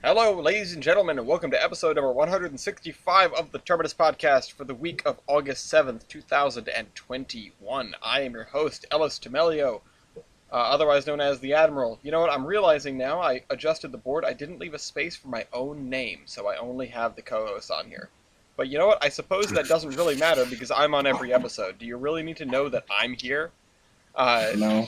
Hello, ladies and gentlemen, and welcome to episode number 165 of the Terminus podcast for the week of August 7th, 2021. I am your host, Ellis Temelio, otherwise known as the Admiral. You know what, I'm realizing now, I adjusted the board, I didn't leave a space for my own name, so I only have the co-host on here. But you know what, I suppose that doesn't really matter because I'm on every episode. Do you really need to know that I'm here? No.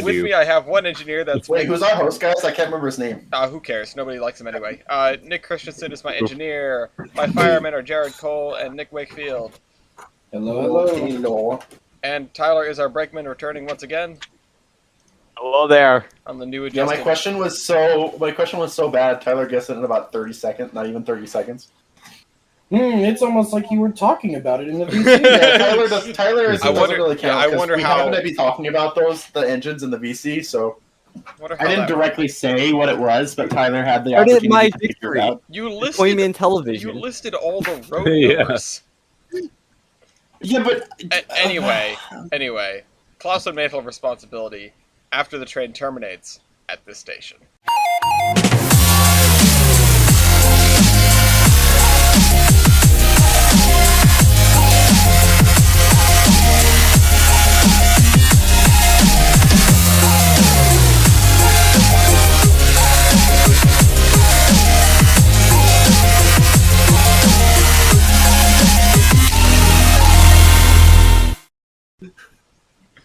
With me, I have one engineer that's... Wait, who's our host, guys? I can't remember his name. Who cares? Nobody likes him anyway. Nick Christensen is my engineer. My firemen are Jared Cole and Nick Wakefield. Hello. And Tyler is our brakeman, returning once again. Hello there. On the new Yeah, adjusted... my question was so bad. Tyler guessed it in about 30 seconds, not even 30 seconds. It's almost like you were talking about it in the VC. Yeah, Tyler doesn't really count. I wonder we how... happened to be talking about the engines in the VC, so I didn't directly say what it was, but Tyler had the Started opportunity my to figure it victory. out. You listed... Appointment television. You listed all the road Yeah. numbers. Yeah, but... Anyway. Klaus and Mantle of responsibility after the train terminates at this station.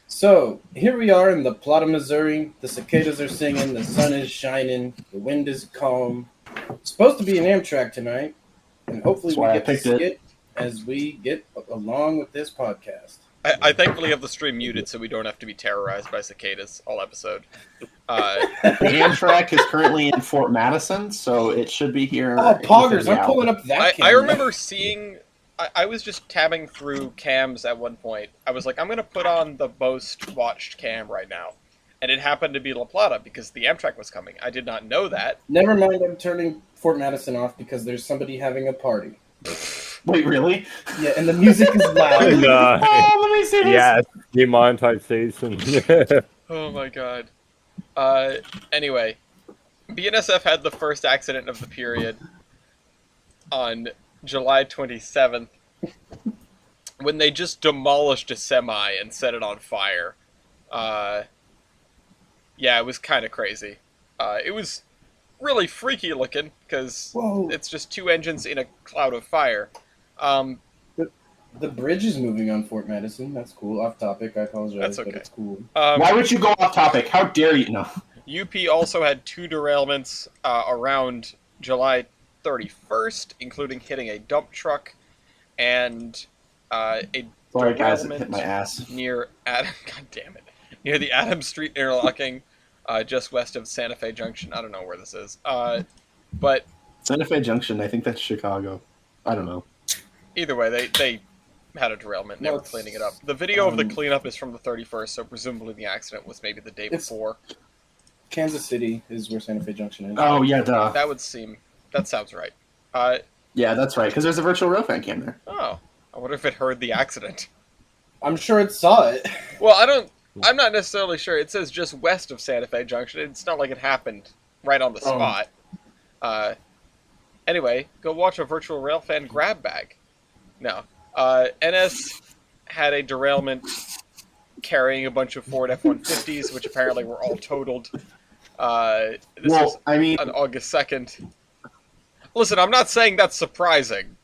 So, here we are in the plot of Missouri. The cicadas are singing, the sun is shining, the wind is calm. It's supposed to be an Amtrak tonight, and hopefully That's we why I get to picked see it. it as we get along with this podcast. I thankfully have the stream muted so we don't have to be terrorized by cicadas all episode. The Amtrak is currently in Fort Madison, so it should be here. Oh, poggers, within the I'm hour. pulling up that I camera. remember seeing... I was just tabbing through cams at one point. I was like, I'm going to put on the most watched cam right now. And it happened to be La Plata because the Amtrak was coming. I did not know that. Never mind, I'm turning Fort Madison off because there's somebody having a party. Wait, really? Yeah, and the music is loud. No. Oh, let me see this. Yes, demonetization. Oh my god. Anyway. BNSF had the first accident of the period on July 27th when they just demolished a semi and set it on fire. Yeah, it was kind of crazy. It was really freaky looking because Whoa. it's just two engines in a cloud of fire. The bridge is moving on Fort Madison. That's cool. Off topic, I apologize, That's okay. but it's cool. Why would you go off topic? How dare you? No. UP also had two derailments around July 31st, including hitting a dump truck and a Sorry, guys, it derailment hit my ass. near Adam. God damn it! Near the Adams Street interlocking, just west of Santa Fe Junction. I don't know where this is, but Santa Fe Junction, I think that's Chicago. I don't know. either way, they had a derailment. And they were cleaning it up. The video of the cleanup is from the 31st, so presumably the accident was maybe the day before. Kansas City is where Santa Fe Junction is. Oh, yeah, duh. That sounds right. Yeah, that's right, because there's a virtual railfan cam there. Oh, I wonder if it heard the accident. I'm sure it saw it. Well, I'm not necessarily sure. It says just west of Santa Fe Junction. It's not like it happened right on the spot. Anyway, go watch a virtual railfan grab bag. No. NS had a derailment carrying a bunch of Ford F-150s, which apparently were all totaled. This was on August 2nd. Listen, I'm not saying that's surprising,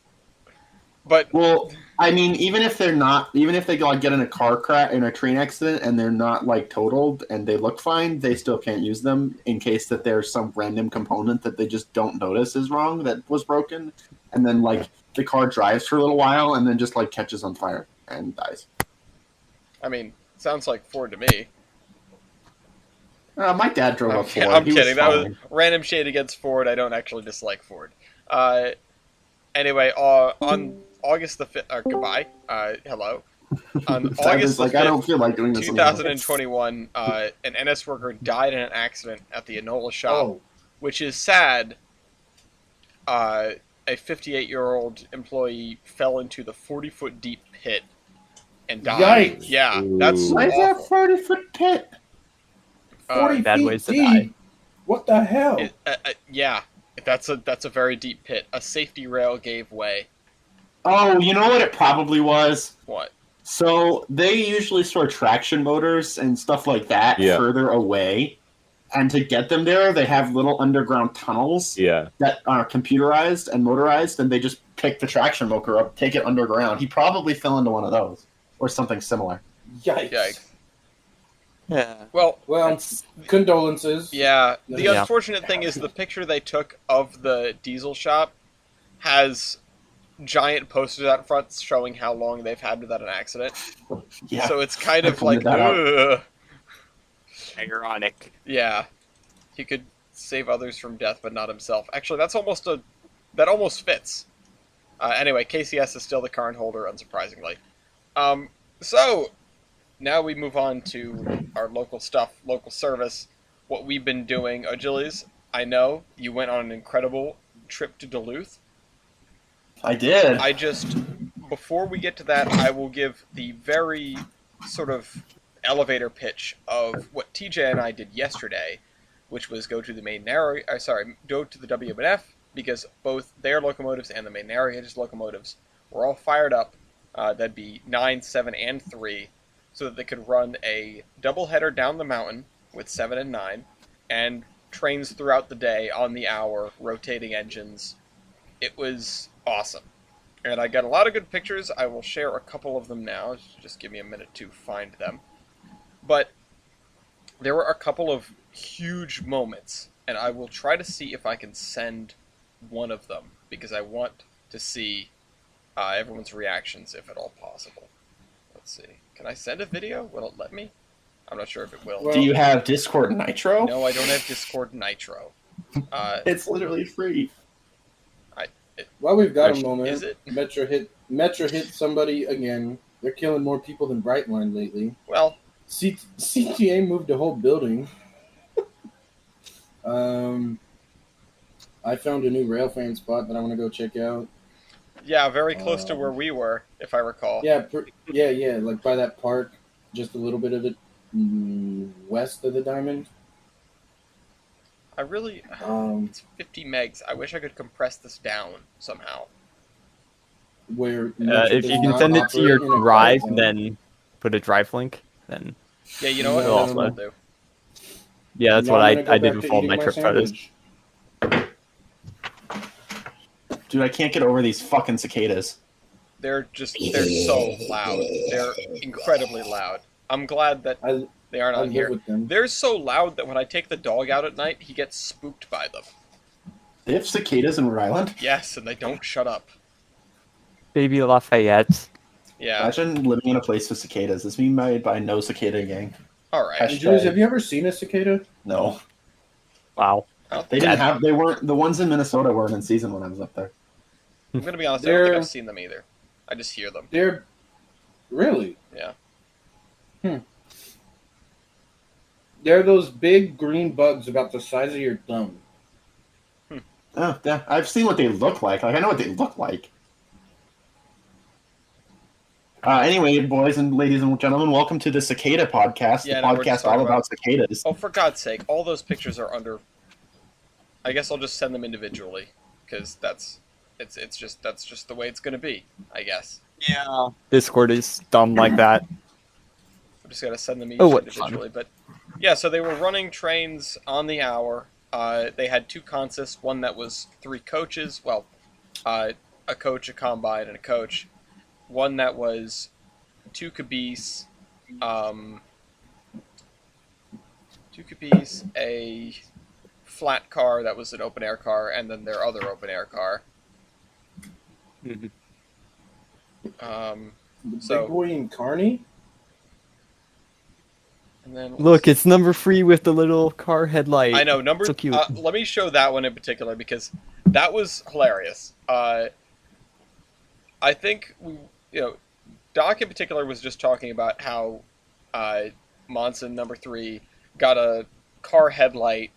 but... Well, I mean, even if they like, get in a car crash, in a train accident, and they're not, like, totaled, and they look fine, they still can't use them in case that there's some random component that they just don't notice is wrong, that was broken, and then, like, the car drives for a little while, and then just, like, catches on fire and dies. I mean, sounds like Ford to me. My dad drove a Ford. I'm He kidding. That was fine. random shade against Ford. I don't actually dislike Ford. Anyway, on August the 5th, goodbye. Hello. On August the 5th, I don't feel like doing this anymore. 2021, an NS worker died in an accident at the Enola shop, which is sad. A 58-year-old employee fell into the 40-foot deep pit and died. Yikes. Yeah, that's Why is that awful. 40-foot pit? 40 Bad feet ways to deep. die. What the hell? Yeah, that's a very deep pit. A safety rail gave way. Oh, you know what it probably was? What? So they usually store traction motors and stuff like that Yeah. further away. And to get them there, they have little underground tunnels Yeah. that are computerized and motorized, and they just pick the traction motor up, take it underground. He probably fell into one of those or something similar. Yikes. Yeah. Well, Condolences. yeah. The Yeah. unfortunate thing is the picture they took of the diesel shop has giant posters out front showing how long they've had without an accident. Yeah. So it's kind I of like, pointed that out. ugh. Ironic. Yeah. He could save others from death, but not himself. Actually, that almost fits. Anyway, KCS is still the current holder, unsurprisingly. So, now we move on to our local stuff, local service, what we've been doing. Achilles, I know you went on an incredible trip to Duluth. I did. Before we get to that, I will give the very sort of elevator pitch of what TJ and I did yesterday, which was go to the go to the WMNF, because both their locomotives and the main narrator's locomotives were all fired up. That'd be 9, 7, and 3, so that they could run a doubleheader down the mountain with 7 and 9, and trains throughout the day on the hour, rotating engines. It was awesome. And I got a lot of good pictures. I will share a couple of them now. Just give me a minute to find them. But there were a couple of huge moments, and I will try to see if I can send one of them, because I want to see everyone's reactions, if at all possible. Let's see. Can I send a video? Will it let me? I'm not sure if it will. Do you have Discord Nitro? No, I don't have Discord Nitro. It's literally free. While we've got a moment, Is it? Metro hit somebody again. They're killing more people than Brightline lately. Well, CTA moved a whole building. I found a new railfan spot that I want to go check out. yeah, very close to where we were, if I recall. Yeah, like by that park, just a little bit of it west of the diamond. I really... Um, it's 50 megs. I wish I could compress this down somehow. where If you can send it to your drive, then put a drive link, then Yeah, you know what? No, That's no, what no. I'll do. yeah, that's Now what I'm gonna go I did back with to all eating my my trip photos. sandwich. Dude, I can't get over these fucking cicadas. They're so loud. They're incredibly loud. I'm glad that I they aren't I on live here. with them. They're so loud that when I take the dog out at night, he gets spooked by them. They have cicadas in Rhode Island? Yes, and they don't shut up. Baby Lafayette. Yeah. Imagine living in a place with cicadas. This is being made by No Cicada Gang. All right. Hashtag- Julius, have you ever seen a cicada? No. Wow. They weren't, the ones in Minnesota weren't in season when I was up there. I'm gonna be honest. I don't think They're- I've seen them either. I just hear them. They're really. Yeah. They're those big green bugs about the size of your thumb. Oh, yeah. I've seen what they look like. Like, I know what they look like. Anyway, boys and ladies and gentlemen, welcome to the Cicada Podcast, Yeah, the no, we're just podcast all talking about cicadas. Oh, for God's sake! All those pictures are under. I guess I'll just send them individually, because that's just the way it's gonna be. I guess. Yeah. Discord is dumb like that. I'm just gonna send them each Oh, what individually. But yeah, so they were running trains on the hour. They had 2 consists, one that was 3 coaches. Well, a coach, a combine, and a coach. One that was 2 caboose, a flat car that was an open air car, and then their other open air car. Mhm. The So- big boy in Carney? And then Look, it's number 3 with the little car headlight. I know number. So cute. Let me show that one in particular because that was hilarious. I think Doc in particular was just talking about how Monson number 3 got a car headlight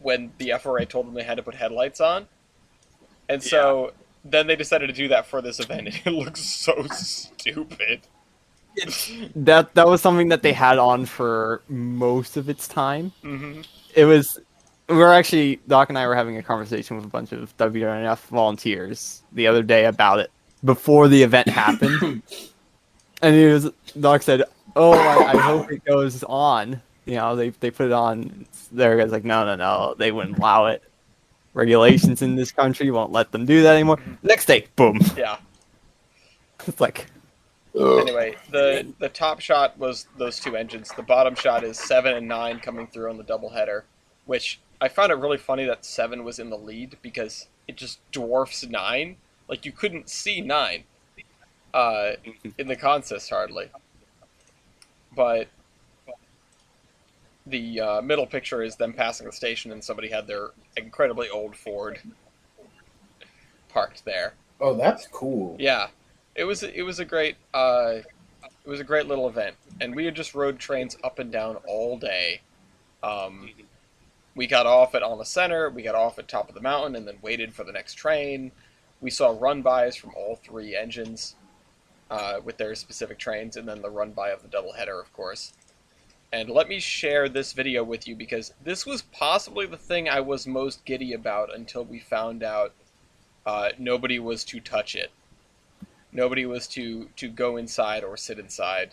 when the FRA told them they had to put headlights on, and so then they decided to do that for this event, and it looks so stupid. That was something that they had on for most of its time. Mm-hmm. It was Doc and I were having a conversation with a bunch of WNF volunteers the other day about it before the event happened. And Doc said, "Oh, I hope it goes on." You know, they put it on. There, guys like, no, they wouldn't allow it. Regulations in this country won't let them do that anymore. Next day, boom. Yeah. It's like. Anyway, the top shot was those two engines. The bottom shot is 7 and 9 coming through on the doubleheader, which I found it really funny that 7 was in the lead because it just dwarfs 9. Like, you couldn't see 9 in the consist hardly. But the middle picture is them passing the station, and somebody had their incredibly old Ford parked there. Oh, that's cool. Yeah, it was a great little event, and we had just rode trains up and down all day. We got off at On the Center, we got off at Top of the Mountain, and then waited for the next train. We saw run-bys from all three engines with their specific trains, and then the run-by of the doubleheader, of course. And let me share this video with you, because this was possibly the thing I was most giddy about until we found out nobody was to touch it. Nobody was to go inside or sit inside.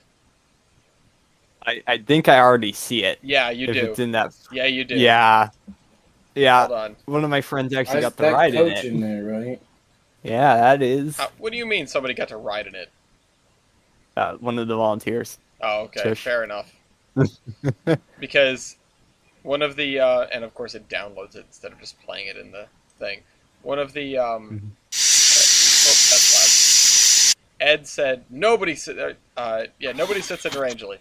I think I already see it. Yeah, you if do. It's in that. Yeah, you do. Yeah. Hold on. One of my friends actually That's got to ride in coach it. in there, right? Yeah, that is What do you mean somebody got to ride in it? one of the volunteers. Oh, okay, Shush. fair enough. Because one of the and of course it downloads it instead of just playing it in the thing. One of the that's loud. Ed said nobody sits in Rangeley.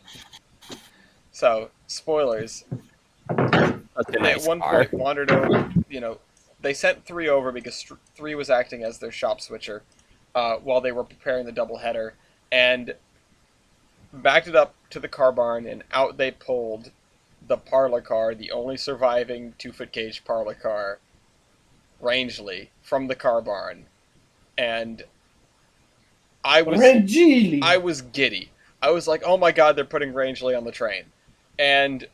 So spoilers. That's a They nice at one car. point wandered over. They sent 3 over because 3 was acting as their shop switcher while they were preparing the doubleheader, and backed it up to the car barn, and out they pulled the parlor car, the only surviving 2-foot cage parlor car, Rangeley, from the car barn. And I was giddy. I was like, oh my god, they're putting Rangeley on the train. And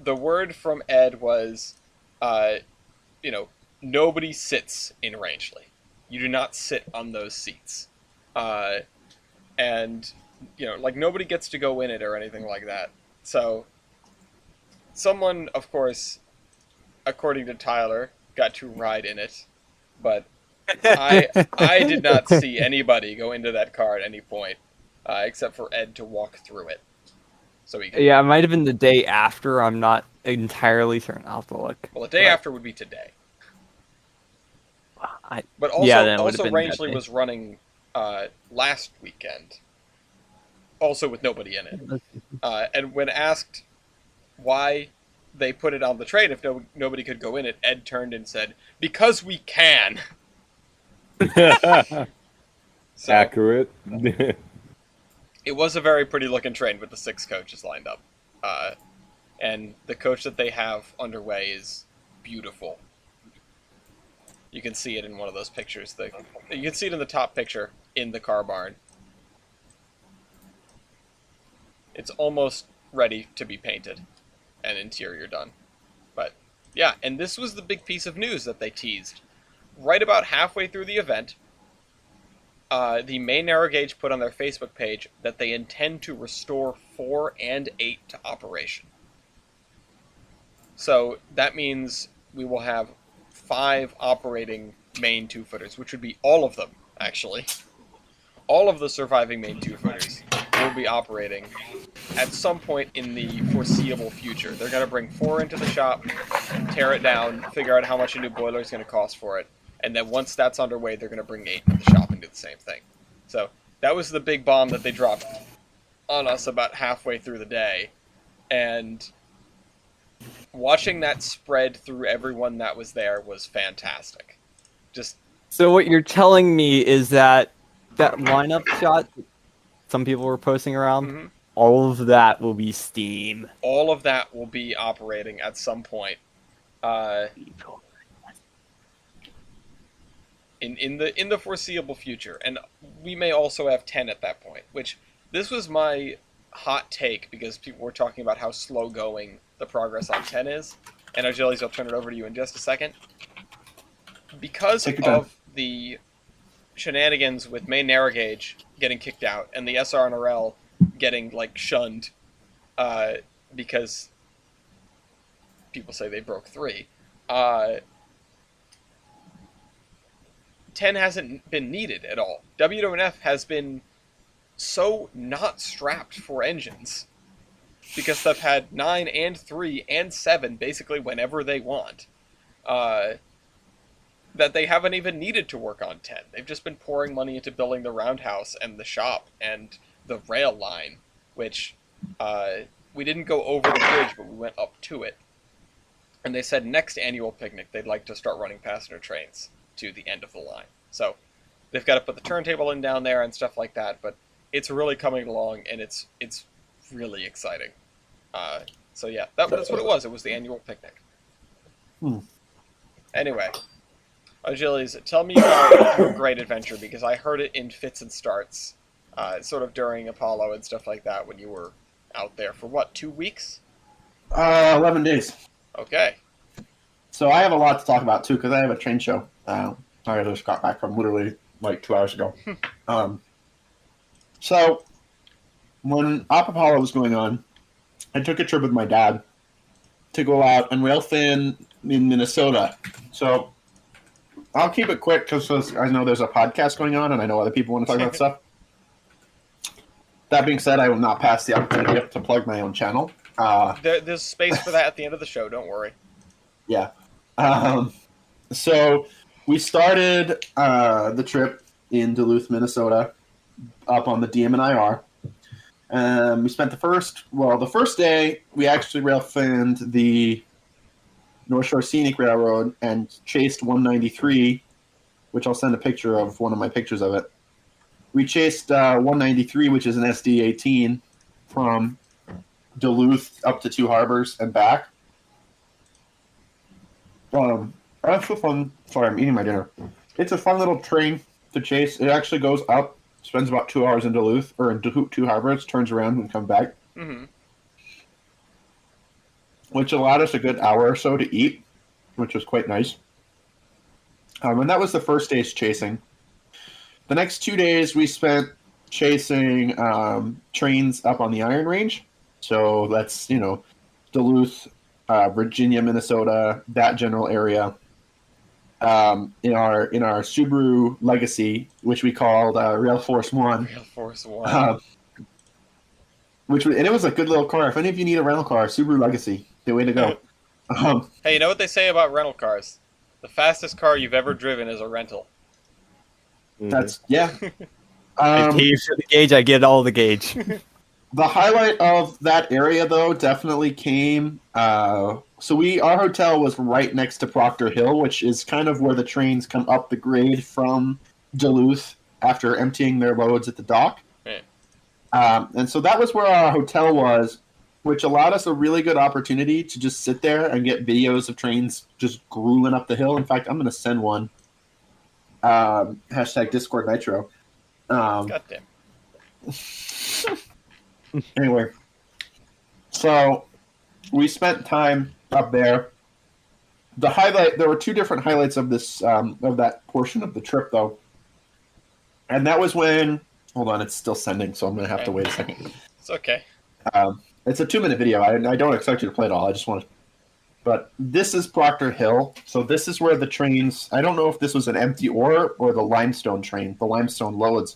the word from Ed was, nobody sits in Rangeley. You do not sit on those seats. And nobody gets to go in it or anything like that. So, someone, of course, according to Tyler, got to ride in it, but I did not see anybody go into that car at any point, except for Ed to walk through it. So Yeah, it might have been the day after. I'm not entirely certain. I'll have to look. Well, the day after would be today. But also, then it would have been that Rangeley day. was running last weekend, also with nobody in it. And when asked why they put it on the train if nobody could go in it, Ed turned and said, "Because we can." So, Accurate. it was a very pretty looking train with the 6 coaches lined up. And the coach that they have underway is beautiful. You can see it in one of those pictures. You can see it in the top picture in the car barn. It's almost ready to be painted and interior done. But yeah, and this was the big piece of news that they teased. Right about halfway through the event, the main narrow gauge put on their Facebook page that they intend to restore 4 and 8 to operation. So that means we will have 5 operating main 2-footers, which would be all of them, actually. All of the surviving main 2-footers will be operating at some point in the foreseeable future. They're going to bring 4 into the shop, tear it down, figure out how much a new boiler is going to cost for it, and then once that's underway, they're going to bring 8 into the shop and do the same thing. So that was the big bomb that they dropped on us about halfway through the day, and watching that spread through everyone that was there was fantastic. So what you're telling me is that lineup shot some people were posting around, all of that will be Steam. All of that will be operating at some point. In the foreseeable future, and we may also have 10 at that point. Which this was my hot take because people were talking about how slow going the progress on 10 is. and Achilles, I'll turn it over to you in just a second. Because Take your time. of the shenanigans with Main Narrowgauge getting kicked out and the SRNRL getting like shunned, because people say they broke 3. 10 hasn't been needed at all. WWF has been so not strapped for engines because they've had 9 and 3 and 7 basically whenever they want, that they haven't even needed to work on 10. They've just been pouring money into building the roundhouse and the shop and the rail line, which we didn't go over the bridge, but we went up to it. And they said next annual picnic they'd like to start running passenger trains to the end of the line. So they've got to put the turntable in down there and stuff like that, but it's really coming along, and it's really exciting. So yeah, that's what it was. It was the annual picnic. Anyway, Achilles, tell me about your great adventure, because I heard it in fits and starts, sort of during Apollo and stuff like that when you were out there for, what, 2 weeks? 11 days. Okay. So I have a lot to talk about, too, because I have a train show. I just got back from literally like 2 hours ago. So when Op Apollo was going on, I took a trip with my dad to go out and rail fan in Minnesota. So I'll keep it quick because I know there's a podcast going on and I know other people want to talk about stuff. That being said, I will not pass the opportunity to plug my own channel. There's space for that at the end of the show, don't worry. Yeah. So we started the trip in Duluth, Minnesota, up on the DM&IR. We spent the first day, we actually rail fanned the North Shore Scenic Railroad and chased 193, which I'll send a picture of, one of my pictures of it. We chased 193, which is an SD-18, from Duluth up to Two Harbors and back. That's a fun. Sorry, I'm eating my dinner. It's a fun little train to chase. It actually goes up, spends about 2 hours in Duluth or in Two Harbors, turns around and comes back, which allowed us a good hour or so to eat, which was quite nice. And that was the first day's chasing. The next 2 days we spent chasing trains up on the Iron Range. So that's Duluth, Virginia, Minnesota, that general area. In our Subaru Legacy, which we called Rail Force One. Rail Force One. And it was a good little car. If any of you need a rental car, Subaru Legacy, the way to go. Hey, you know what they say about rental cars? The fastest car you've ever driven is a rental. That's yeah. I pay for the gauge, I get all the gauge. The highlight of that area, though, definitely came. Our hotel was right next to Proctor Hill, which is kind of where the trains come up the grade from Duluth after emptying their loads at the dock. Right. And so that was where our hotel was, which allowed us a really good opportunity to just sit there and get videos of trains just grueling up the hill. In fact, I'm going to send one. Hashtag Discord Nitro. Goddamn. Anyway, so we spent time up there. There were 2 different highlights of this of that portion of the trip, though, and that was when. Hold on, it's still sending, so I'm going to have to wait a second. It's okay. It's a 2-minute video. I don't expect you to play it all. I just want to. But this is Proctor Hill. So this is where the trains. I don't know if this was an empty ore or the limestone train, the limestone loads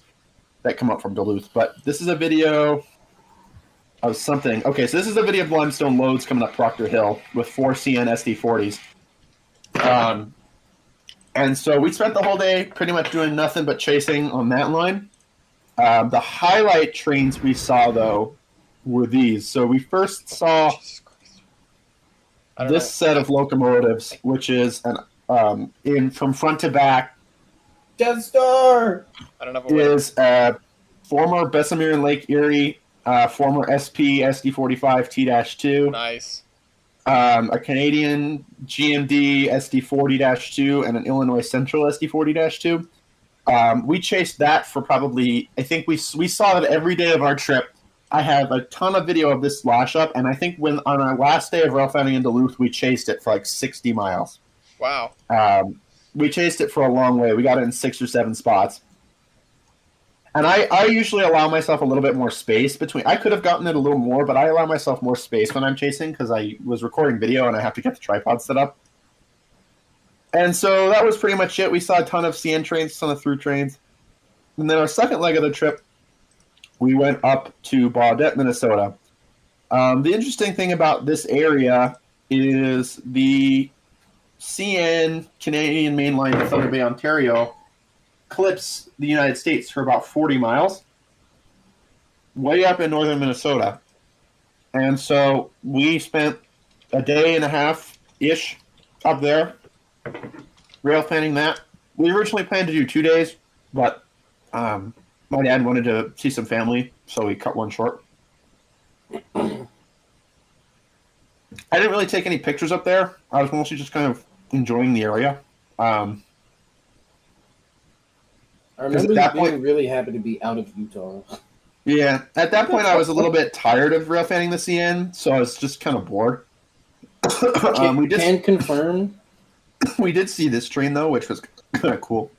that come up from Duluth. But this is a video of something. Okay, so this is a video of limestone loads coming up Proctor Hill with 4 CN SD40s. And so we spent the whole day pretty much doing nothing but chasing on that line. The highlight trains we saw, though, were these. So we first saw this set of locomotives, which is in from front to back. Death Star! I don't know if is former Bessemer and Lake Erie, former SP SD45 T-2. Nice. A Canadian GMD SD40-2 and an Illinois Central SD40-2. We chased that for probably, I think we saw it every day of our trip I have a ton of video of this lash up, and I think when on our last day of rail fanning in Duluth, we chased it for like 60 miles. Wow. We chased it for a long way. We got it in 6 or 7 spots. And I usually allow myself a little bit more space between. I could have gotten it a little more, but I allow myself more space when I'm chasing because I was recording video and I have to get the tripod set up. And so that was pretty much it. We saw a ton of CN trains, a ton of through trains. And then our second leg of the trip, we went up to Baudette, Minnesota. The interesting thing about this area is the CN, Canadian Mainline in Thunder Bay, Ontario, clips the United States for about 40 miles, way up in northern Minnesota. And so we spent a day and a half-ish up there, rail fanning that. We originally planned to do 2 days, but my dad wanted to see some family, so we cut one short. I didn't really take any pictures up there. I was mostly just kind of enjoying the area. I remember you being really happy to be out of Utah. Yeah, at that point I was a little bit tired of rail fanning the CN, so I was just kind of bored. We can confirm. We did see this train though, which was kind of cool.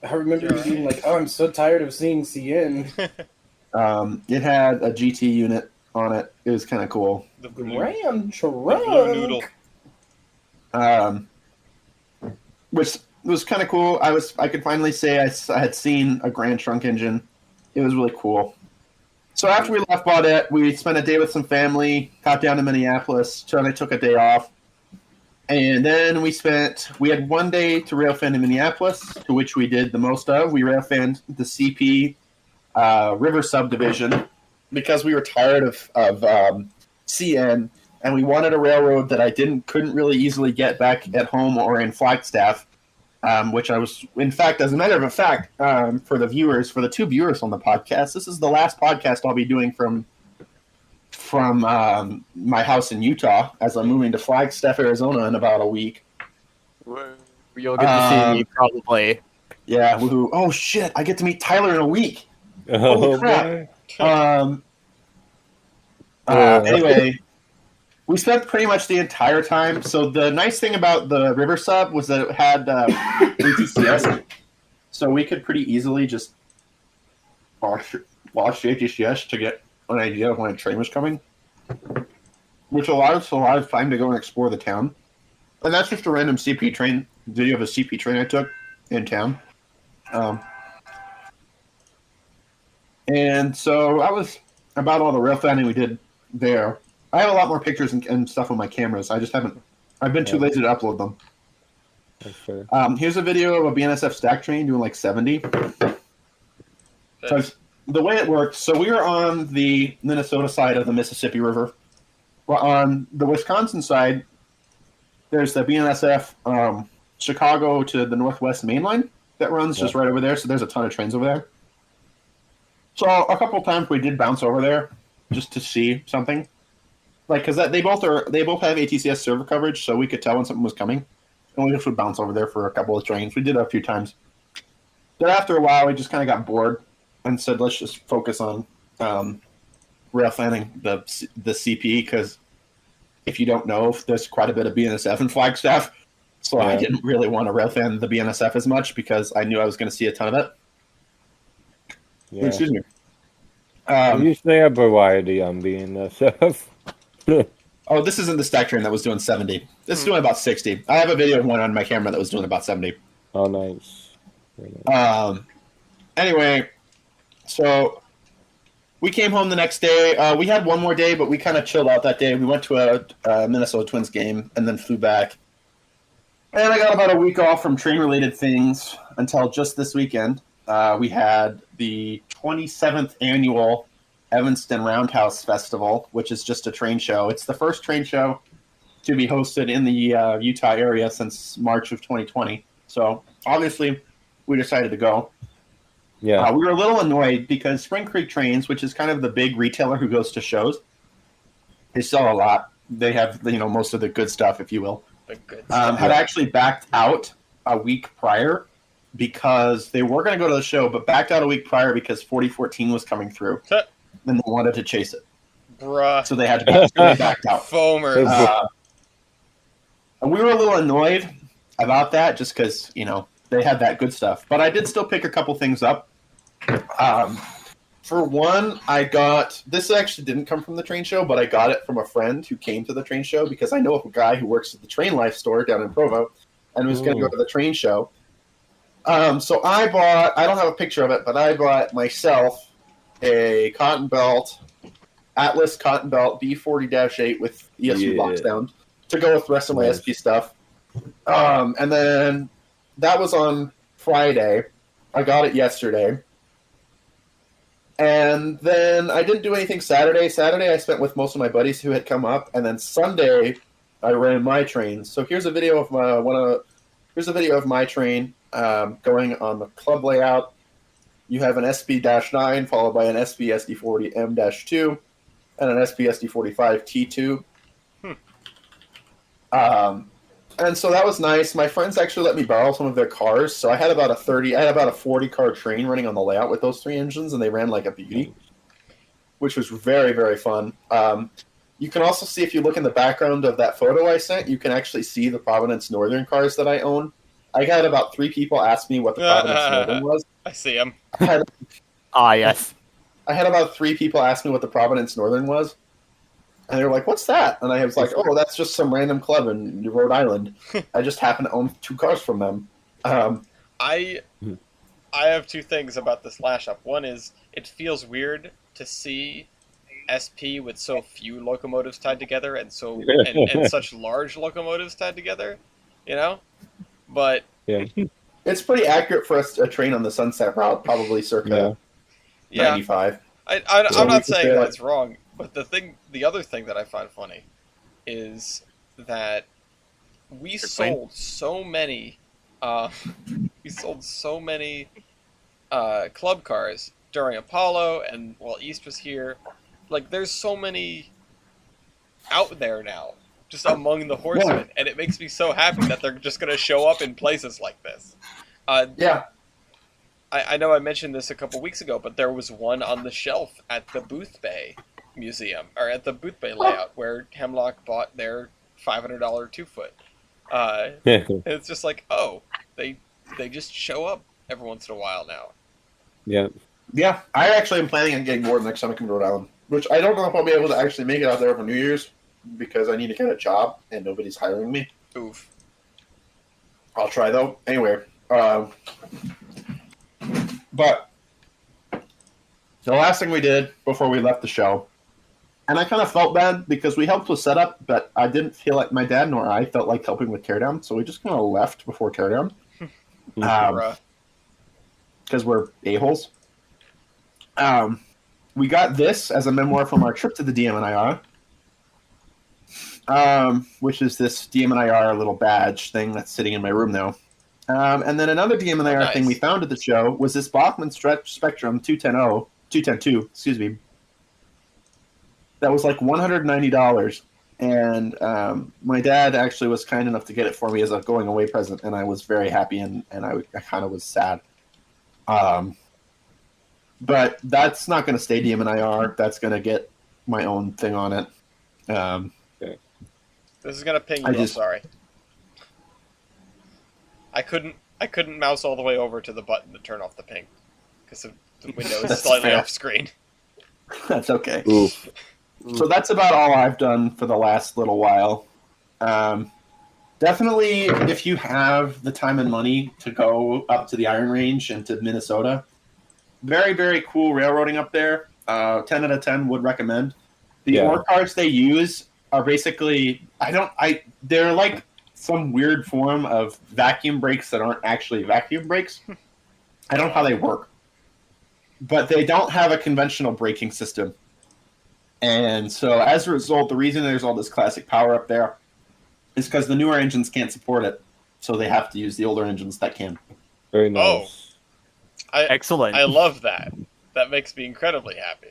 I remember you being like, "Oh, I'm so tired of seeing CN." It had a GT unit on it. It was kind of cool. The Ram noodle. Which was kind of cool. I could finally say I had seen a Grand Trunk engine. It was really cool. So after we left Baudette, we spent a day with some family, got down to Minneapolis. Charlie took a day off. And then we had 1 day to rail fan in Minneapolis, to which we did the most of. We rail fanned the CP River subdivision because we were tired of CN, and we wanted a railroad that I couldn't really easily get back at home or in Flagstaff, which I was, in fact, as a matter of fact, for the 2 viewers on the podcast, this is the last podcast I'll be doing from my house in Utah, as I'm moving to Flagstaff, Arizona in about a week. You'll get to see me probably. Yeah, woohoo. Oh shit, I get to meet Tyler in a week. Oh, holy crap. Anyway, we spent pretty much the entire time. So the nice thing about the River Sub was that it had ATCS, so we could pretty easily just watch the ATCS to get an idea of when a train was coming, which allowed us a lot of time to go and explore the town. And that's just a random CP train video of a CP train I took in town. And so that was about all the rail fanning we did there. I have a lot more pictures and stuff on my cameras. I just haven't. I've been too lazy to upload them. That's fair. Here's a video of a BNSF stack train doing like 70. So the way it works, so we were on the Minnesota side of the Mississippi River. Well, on the Wisconsin side, there's the BNSF Chicago to the Northwest Main Line that runs just right over there. So there's a ton of trains over there. So a couple times we did bounce over there just to see something, like because they both have ATCS server coverage, so we could tell when something was coming, and we just would bounce over there for a couple of trains. We did it a few times. But after a while, we just kind of got bored and said, let's just focus on rail fanning the CP, because if you don't know, there's quite a bit of BNSF in Flagstaff. So I didn't really want to rail fan the BNSF as much because I knew I was going to see a ton of it. Yeah. Excuse me. Usually a variety on BNSF. Oh, this isn't the stack train that was doing 70. This is doing about 60. I have a video of one on my camera that was doing about 70. Oh, nice. Very nice. Anyway, so we came home the next day. We had one more day, but we kind of chilled out that day. We went to a Minnesota Twins game and then flew back. And I got about a week off from train-related things until just this weekend. We had the 27th annual Evanston Roundhouse Festival, which is just a train show. It's the first train show to be hosted in the Utah area since March of 2020. So obviously we decided to go. Yeah. We were a little annoyed because Spring Creek Trains, which is kind of the big retailer who goes to shows, they sell a lot. They have, most of the good stuff, if you will. The good had actually backed out a week prior because they were going to go to the show, but backed out a week prior because 4014 was coming through. and they wanted to chase it, Bruh. so they had to back, so they backed out. Foamers. And we were a little annoyed about that, just because they had that good stuff. But I did still pick a couple things up. For one, I got this. Actually, didn't come from the train show, but I got it from a friend who came to the train show because I know of a guy who works at the Train Life store down in Provo, and was going to go to the train show. So I bought. I don't have a picture of it, but I bought myself a cotton belt, Atlas cotton belt B40-8 with ESP box down to go with the rest of my SP stuff. And then that was on Friday. I got it yesterday. And then I didn't do anything Saturday. Saturday I spent with most of my buddies who had come up, and then Sunday I ran my train. So here's a video of my train going on the club layout. You have an SP-9 followed by an SP SD40 M-2 and an SP SD45 T2. And so that was nice. My friends actually let me borrow some of their cars, so I had about a 40-car train running on the layout with those 3 engines, and they ran like a beauty, which was very, very fun. You can also see, if you look in the background of that photo I sent, you can actually see the Providence Northern cars that I own. I had about 3 people ask me what the Providence Northern was. I see them. Yes. I had about 3 people ask me what the Providence Northern was. And they were like, "What's that?" And I was like, "Oh, that's just some random club in Rhode Island. I just happen to own 2 cars from them." I have 2 things about this lash up. One is, it feels weird to see SP with so few locomotives tied together and and such large locomotives tied together, But it's pretty accurate for a train on the Sunset Route, probably circa 95. I'm not saying that it's wrong. But the other thing that I find funny is that we sold so many club cars during Apollo, and while East was here. Like, there's so many out there now, just among the horsemen, and it makes me so happy that they're just going to show up in places like this. I know I mentioned this a couple weeks ago, but there was one on the shelf at the Booth Bay Museum, or at the Booth Bay layout, where Hemlock bought their $500 2-foot. It's just like, they just show up every once in a while now. Yeah, I actually am planning on getting more next time I come to Rhode Island, which I don't know if I'll be able to actually make it out there for New Year's, because I need to get a job, and nobody's hiring me. Oof. I'll try, though. Anyway, but the last thing we did before we left the show, and I kind of felt bad because we helped with setup, but I didn't feel like my dad nor I felt like helping with teardown, so we just kind of left before teardown. Because we're a-holes. We got this as a memoir from our trip to the DMNIR, which is this DMNIR little badge thing that's sitting in my room now. And then another DMNIR thing we found at the show was this Bachmann Spectrum 210-2, that was like $190. And my dad actually was kind enough to get it for me as a going away present, and I was very happy, and I kind of was sad. But that's not going to stay DMNIR. That's going to get my own thing on it. This is going to ping you. I'm sorry. I couldn't mouse all the way over to the button to turn off the ping because the window is slightly off screen. That's okay. Oof. So that's about all I've done for the last little while. Definitely, if you have the time and money to go up to the Iron Range and to Minnesota, very, very cool railroading up there. 10 out of 10 would recommend. The ore cars they use are basically, they're like some weird form of vacuum brakes that aren't actually vacuum brakes. I don't know how they work. But they don't have a conventional braking system. And so as a result, the reason there's all this classic power up there is because the newer engines can't support it. So they have to use the older engines that can. Very nice. Excellent. I love that. That makes me incredibly happy.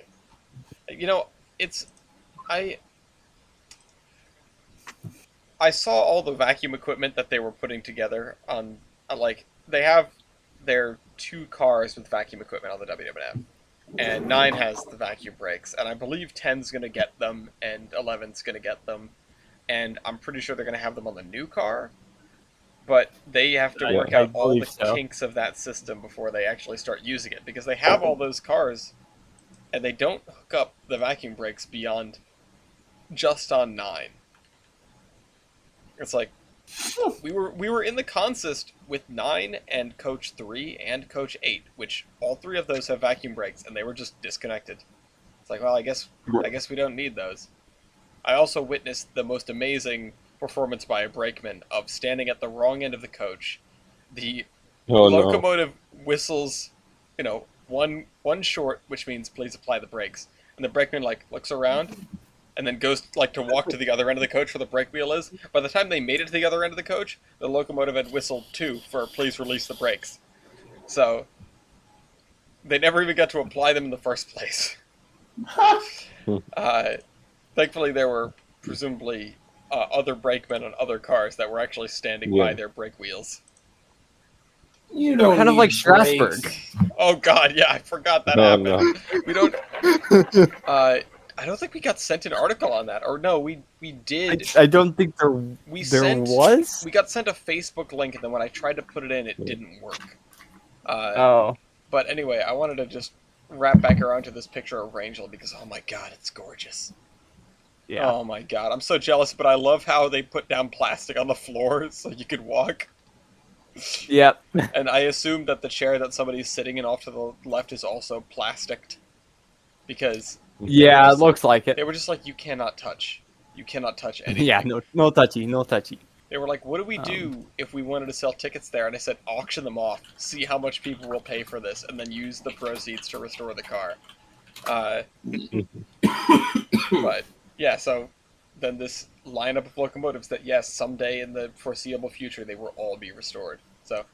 I saw all the vacuum equipment that they were putting together on, they have their 2 cars with vacuum equipment on the WWF. and 9 has the vacuum brakes, and I believe 10's going to get them, and 11's going to get them, and I'm pretty sure they're going to have them on the new car, but they have to work out all the kinks of that system before they actually start using it, because they have all those cars, and they don't hook up the vacuum brakes beyond just on 9. It's like, we were in the consist with 9 and Coach 3 and Coach 8, which all 3 of those have vacuum brakes, and they were just disconnected. It's like, well, I guess we don't need those. I also witnessed the most amazing performance by a brakeman of standing at the wrong end of the coach. The locomotive whistles, one short, which means please apply the brakes, and the brakeman looks around and then goes to walk to the other end of the coach where the brake wheel is. By the time they made it to the other end of the coach, the locomotive had whistled 2 for please release the brakes. So they never even got to apply them in the first place. Thankfully, there were presumably other brakemen on other cars that were actually standing by their brake wheels. You don't kind of like Strasbourg. Oh God, yeah, I forgot that happened. No. We don't. I don't think we got sent an article on that, or no, we did. I don't think there was. We got sent a Facebook link, and then when I tried to put it in, it didn't work. But anyway, I wanted to just wrap back around to this picture of Rangel because, oh my God, it's gorgeous. Yeah. Oh my God, I'm so jealous, but I love how they put down plastic on the floor so you could walk. Yep. And I assume that the chair that somebody's sitting in off to the left is also plasticed, because yeah, it looks like it. They were just like, you cannot touch anything. Yeah, no touchy. They were like, what do we do if we wanted to sell tickets there? And I said, auction them off, see how much people will pay for this, and then use the proceeds to restore the car. But yeah, so then this lineup of locomotives that, yes, someday in the foreseeable future they will all be restored. So,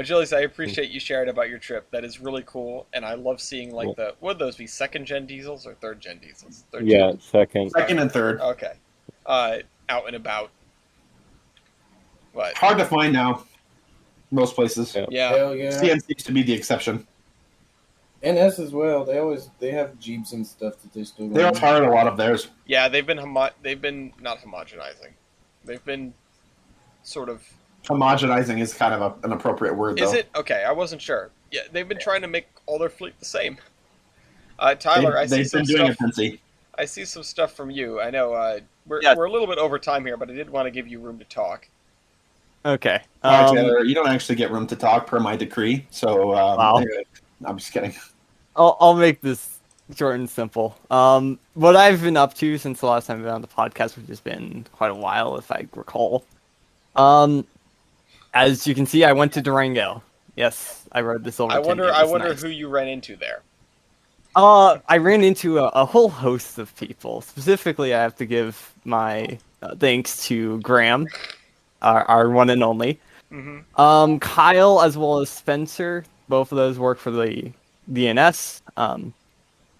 Julius, I appreciate you sharing about your trip. That is really cool, and I love seeing would those be 2nd-gen diesels or 3rd-gen diesels? Second and third. Okay, out and about. What? Hard to find now. Most places. Yeah. Hell yeah. CN seems to be the exception. NS as well. They have Jeeps and stuff that they still. They retired a lot of theirs. Yeah, they've been not homogenizing. They've been sort of. Homogenizing is kind of an appropriate word, though. Is it? Okay, I wasn't sure. Yeah, they've been trying to make all their fleet the same. Tyler, I see some stuff. I see some stuff from you. I know we're a little bit over time here, but I did want to give you room to talk. Okay. Taylor, you don't actually get room to talk per my decree, so wow. I'm just kidding. I'll make this short and simple. What I've been up to since the last time I've been on the podcast, which has been quite a while, if I recall. As you can see, I went to Durango. Yes, I rode the Silver. I wonder who you ran into there. I ran into a whole host of people. Specifically, I have to give my thanks to Graham, our one and only. Mm-hmm. Kyle, as well as Spencer. Both of those work for the DNS.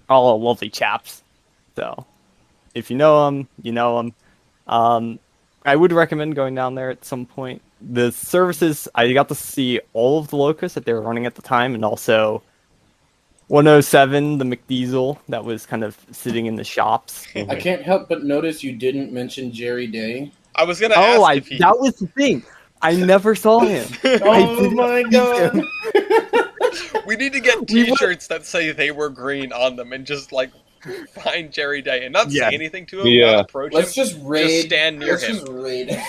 All lovely chaps. So, if you know them, you know them. I would recommend going down there at some point. The services, I got to see all of the locos that they were running at the time, and also 107, the McDiesel, that was kind of sitting in the shops. I can't help but notice you didn't mention Jerry Day. I was going to ask that was the thing. I never saw him. Oh my God. We need to get t-shirts that say They Were Green on them and just find Jerry Day and not say anything to him, not approach him. Just raid. Just stand near him. Just raid.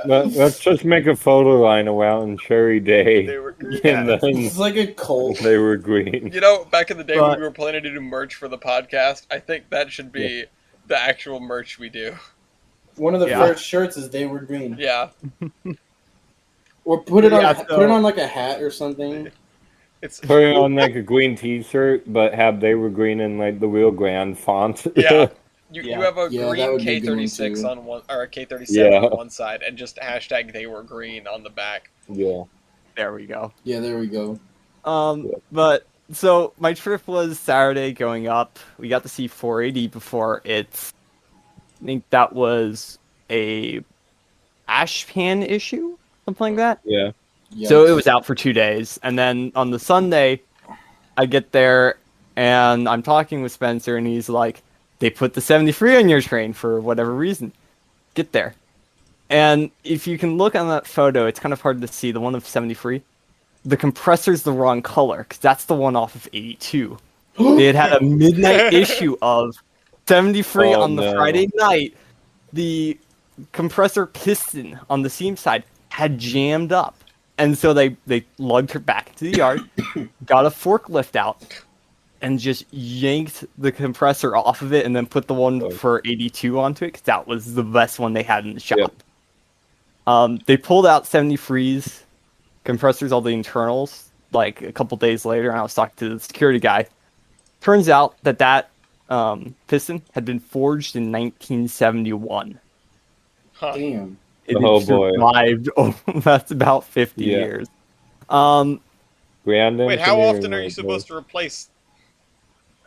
Let's just make a photo line around Cherry Day. They Were Green. It's like a cult. They Were Green. Back in the day when we were planning to do merch for the podcast, I think that should be the actual merch we do. One of the first shirts is They Were Green. Yeah. Or put it on like a hat or something. Put it on like a green T-shirt, but have They Were Green in like the real grand font. Yeah. You have a green K36 on one, or a K37 on one side, and just hashtag They Were Green on the back. Yeah. There we go. Yeah, there we go. But so my trip was Saturday going up. We got to see 480 before it's. I think that was a ash pan issue, something like that. Yeah. So it was out for 2 days, and then on the Sunday, I get there, and I'm talking with Spencer, and he's like, they put the 73 on your train for whatever reason. Get there. And if you can look on that photo, it's kind of hard to see, the one of 73. The compressor's the wrong color, because that's the one off of 82. They had a midnight issue of 73 Oh, on the no. Friday night. The compressor piston on the seam side had jammed up. And so they lugged her back into the yard, got a forklift out, and just yanked the compressor off of it and then put the one for 82 onto it, because that was the best one they had in the shop. Yep. They pulled out 73's compressors, all the internals, like a couple days later, and I was talking to the security guy. Turns out that piston had been forged in 1971. Huh. Damn. It Oh, had boy. survived. That's about 50 Yeah. years. Grand Wait, how engineering often are you right supposed to replace?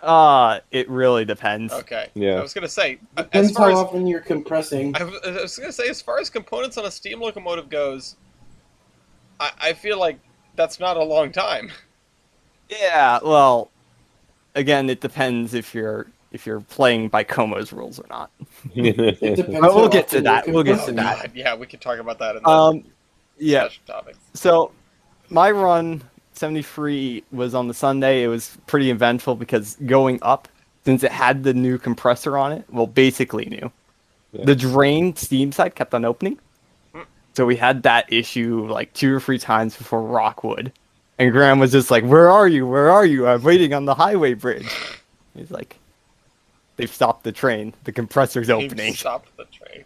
It really depends. Okay. Yeah. I was gonna say, as Depends far how as often you're compressing. I was gonna say, as far as components on a steam locomotive goes, I feel like that's not a long time. Yeah, well, again, it depends if you're playing by Como's rules or not. It there. depends. But we'll how get to often that. you're We'll get to compressing. that. God, yeah, we could talk about that in the Yeah. discussion topics. So, my run 73 was on the Sunday. It was pretty eventful because going up, since it had the new compressor on it, well, basically new, Yeah. the drain steam side kept on opening. So we had that issue like 2 or 3 times before Rockwood. And Graham was just like, "Where are you? Where are you? I'm waiting on the highway bridge." He's like, "They've stopped the train. The compressor's opening." Stop the train.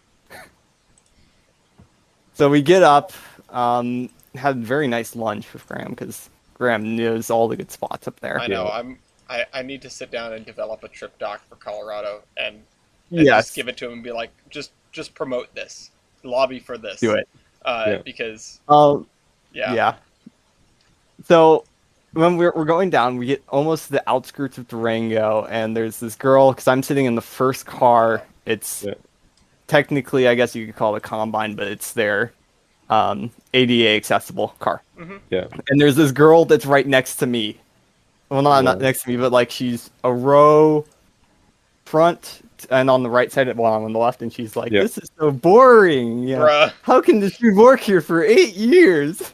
So we get up, had a very nice lunch with Graham, because Graham knows all the good spots up there. I know. I need to sit down and develop a trip doc for Colorado and Yes. just give it to him and be like, just promote this, lobby for this. Do it. Because Yeah. yeah. So when we're going down, we get almost to the outskirts of Durango, and there's this girl, because I'm sitting in the first car. It's technically, I guess you could call it a combine, but it's their ADA accessible car. Yeah. And there's this girl that's right next to me. Well, not next to me, but like she's a row front and on the right side, while I'm on the left, and she's like, Yeah. "This is so boring. Yeah, Bruh. how can this dude work here for 8 years?"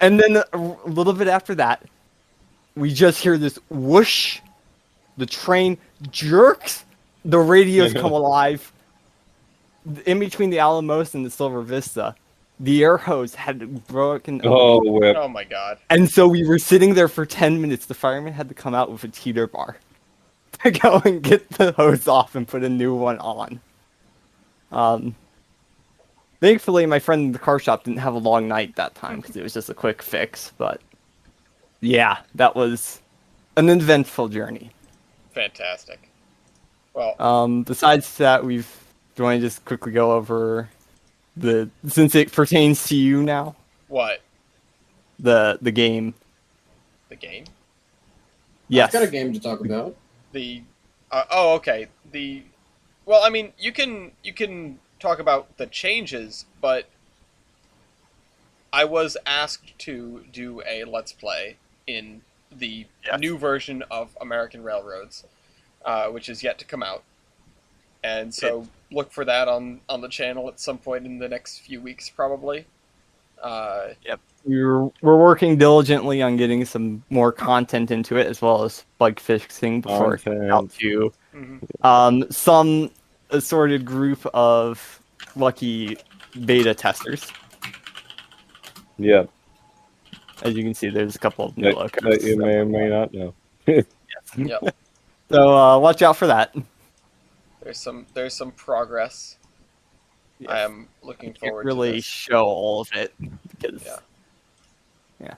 And then a little bit after that, we just hear this whoosh. The train jerks. The radios come alive. In between the Alamos and the Silver Vista, the air hose had broken open. Oh, whip. Oh my god. And so we were sitting there for 10 minutes. The fireman had to come out with a teeter bar to go and get the hose off and put a new one on. Thankfully, my friend in the car shop didn't have a long night that time, because it was just a quick fix. But yeah, that was an eventful journey. Fantastic. Well, Besides that, do you want to just quickly go over since it pertains to you now, what? the game? The game? Yes. I've got a game to talk about. Okay. Well, I mean, you can talk about the changes, but I was asked to do a Let's Play in the new version of American Railroads, which is yet to come out. And so look for that on the channel at some point in the next few weeks, probably. Yep. We're working diligently on getting some more content into it, as well as bug fixing before it comes out to some assorted group of lucky beta testers. Yeah. As you can see, there's a couple of new That locos. you may or may not know. Yep. So watch out for that. There's some progress. Yes. I am looking Can't forward really to this. show all of it because Yeah.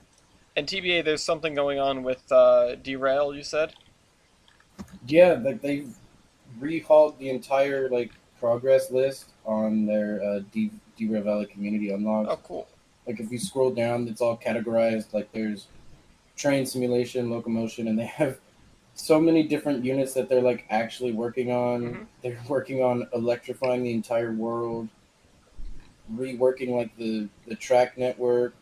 And TBA, there's something going on with Derail, you said? Yeah, like they rehauled the entire progress list on their Deer Valley community unlocked. Oh, cool. Like if you scroll down, it's all categorized. Like there's train simulation, locomotion, and they have so many different units that they're actually working on. Mhm. They're working on electrifying the entire world, reworking the track network,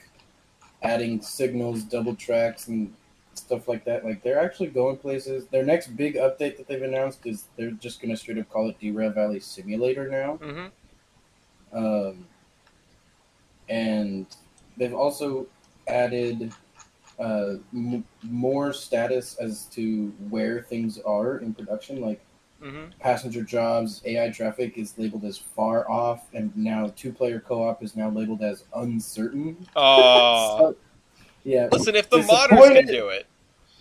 adding signals, double tracks, and stuff like that. Like they're actually going places. Their next big update that they've announced is they're just going to straight up call it Derail Valley Simulator now. Mm-hmm. And they've also added more status as to where things are in production. Like passenger jobs, AI traffic is labeled as far off, and now 2-player co-op is now labeled as uncertain. So, yeah. Listen, if the modders can do it.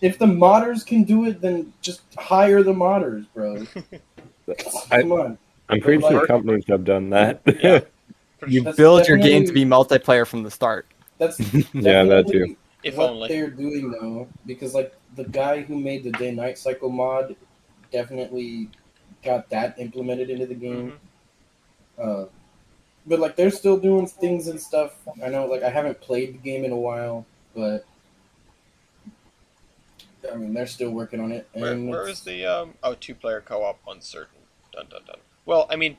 If the modders can do it, then just hire the modders, bro. Come on. I'm pretty sure companies have done that. Yeah. You build your game to be multiplayer from the start. That's yeah, that too. If what only. they're doing though, because like the guy who made the day-night cycle mod definitely got that implemented into the game. But like they're still doing things and stuff. I know, like I haven't played the game in a while, but I mean they're still working on it. And where is the 2-player co-op uncertain? Dun dun dun. Well, I mean,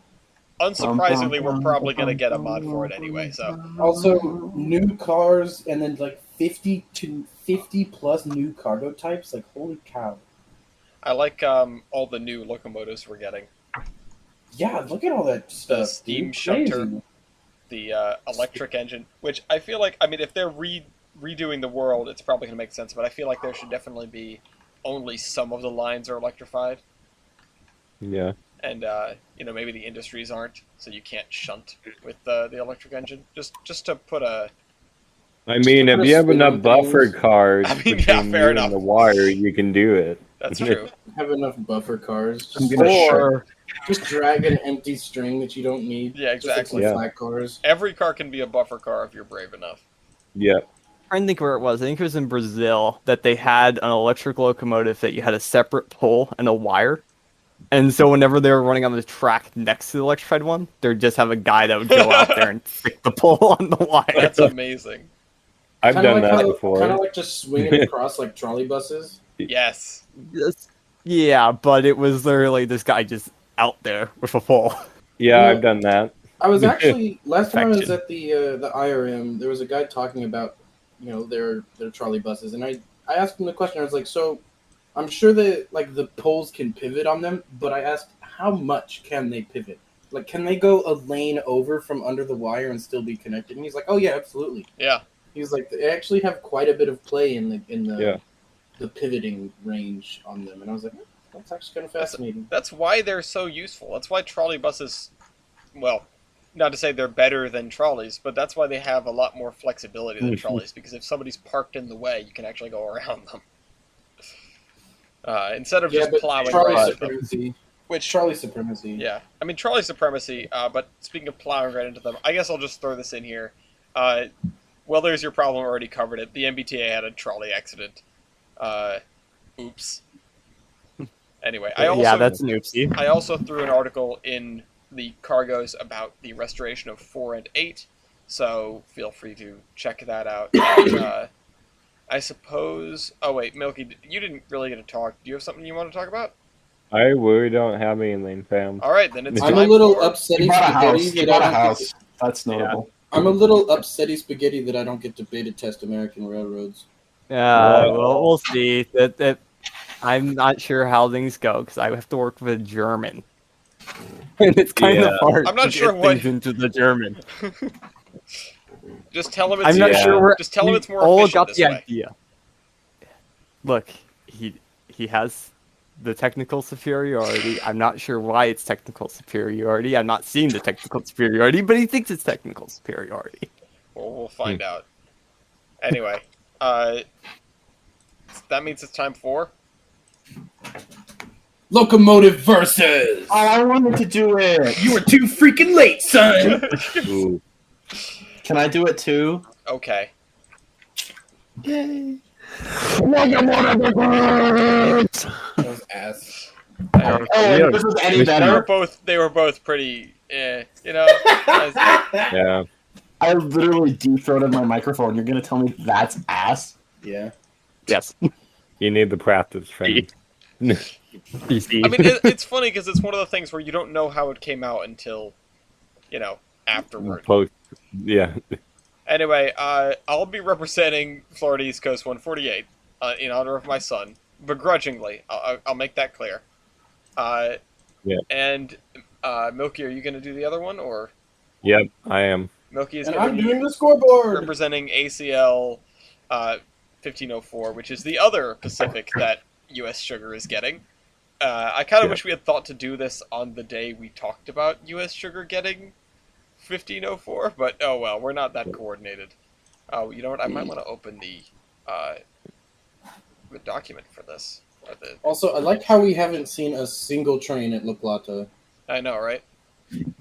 unsurprisingly, we're probably gonna get a mod for it anyway. So also new cars and then like 50 plus new cargo types. Like holy cow! I like all the new locomotives we're getting. Yeah, look at all that stuff. The steam dude. shunter, Crazy. the electric engine, which I feel like, I mean, if they're redoing the world, it's probably going to make sense, but I feel like there should definitely be only some of the lines are electrified. Yeah. And, maybe the industries aren't, so you can't shunt with the electric engine. Just to put a... I mean, if you have enough buffer cars between fair you enough. and the wire, you can do it. That's true. Have enough buffer cars. Just drag an empty string that you don't need. Yeah, exactly. Just like flat cars. Every car can be a buffer car if you're brave enough. Yeah. I'm trying to think where it was. I think it was in Brazil that they had an electric locomotive that you had a separate pole and a wire. And so whenever they were running on the track next to the electrified one, they'd just have a guy that would go out there and stick the pole on the wire. That's amazing. I've done that before. Kind of like just swinging across like trolley buses. Yes. Yeah, but it was literally this guy just out there with a pole. Yeah, I've done that. I was actually last time I was at the IRM. There was a guy talking about their trolley buses, and I asked him the question. I was like, so I'm sure that like the poles can pivot on them, but I asked how much can they pivot? Like, can they go a lane over from under the wire and still be connected? And he's like, oh yeah, absolutely. Yeah. He's like, they actually have quite a bit of play in the pivoting range on them, and I was like, that's actually kind of fascinating. That's why they're so useful. That's why trolley buses, well, not to say they're better than trolleys, but that's why they have a lot more flexibility than trolleys, because if somebody's parked in the way, you can actually go around them. Instead of just plowing right into them. Which trolley supremacy. Yeah. I mean, trolley supremacy, but speaking of plowing right into them, I guess I'll just throw this in here. Well, there's your problem, already covered it. The MBTA had a trolley accident. Oops. Anyway, that's an oopsie. I also threw an article in the cargoes about the restoration of 4 and 8, so feel free to check that out. And, I suppose... Oh, wait, Milky, you didn't really get to talk. Do you have something you want to talk about? I really don't have anything, fam. All right, then it's I'm a little upsetty spaghetti that I don't get. That's notable. I'm a little upsetty spaghetti that I don't get to beta test American railroads. Well, we'll see. That I'm not sure how things go because I have to work with a German, and it's kind of hard. I'm not to sure get what things into the German. Just tell him it's. I'm not sure. Just tell him it's more all efficient got this the way. idea. Look, he has the technical superiority. I'm not sure why it's technical superiority. I'm not seeing the technical superiority, but he thinks it's technical superiority. Well, we'll find out. Anyway, that means it's time for Locomotive versus. Oh, I wanted to do it. You were too freaking late, son. Ooh. Can I do it too? Okay. Yay! That was ass. Oh, this is any better? They were both pretty. Yeah. I literally deep-throated my microphone. You're gonna tell me that's ass? Yeah. Yes. You need the practice, friend. I mean, it's funny because it's one of the things where you don't know how it came out until, afterward. Yeah. Anyway, I'll be representing Florida East Coast 148. in honor of my son, begrudgingly. I'll make that clear. Yeah. And Milky, are you going to do the other one, or Yep, I am. Milky is And going I'm to be doing the scoreboard. representing ACL 1504, which is the other Pacific that U.S. Sugar is getting. I kind of Yeah. wish we had thought to do this on the day we talked about U.S. Sugar getting 1504, but oh well, we're not that coordinated. Oh, you know what? I might want to open the document for this. Also, I like how we haven't seen a single train at La Plata. I know, right?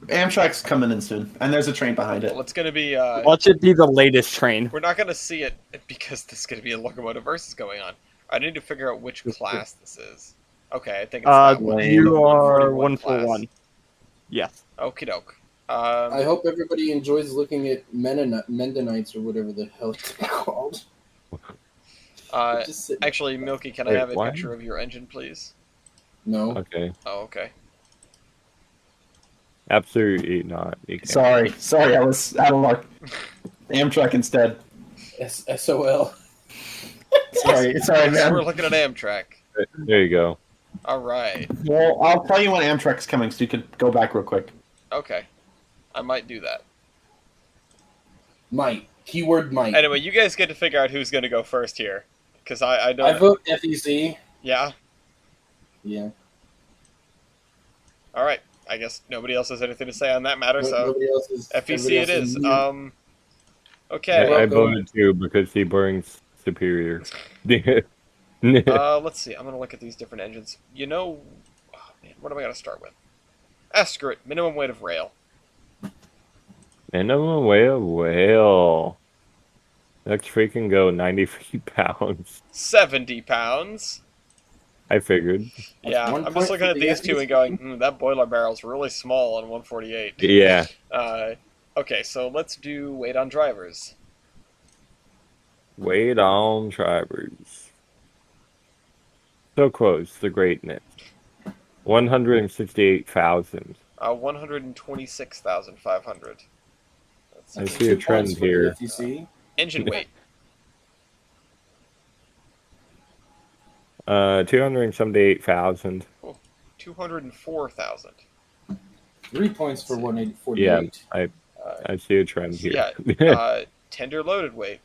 Amtrak's coming in soon, and there's a train behind it. Well, it's going to be. Watch it be the latest train. We're not going to see it because there's going to be a locomotive versus going on. I need to figure out which class this is. Okay, I think it's that one. You The are 141 141. Yes. Okie doke. I hope everybody enjoys looking at Mendonites or whatever the hell it's called. Just sit- Actually, Milky, can I Wait, have a what? picture of your engine, please? no. Okay. Oh, okay. Absolutely not. You can't. Sorry, I was out of luck. Amtrak instead. SOL. Sorry, We're man. looking at Amtrak. There you go. All right. Well, I'll tell you when Amtrak's coming, so you can go back real quick. Okay. I might do that. Might. Keyword might. Anyway, you guys get to figure out who's going to go first here. Because I don't... I vote FEC. Yeah? Yeah. All right. I guess nobody else has anything to say on that matter, so Nobody else is, FEC everybody it else is. mute. Okay. I welcome. voted too because he burns superior. Let's see. I'm going to look at these different engines. You know... Oh, man, what am I going to start with? Screw it. Minimum weight of rail. Minimum weight of whale. Let's freaking go 93 pounds. 70 pounds. I figured. Yeah, one I'm point just looking for at the these two FEC. and going, that boiler barrel's really small on 148. Yeah. Okay, so let's do weight on drivers. Weight on drivers. So close to greatness. 168,000. 126,500. I Let's see. see a 2 trend points for the here. FEC. Engine weight. 278,000. 204,000. 3 points for 148. Yeah, Uh, I see a trend here. yeah. Tender loaded weight.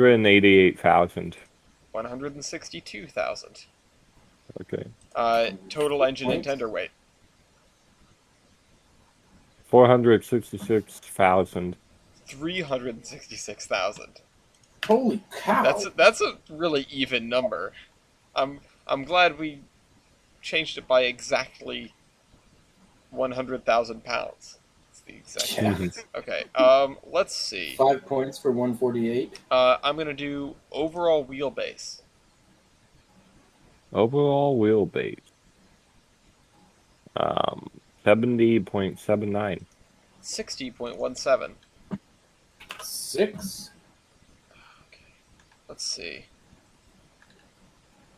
188,000. 162,000. Okay. Total engine and tender weight. 466,000. 366,000. Holy cow! That's a really even number. I'm glad we changed it by exactly 100,000 pounds. That's the exact. Yeah. Okay. Let's see. 5 points for 148. I'm gonna do overall wheelbase. Overall wheelbase. 70.79. 60.17. 6. Okay. Let's see.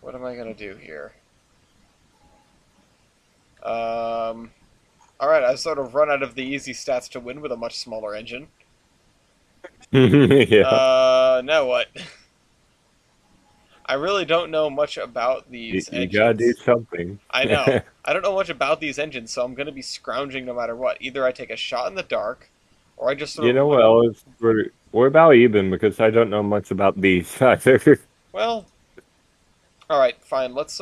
What am I gonna do here? All right. I've sort of run out of the easy stats to win with a much smaller engine. Yeah. Now what? I really don't know much about these You engines. gotta do something. I know. I don't know much about these engines, so I'm going to be scrounging no matter what. Either I take a shot in the dark, or I just sort You of... know what else? We're about even because I don't know much about these either. Well, all right, fine. Let's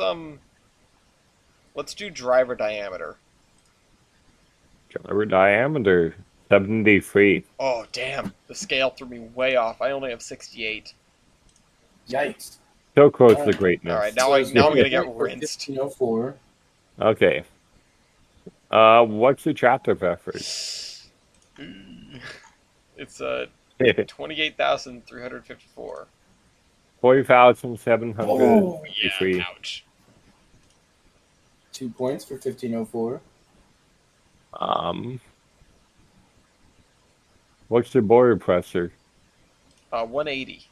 do driver diameter. Driver diameter 73. Oh, damn. The scale threw me way off. I only have 68. Yikes. So close to greatness. All right, now I'm going to get rinsed. 1504. Okay. What's the chapter effort? It's 28,354. 40,753. Yeah, ouch. 2 points for 1504. What's the boiler pressure? 180.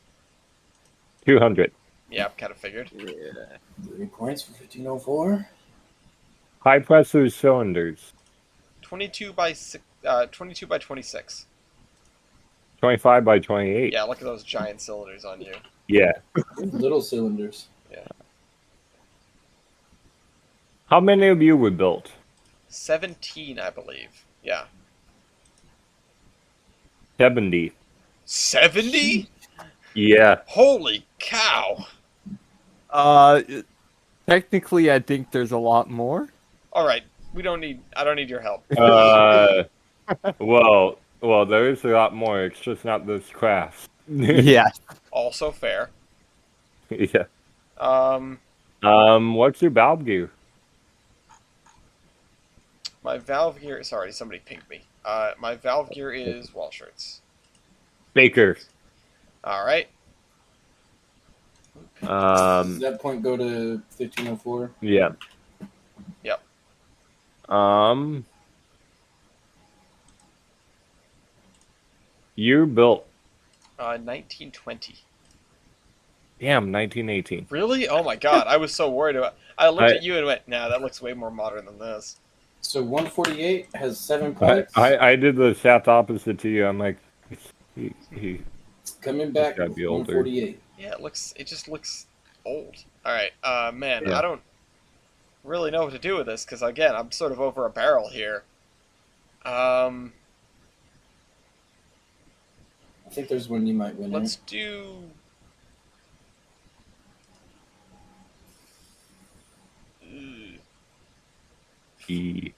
200. Yeah, kind of figured. 3 points for 1504. High pressure cylinders. 22 by 26. 25 by 28. Yeah, look at those giant cylinders on you. Yeah. Little cylinders. How many of you were built? 17, I believe. Yeah. 70. 70? Yeah. Holy cow! Technically, I think there's a lot more. All right, I don't need your help. Well, there is a lot more. It's just not this craft. Yeah. Also fair. Yeah. Um, What's your valve gear? my valve gear. Sorry, somebody pinged me. My valve gear is wall shirts. Baker. All right. Does that point go to 1504? Yeah. Yep. You built. 1920. Damn, 1918. Really? Oh my god, I was so worried about. I looked at you and went, "Nah, that looks way more modern than this." So 148 has 7 points. I did the exact opposite to you. I'm like, he Coming back gotta with be older. 148. Yeah, it just looks old. All right, man, Yeah. I don't really know what to do with this because again, I'm sort of over a barrel here. I think there's one you might win. Let's do.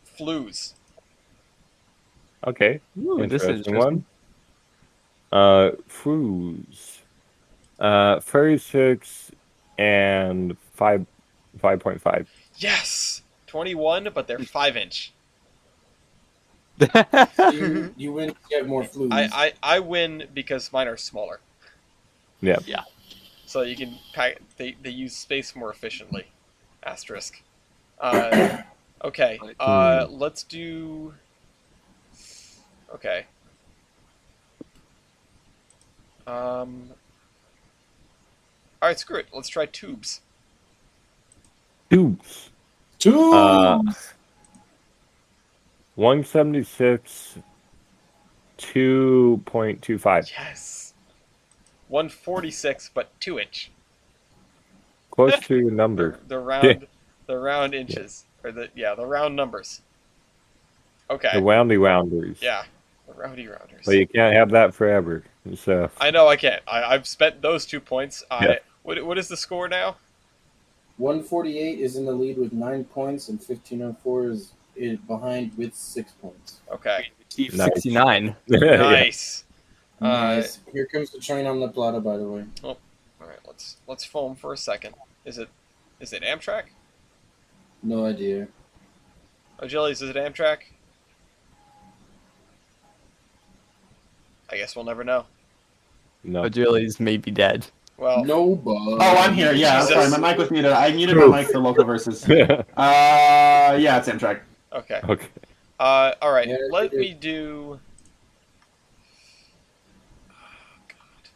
Flues. Okay. Ooh, this is Interesting one. Froos. 36 and 5.5. Yes, 21, but they're 5-inch. You win. You have more flues. I win because mine are smaller. Yeah. Yeah. So you can pack. They use space more efficiently. Asterisk. Okay. Let's do. Okay. All right, screw it. Let's try tubes. Tubes. 176. 2.25. Yes. 146, but 2-inch. Close to your number. The round inches, or the round numbers. Okay. The roundy rounders. Yeah, the roundy rounders. But you can't have that forever. So I know I can't. I've spent those 2 points. Yeah. What is the score now? 148 is in the lead with 9 points, and 1504 is behind with 6 points. Okay. Steve Nice. 69. Nice. Nice. Here comes the train on La Plata, by the way. All right. Let's foam for a second. Is it Amtrak? No idea. O'Gillies, is it Amtrak? I guess we'll never know. No. Agilities may be dead. Well, No, bug. Oh, I'm here. Yeah, Jesus. sorry, my mic was muted. I muted my mic for local verses. Yeah, it's Amtrak. okay. Okay. All right. Yeah, Let you me do. Oh, God.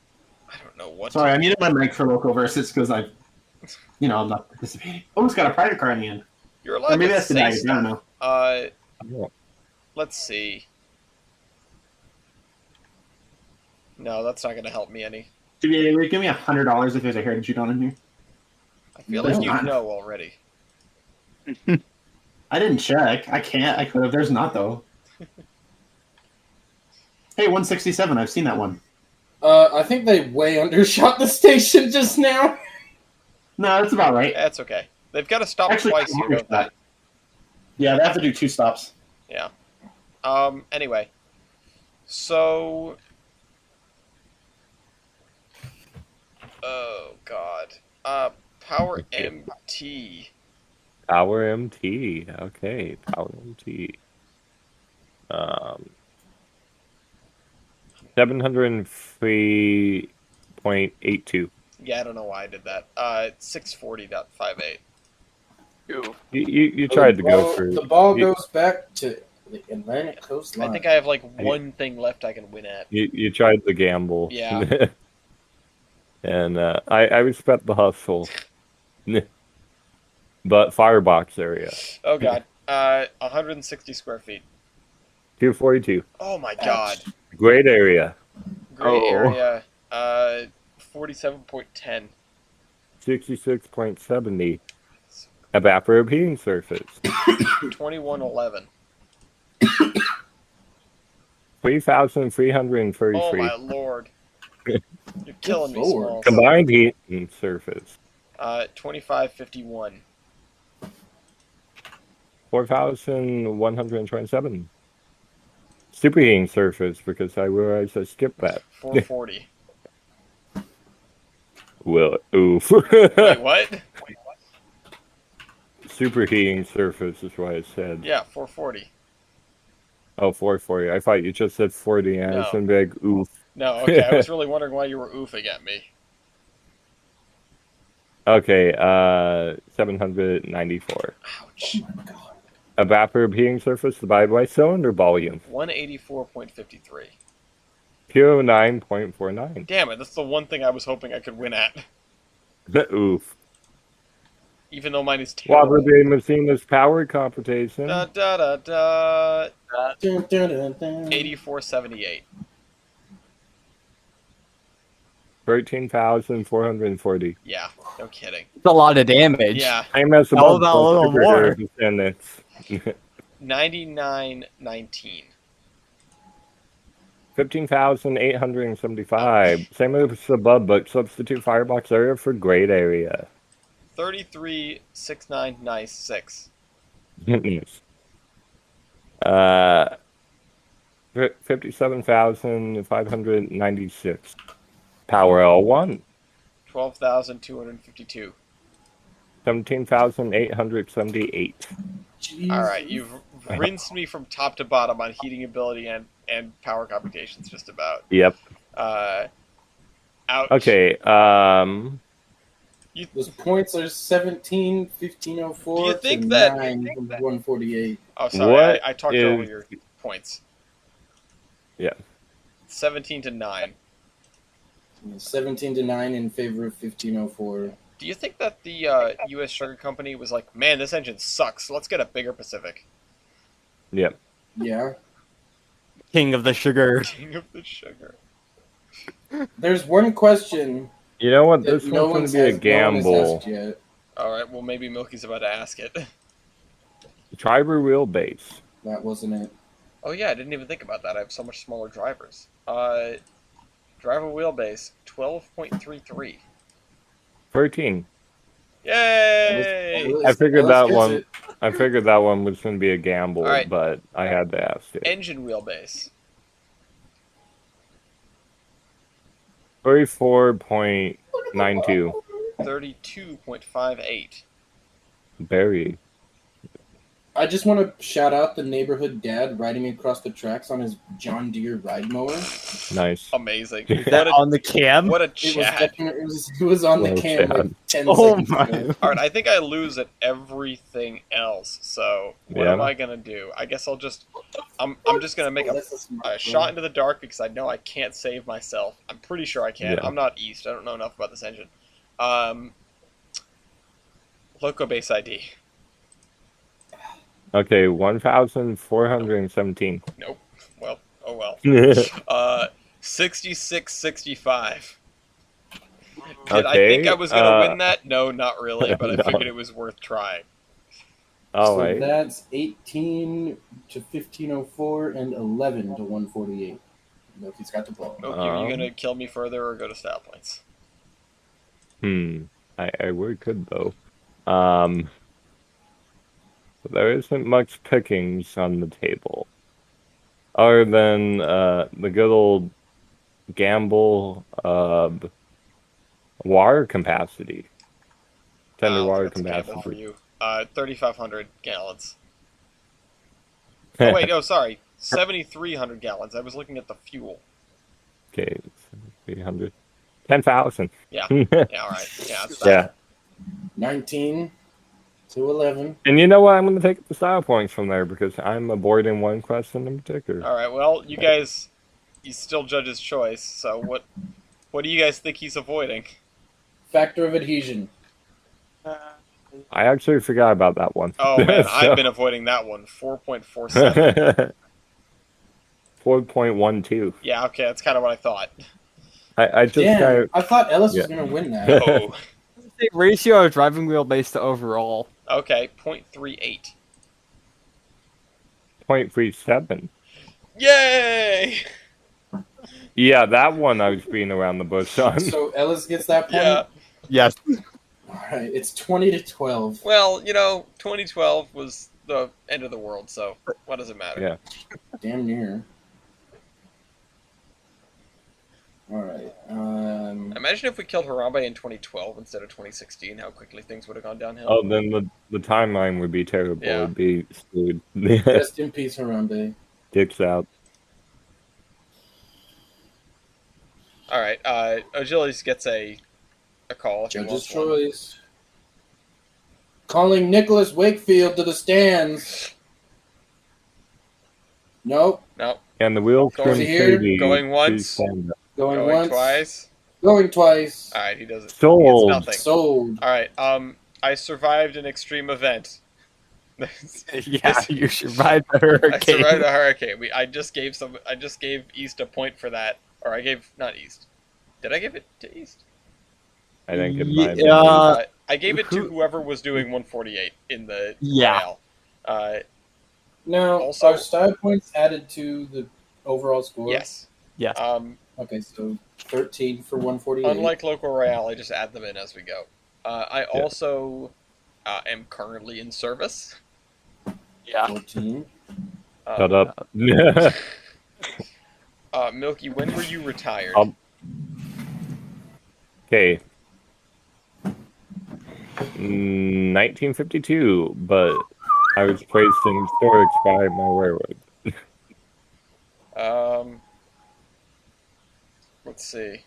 I don't know what. Sorry, I muted my mic for local verses because I'm not participating. Oh, it's got a private car in the end. You're Or allowed maybe to that's the say baggage. I don't stuff. know. Let's see. No, that's not going to help me any. Give me $100 if there's a heritage shoot on in here. I feel There's like you not. know already. I didn't check. I can't. I could have. There's not though. Hey, 167. I've seen that one. I think they way undershot the station just now. No, that's about right. That's okay. They've got to stop Actually, twice here, don't they? Yeah, they have to do 2 stops. Yeah. Anyway. So. Oh, God. Power Okay. MT. Power MT. Okay. Power MT. 703.82. Yeah, I don't know why I did that. 640.58. You tried to go for The ball you- goes back to the Atlantic coastline. I think I have like one thing left I can win at. You tried the gamble. Yeah. And I respect the hustle. But firebox area. Oh, God. 160 square feet. 242. Oh, my God. Great area. Gray Oh. area, 47.10. 66.70. Evaporative heating surface. 2111. 3,333. Oh my lord. You're killing me, Lord. Smalls. Combined heating surface. 2551. 4,127. Superheating surface, because I realized I skipped that. 440. Well, oof. Wait, what? Superheating surface is what I said. Yeah, 440. Oh, 440. I thought you just said 40, and I was No. going to be like, oof. No, okay, I was really wondering why you were oofing at me. Okay, 794. Ouch. Oh my god. Evaporative heating surface divided by cylinder volume. 184.53. 209.49. Damn it, that's the one thing I was hoping I could win at. Oof. Even though mine is terrible. Water Bay Machines power competition. Da da da da. Dun, dun, dun, dun. 8478. 13,440. Yeah, no kidding. It's a lot of damage. Yeah, Same as the How about a little more? Descendants. 9919. 15,875. Same as the above, but substitute firebox area for grade area. 336996. 57,596. Power L1. 12,252. 17,878. Jesus. Alright, you've rinsed me from top to bottom on heating ability and power computations, just about. Yep. Ouch. Okay. Those points are 17, 1504, Do you think to that- 9, 148. Oh, sorry, What I talked is- over your points. Yeah. 17 to 9. 17 to 9 in favor of 1504. Do you think that the U.S. Sugar Company was like, man, this engine sucks, let's get a bigger Pacific? Yep. Yeah. King of the sugar. King of the sugar. There's one question You know what? that This no one's one's going to be a no one has gamble. asked yet. Alright, well, maybe Milky's about to ask it. Driver wheelbase. That wasn't it. Oh yeah, I didn't even think about that. I have so much smaller drivers. Driver wheelbase, 12.33. 13. Yay! I figured Let's that guess one. it. I figured that one was going to be a gamble, All right. but I had to ask it. Engine wheelbase, 34.92. 32.58. Very. I just want to shout out the neighborhood dad riding across the tracks on his John Deere ride mower. Nice. Amazing. Is that on the cam? What a It was, chat. definitely, it was on the Well, cam Chad. like 10 Oh seconds my. ago. Alright, I think I lose at everything else, so what Yeah. am I gonna do? I guess I'm just gonna make a That's smart, shot into the dark because I know I can't save myself. I'm pretty sure I can. Yeah. I'm not East. I don't know enough about this engine. Loco base ID. Okay, 1,417. Nope. Well, oh well. Okay. 6665. Did I think I was gonna win that? No, not really, but I No. figured it was worth trying. All So right. that's 18 to 1504 and 11 to 148. Nope, he's got the ball. Milky, are you Um, gonna kill me further or go to stat points? I really could though. There isn't much pickings on the table, other than the good old gamble of water capacity, tender water That's a gamble for capacity. you. 3,500 gallons. Oh wait, no, sorry, 7,300 gallons. I was looking at the fuel. Okay, 300, 10,000. Yeah. Yeah, all right. Yeah, that's Yeah. 19 to 11. And you know what? I'm going to take the style points from there because I'm avoiding one question in particular. All right. Well, you guys, he's still judge's choice. So what do you guys think he's avoiding? Factor of adhesion. I actually forgot about that one. Oh man, I've been avoiding that one. 4.47. 4.12. Yeah, okay, that's kind of what I thought. I just Damn, got I thought Ellis Yeah. was gonna win that. Oh, Ratio of driving wheel base to overall. okay, 0.38. 0.37. Yay! Yeah, that one I was being around the bush on. So Ellis gets that point. Yeah. Yes. All right, it's 20-12. Well, 2012 was the end of the world, so what does it matter? Yeah. Damn near. All right. Imagine if we killed Harambe in 2012 instead of 2016, how quickly things would have gone downhill. Oh, then the timeline would be terrible. Yeah. It'd be screwed. Rest in peace, Harambe. Dicks out. All right, Achilles gets a call. If he Judge's wants one. choice. Calling Nicholas Wakefield to the stands. Nope. No, And the wheels Going from here, Sadie, going once. please stand up. Going, going once. twice. Going twice. All right, he does it. Sold. He gets nothing. Sold. All right, I survived an extreme event. Yeah, you survived the hurricane. I survived a hurricane. I just gave East a point for that, or I gave not East. Did I give it to East? I think it Yeah, might be. I gave it to who- whoever was doing 148 in the Yeah. Royale. Now, Also- are style points added to the overall score? Yes. Yes. Okay, so 13 for 148. Unlike local Royale, I just add them in as we go. I also am currently in service. Yeah. 14. Shut up. Milky, when were you retired? Okay. 1952, but I was placed in storage by my railroad. Let's see.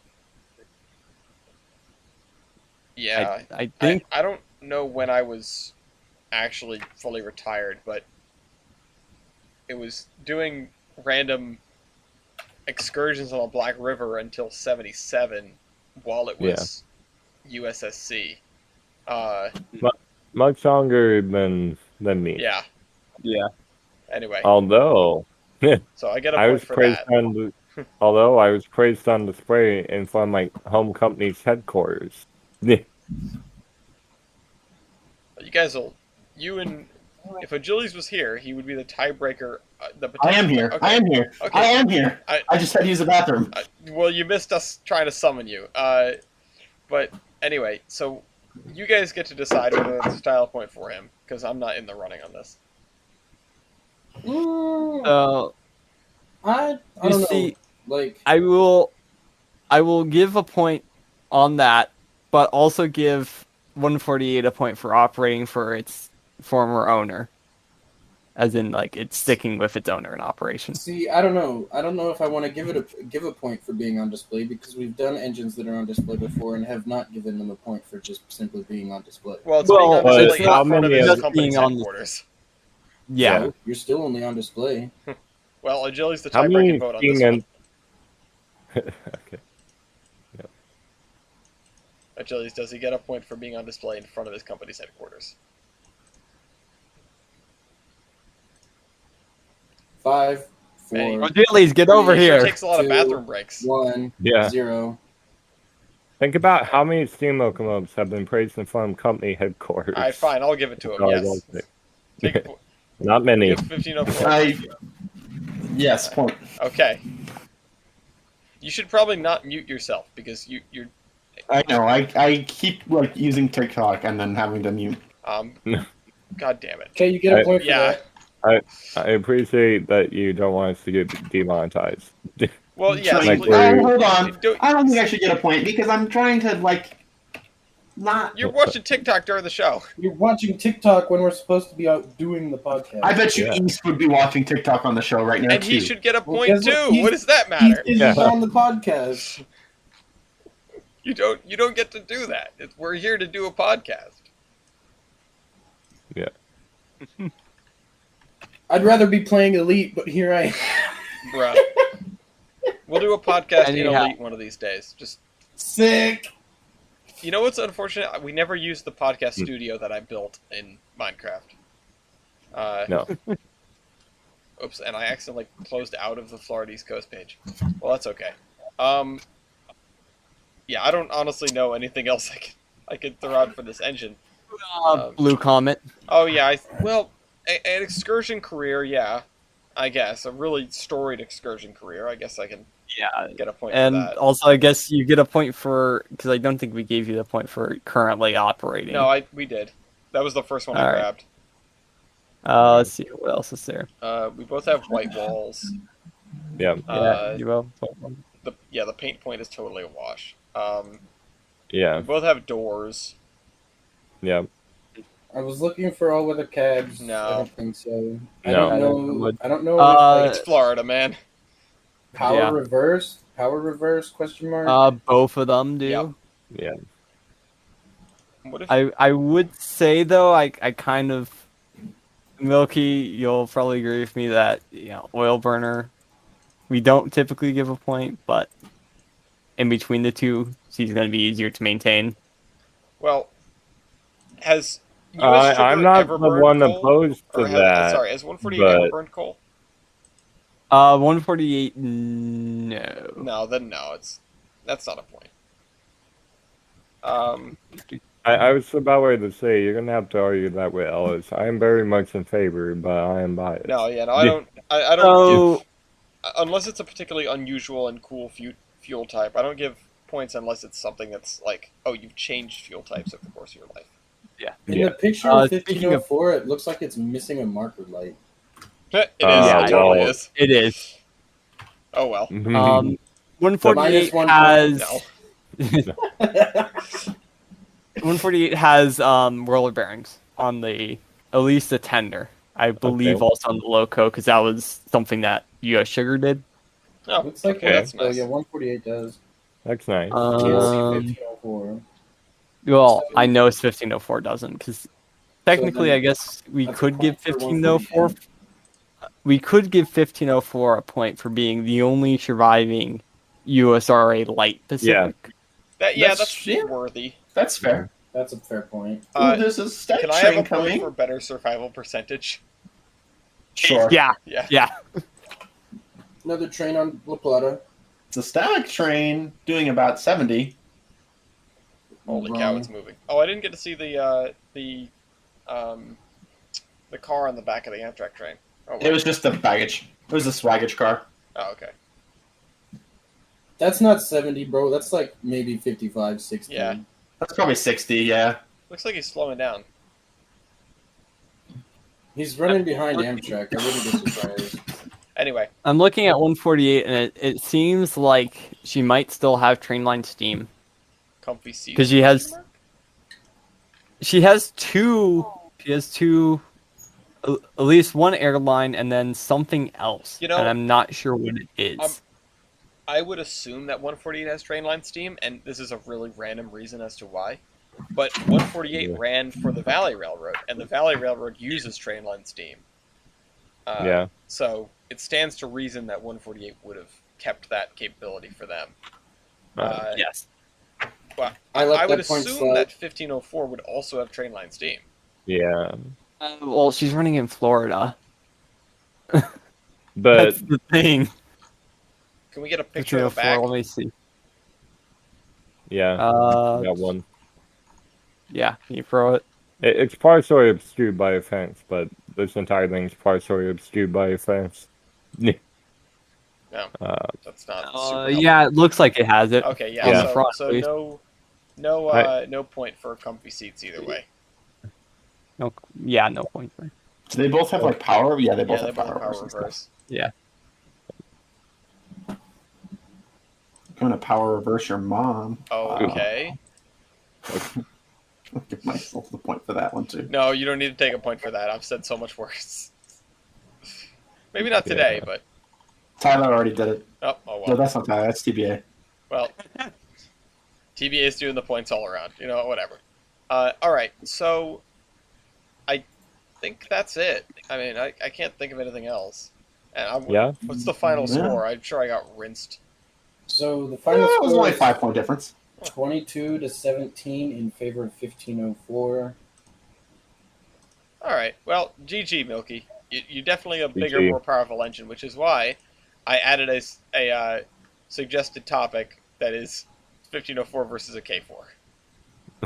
Yeah, I think I don't know when I was actually fully retired, but it was doing random excursions on the Black River until 77 while it was USSC. Much longer than me. Yeah. yeah. Anyway, Although so I get a I point was for praised that. on although I was praised on display in front of my home company's headquarters. You guys will. If Achilles was here, he would be the tiebreaker. I am here. Okay. I am here. Okay. I am here. I- I just had to use the bathroom. Well, you missed us trying to summon you. But anyway, so you guys get to decide whether it's a style point for him, because I'm not in the running on this. I You don't know. see, Like, I will give a point on that, but also give 148 a point for operating for its former owner, as in like it's sticking with its owner in operation. see, I don't know. I don't know if I want to give a point for being on display, because we've done engines that are on display before and have not given them a point for just simply being on display. Well, it's Well, being on but display in how front of many his of- company's being on the- headquarters. Yeah. So, you're still only on display. Well, Achilles the How many tiebreaking vote on this Steam one. Okay. Achilles, does he get a point for being on display in front of his company's headquarters? 5, Hey. 4, Achilles, get over He sure here. takes a lot of 2, bathroom breaks. 1, Yeah. 0. Think about how many steam locomotives have been praised in front of company headquarters. All right, fine. I'll give it to him. Oh, I Yes. don't think- Take a po- Not many. give 1504. Yes, point. Okay. You should probably not mute yourself because you're I know. I keep like using TikTok and then having to mute. God damn it. Okay, you get a point for Yeah. that. I appreciate that you don't want us to get demonetized. Well, yeah. Trying- simply- hold on. Don't- I don't think I should get a point because I'm trying to like not. You're watching TikTok during the show. You're watching TikTok when we're supposed to be out doing the podcast. I bet you Yeah. East would be watching TikTok on the show right now And too. he should get a Well, point guess what? too. What does that He matter? is Yeah. on the podcast. You don't get to do that. We're here to do a podcast. Yeah. I'd rather be playing Elite, but here I am. Bruh. We'll do a podcast in Anyhow. Elite one of these days. Just Sick. you know what's unfortunate? We never used the podcast studio that I built in Minecraft. No. Oops, and I accidentally closed out of the Florida East Coast page. Well, that's okay. Yeah, I don't honestly know anything else I could throw out for this engine. Blue Comet. Oh yeah, well, an excursion career, yeah, I guess a really storied excursion career. I guess I can Yeah. get a point And for that. also, I guess you get a point for because I don't think we gave you the point for currently operating. No, we did. That was the first one I All right. grabbed. Let's see what else is there. We both have white walls. Yeah. Yeah, you will. The paint point is totally a wash. Yeah. We both have doors. Yeah. I was looking for all-weather cabs. No. I don't think so. I No. don't know if like, It's Florida, man. power reverse? Question mark. Both of them do. Yep. Yeah. What if I would say though, I kind of Milky, you'll probably agree with me that oil burner, we don't typically give a point, but in between the two, she's going to be easier to maintain. Well, has US Sugar I'm not ever the burned one coal? opposed to Or that. Sorry, has 148 ever but- burned coal? 148, no. No, then no. That's not a point. I was about ready to say you're gonna have to argue that with Ellis. I am very much in favor, but I am biased. No, yeah, no, I don't. I don't So, give unless it's a particularly unusual and cool fuel type. I don't give points unless it's something that's like, oh, you've changed fuel types over the course of your life. In the picture of 1504, it looks like it's missing a marker light. It is. Yeah, It totally well- is. it is. Oh well. 148 Minus 1 has... No. 148 has roller bearings on at least the tender. I believe Okay. also on the loco because that was something that US Sugar did. Oh, Looks like okay, that's Oh nice. yeah, 148 does. That's nice. TLC Um, 1504. well, I know it's 1504 doesn't because technically, then I guess we that's a could give point for 1504. We could give 1504 a point for being the only surviving USRA light Pacific. That's yeah. worthy. That's fair. That's a fair point. Ooh, there's a stack Can I have train a point coming. for better survival percentage? Sure. Yeah, Yeah. yeah. Another train on La Plata. It's a static train doing about 70. Holy cow, it's moving. Oh, I didn't get to see the car on the back of the Amtrak train. Oh, It was just a baggage. It was a swaggage car. Oh, okay. That's not 70, bro. That's like maybe 55, 60. Yeah. That's probably 60, yeah. Looks like he's slowing down. He's running behind Amtrak. I wouldn't be surprised. Anyway, I'm looking at 148, and it seems like she might still have trainline steam. comfy seat. 'Cause she has two. She has two. At least one airline, and then something else. You know, and I'm not sure what it is. I would assume that 148 has trainline steam, and this is a really random reason as to why. But 148 ran for the Valley Railroad, and the Valley Railroad uses trainline steam. Yeah. So it stands to reason that 148 would have kept that capability for them. Yes. Well, I let I would that point assume slide. that 1504 would also have trainline steam. Yeah. Well, she's running in Florida. But That's the thing. Can we get a picture of the back? Let me see. yeah, that one. Yeah, can you throw it? It's partially obscured by a fence, but this entire thing's partially obscured by a fence. No, that's not super helpful. Yeah, it looks like it has it. Okay, yeah. On the So, front, so at least. no point for comfy seats either way. No, yeah, no point. Do they both have like power? Yeah, they both Yeah, they have both power. have power and stuff. reverse. Yeah. I'm gonna power reverse your mom. Okay. I'll give myself the point for that one too. No, you don't need to take a point for that. I've said so much worse. Maybe not today, but Tyler already did it. oh No, well. that's not Tyler. That's TBA. Well, TBA is doing the points all around. You know, whatever. All right, so I think that's it. I mean, I can't think of anything else. And Yeah. what's the final Yeah. score? I'm sure I got rinsed. So the Yeah, final it was score only is 5-point difference. 22 to 17 in favor of 1504. All right. Well, GG, Milky. you definitely a bigger, PG. more powerful engine, which is why I added a suggested topic that is 1504 versus a K4.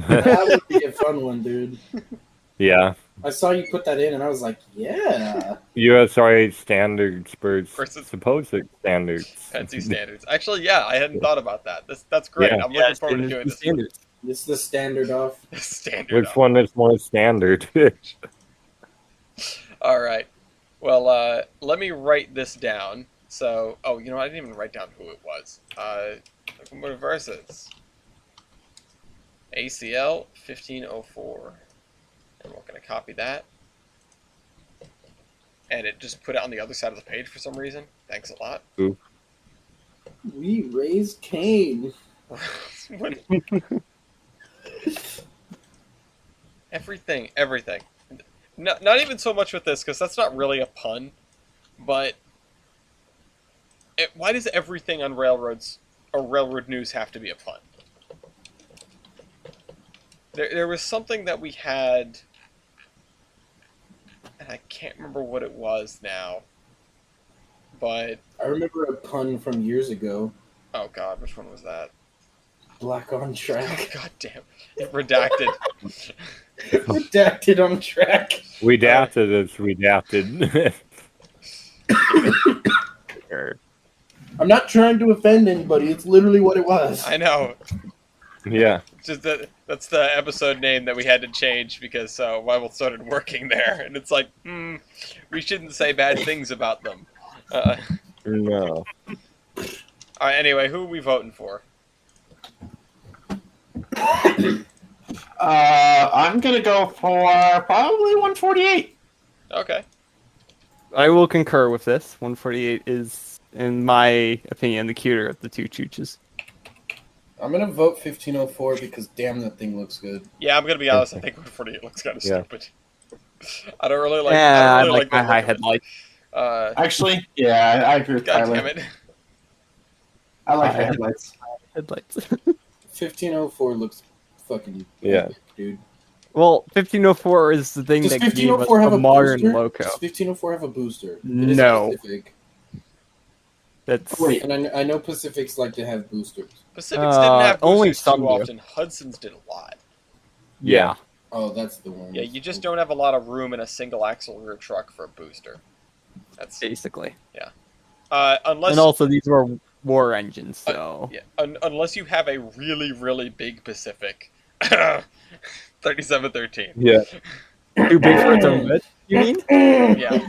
That would be a fun one, dude. Yeah. I saw you put that in, and I was like, yeah. USRA standards Versus- versus supposed standards. Fancy standards. Actually, yeah, I hadn't thought about that. That's great. Yeah. I'm looking forward to doing this. Standards. It's the standard off. Standard. Which one is more standard? All right. Well, let me write this down. So, I didn't even write down who it was. Locomotive versus ACL 1504. And we're going to copy that. And it just put it on the other side of the page for some reason. Thanks a lot. We raised Cain. Everything. Not even so much with this, because that's not really a pun. But why does everything on railroads or railroad news have to be a pun? There was something that we had, and I can't remember what it was now. But I remember a pun from years ago. oh god, which one was that? Black on track. God damn, redacted. Redacted on track. We adapted as we adapted. I'm not trying to offend anybody. It's literally what it was. I know. Yeah. Just that's the episode name that we had to change because Weibel started working there, and it's like, we shouldn't say bad things about them. No. All right. Anyway, who are we voting for? I'm gonna go for probably 148. Okay. I will concur with this. 148 is, in my opinion, the cuter of the two chooches. I'm gonna vote 1504 because damn, that thing looks good. Yeah, I'm gonna be honest. I think 148 looks kind of Yeah. stupid. I don't really like. Yeah, I I don't really like my the high look of it. headlights. Actually, yeah, I agree with God Tyler. damn it. I like the headlights. Headlights. 1504 looks fucking Yeah. epic, dude. Well, 1504 is the thing Does that gave us 1504 have a a modern booster? loco. Does 1504 have a booster? It is No. Pacific. That's Wait. And I know Pacifics like to have boosters. Pacifics didn't have only boosters some too do. often. Hudson's did a lot. yeah. Oh, that's the one. Yeah, you just don't have a lot of room in a single axle rear truck for a booster. That's Basically. unless And also, these were war engines, so yeah, unless you have a really really big Pacific. 3713. Yeah. too big for its own good. You mean? Yeah,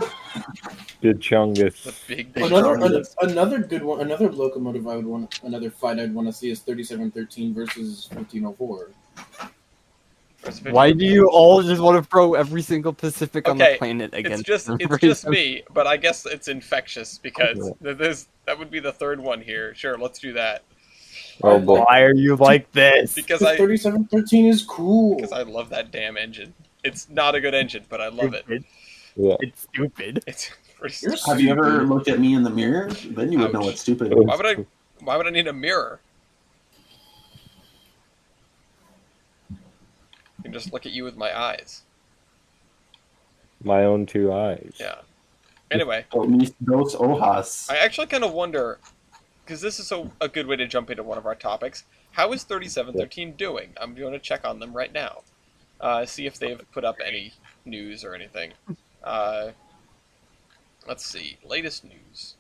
Good chungus. the big. Another good one, another locomotive I would want, another fight I'd want to see is 3713 versus 1504. Why do you all just want to throw every single Pacific on Okay, the planet against It's them? just me, but I guess it's infectious because that would be the third one here. Sure, let's do that Oh boy. Why are you like this? because 3713 is cool. I love that damn engine. It's not a good engine, but I love it. Stupid. Yeah. It's stupid. It's pretty. You're Stupid. Have you ever looked at me in the mirror? Then you would know Ouch. what's stupid. Why would I need a mirror? I can just look at you with my eyes. My own two eyes. Yeah. Anyway, Dos hojas. I actually kind of wonder, because this is a good way to jump into one of our topics. How is 3713 doing? I'm going to check on them right now. See if they've put up any news or anything. Let's see. Latest news.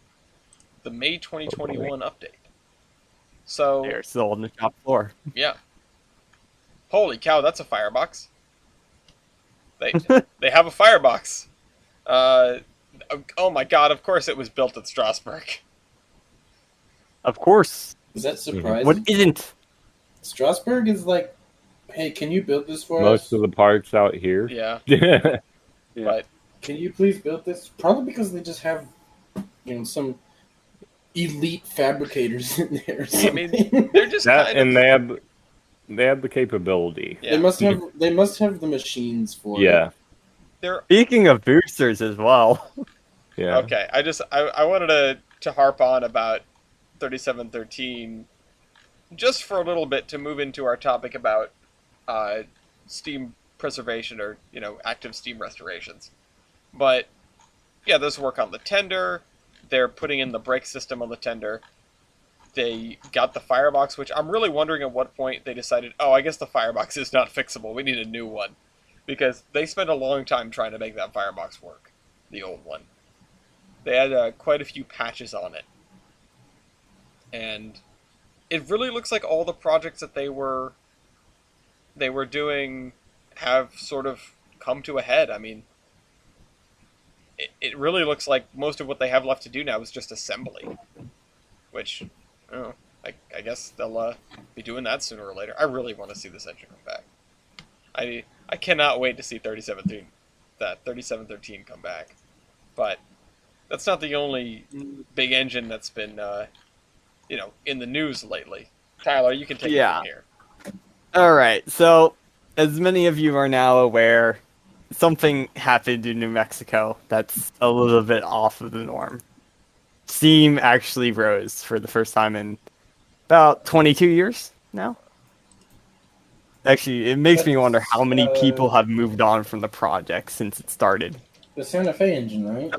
The May 2021 update. So, They're still on the top floor. yeah. Holy cow, that's a firebox. They have a firebox. Oh my god, of course it was built at Strasbourg. Of course. Is that surprising? What isn't? Strasbourg is like, hey, can you build this for Most us? of the parts out here. Yeah, Yeah. but Can you please build this? Probably because they just have, some elite fabricators in there. Or I mean, something. they're just That kind and of... they have the capability. Yeah. They must have the machines for Yeah. it. They're Speaking of boosters as well. Yeah. okay. I wanted to harp on about 3713 just for a little bit to move into our topic about steam preservation or active steam restorations. But yeah, there's work on the tender. They're putting in the brake system on the tender. They got the firebox, which I'm really wondering at what point they decided, oh, I guess the firebox is not fixable. We need a new one. Because they spent a long time trying to make that firebox work, the old one. They had quite a few patches on it. And it really looks like all the projects that they were doing have sort of come to a head. I mean, it really looks like most of what they have left to do now is just assembly. Which, I don't know, I guess they'll be doing that sooner or later. I really want to see this engine come back. I cannot wait to see 3713 come back. But that's not the only big engine that's been, in the news lately. Tyler, you can take it from here. All right. So, as many of you are now aware, something happened in New Mexico that's a little bit off of the norm. Steam actually rose for the first time in about 22 years now. Actually, it makes me wonder how many people have moved on from the project since it started. The Santa Fe engine, right?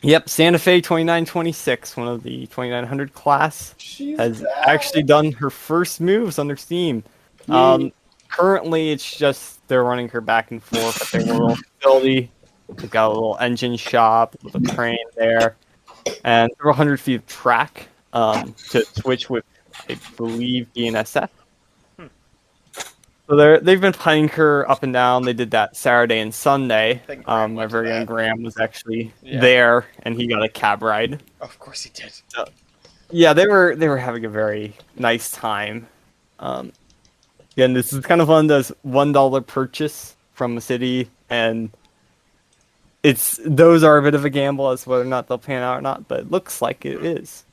Yep, Santa Fe 2926, one of the 2900 class, has actually done her first moves under Steam. Currently, it's just they're running her back and forth at their little facility. They've got a little engine shop with a crane there, and several hundred feet of track to switch with, I believe, DNSF. So they've been playing her up and down. They did that Saturday and Sunday. My very own Graham was actually there, and he got a cab ride. Oh, of course he did. So, yeah, they were having a very nice time. Again, this is kind of one of those $1 purchase from the city, and those are a bit of a gamble as to whether or not they'll pan out or not, but it looks like it is.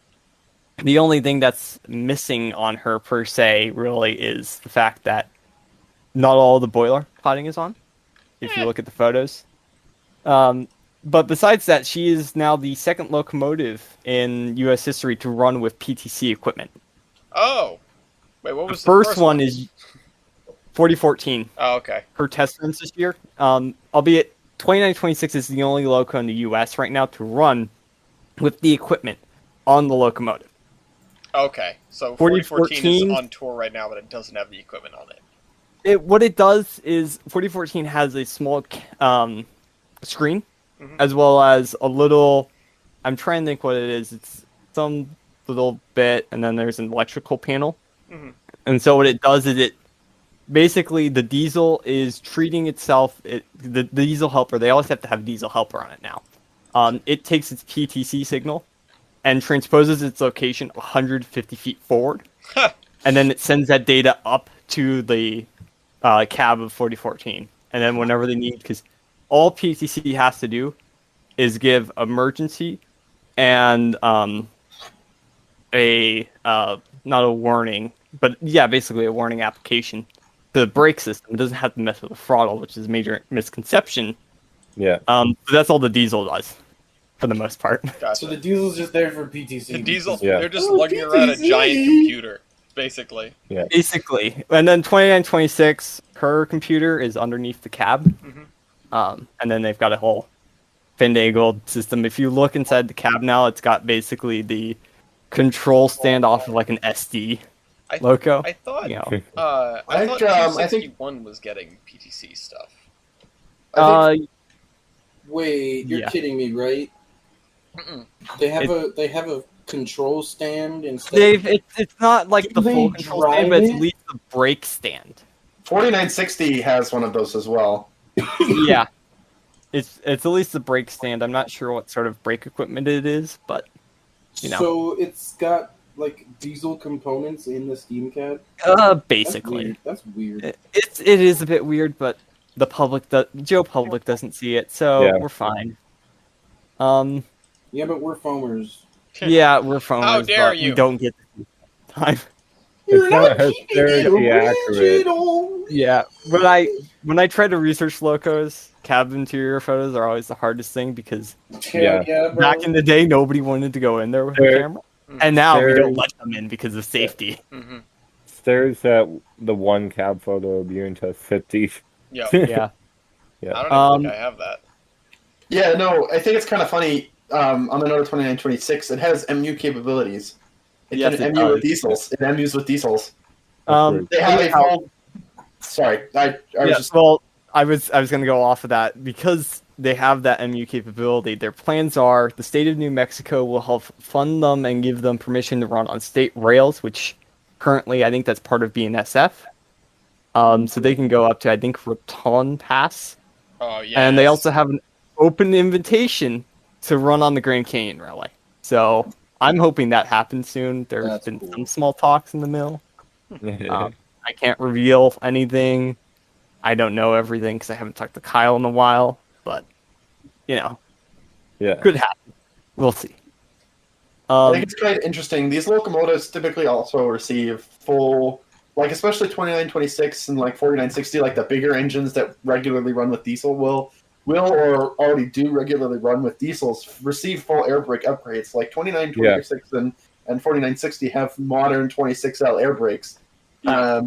The only thing that's missing on her per se really is the fact that not all the boiler potting is on, if you look at the photos. But besides that, she is now the second locomotive in U.S. history to run with PTC equipment. Oh! Wait, what was the first one? Is 4014. Oh, okay. Her test runs this year. Albeit 2926 is the only loco in the U.S. right now to run with the equipment on the locomotive. Okay, so 4014 is on tour right now, but it doesn't have the equipment on it. What it does is 4014 has a small screen, as well as a little. I'm trying to think what it is. It's some little bit, and then there's an electrical panel. And so what it does is basically the diesel is treating itself. The diesel helper. They always have to have diesel helper on it now. It takes its PTC signal and transposes its location 150 feet forward, and then it sends that data up to the cab of 4014, and then whenever they need, because all PTC has to do is give emergency and not a warning, but basically a warning application to the brake system. It doesn't have to mess with the throttle, which is a major misconception. Yeah. But that's all the diesel does, for the most part. Gotcha. So the diesel's just there for PTC. The diesel, they're just lugging around a giant computer. Basically. Yeah. Basically. And then 2926, her computer is underneath the cab. And then they've got a whole finagled system. If you look inside the cab now, it's got basically the control stand off of like an SD loco. I thought, I think 261 was getting PTC stuff. Wait, you're kidding me, right? They have a control stand instead. It's not like the full control stand, but it's at least the brake stand. 4960 has one of those as well. Yeah, it's at least the brake stand. I'm not sure what sort of brake equipment it is, but So it's got like diesel components in the Steamcast. Basically, that's weird. It is a bit weird, but the public, Joe Public doesn't see it, so we're fine. Yeah, but we're foamers. Yeah, we're foamers. How dare but you? We don't get time. You're not hysterically accurate. Yeah, when I try to research locos, cab interior photos are always the hardest thing because back in the day nobody wanted to go in there with a camera, and now we don't let them in because of safety. Stares at the one cab photo of you into 50. Yeah. Yeah. I don't even think I have that. Yeah, no, I think it's kind of funny. On the Note 2926, it has MU capabilities. It Yes, can it MU with does. diesels. It MUs with diesels. That's They have a anyhow, full. Sorry, I was yeah, just. well, I was going to go off of that because they have that MU capability. Their plans are the state of New Mexico will help fund them and give them permission to run on state rails, which currently I think that's part of BNSF. So they can go up to I think Raton Pass, Oh yeah. and they also have an open invitation to run on the Grand Canyon Railway. So I'm hoping that happens soon. There's That's been cool. some small talks in the mill. right. I can't reveal anything. I don't know everything because I haven't talked to Kyle in a while, but yeah. could happen. We'll see. I think it's quite interesting. These locomotives typically also receive full, like especially 2926 and like 4960, like the bigger engines that regularly run with diesel will or already do regularly run with diesels receive full air brake upgrades. Like 2926 and 4960 have modern 26L air brakes. Yeah.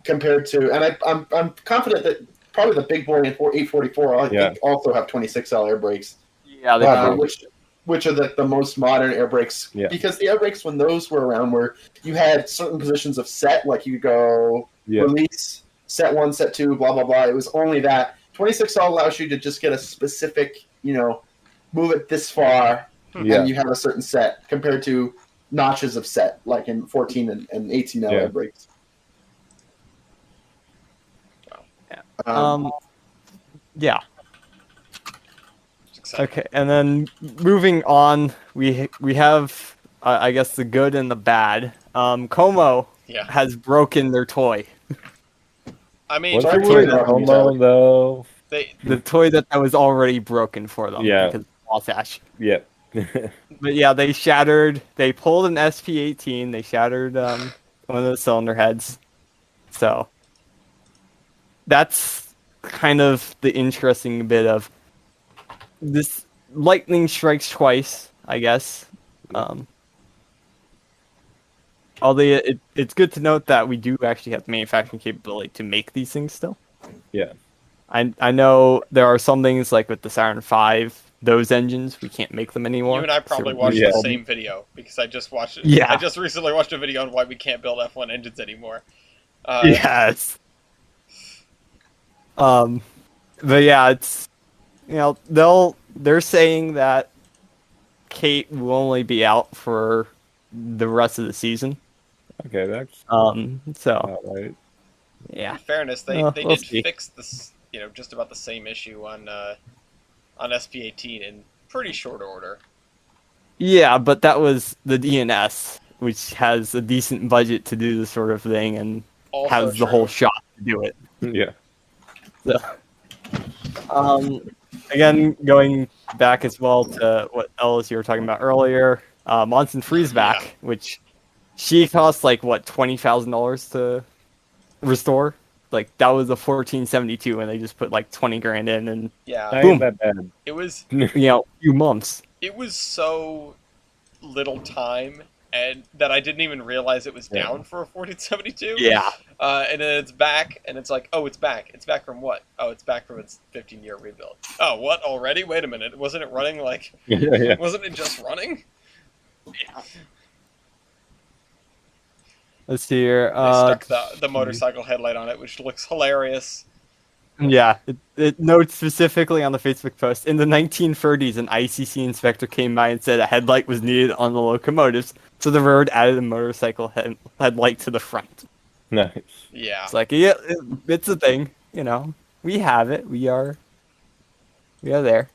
Compared to, and I'm confident that probably the big boy in 844 I think also have 26L air brakes. Yeah, they probably. Which are the most modern air brakes. Yeah. Because the air brakes, when those were around, where you had certain positions of set, like you go release, set 1, set 2, blah, blah, blah. It was only that. 26L allows you to just get a specific, move it this far, and you have a certain set, compared to notches of set, like in 14 and 18L air brakes. Yeah. Okay, and then moving on, we have I guess the good and the bad. Como has broken their toy. I mean, what's the toy that Como though? The toy that was already broken for them. Yeah. Because of Wasatch. Yep. But yeah, they pulled an SP-18. They shattered one of the cylinder heads. So that's kind of the interesting bit of this. Lightning strikes twice, I guess. Although it's good to note that we do actually have the manufacturing capability to make these things still. Yeah. I know there are some things like with the Saturn V, those engines, we can't make them anymore. You and I probably watched the same video because I just watched it. Yeah. I just recently watched a video on why we can't build F1 engines anymore. Yes. But yeah, it's they're saying that Kate will only be out for the rest of the season. Okay, that's so right. Yeah. In fairness, they we'll did see. fix this, just about the same issue on SP-18 in pretty short order. Yeah, but that was the DNS, which has a decent budget to do this sort of thing and Also has the whole shot to do it. Yeah. So, again, going back as well to what Ellis you were talking about earlier, Monson Freezeback, which she cost like what $20,000 to restore. Like that was a 1472, and they just put like 20 grand in, and Yeah, boom, That bad. it was few months. it was so little time, and that I didn't even realize it was down for a 1472. Yeah, and then it's back, and it's like, oh, it's back. It's back from what? Oh, it's back from its 15-year rebuild. Oh, what already? Wait a minute, wasn't it running like? Yeah. Wasn't it just running? yeah. Let's see here. They stuck the motorcycle headlight on it, which looks hilarious. Yeah, it notes specifically on the Facebook post, in the 1930s, an ICC inspector came by and said a headlight was needed on the locomotives, so the railroad added a motorcycle headlight to the front. Nice. Yeah. It's like, yeah, it's a thing, we have it, we are there.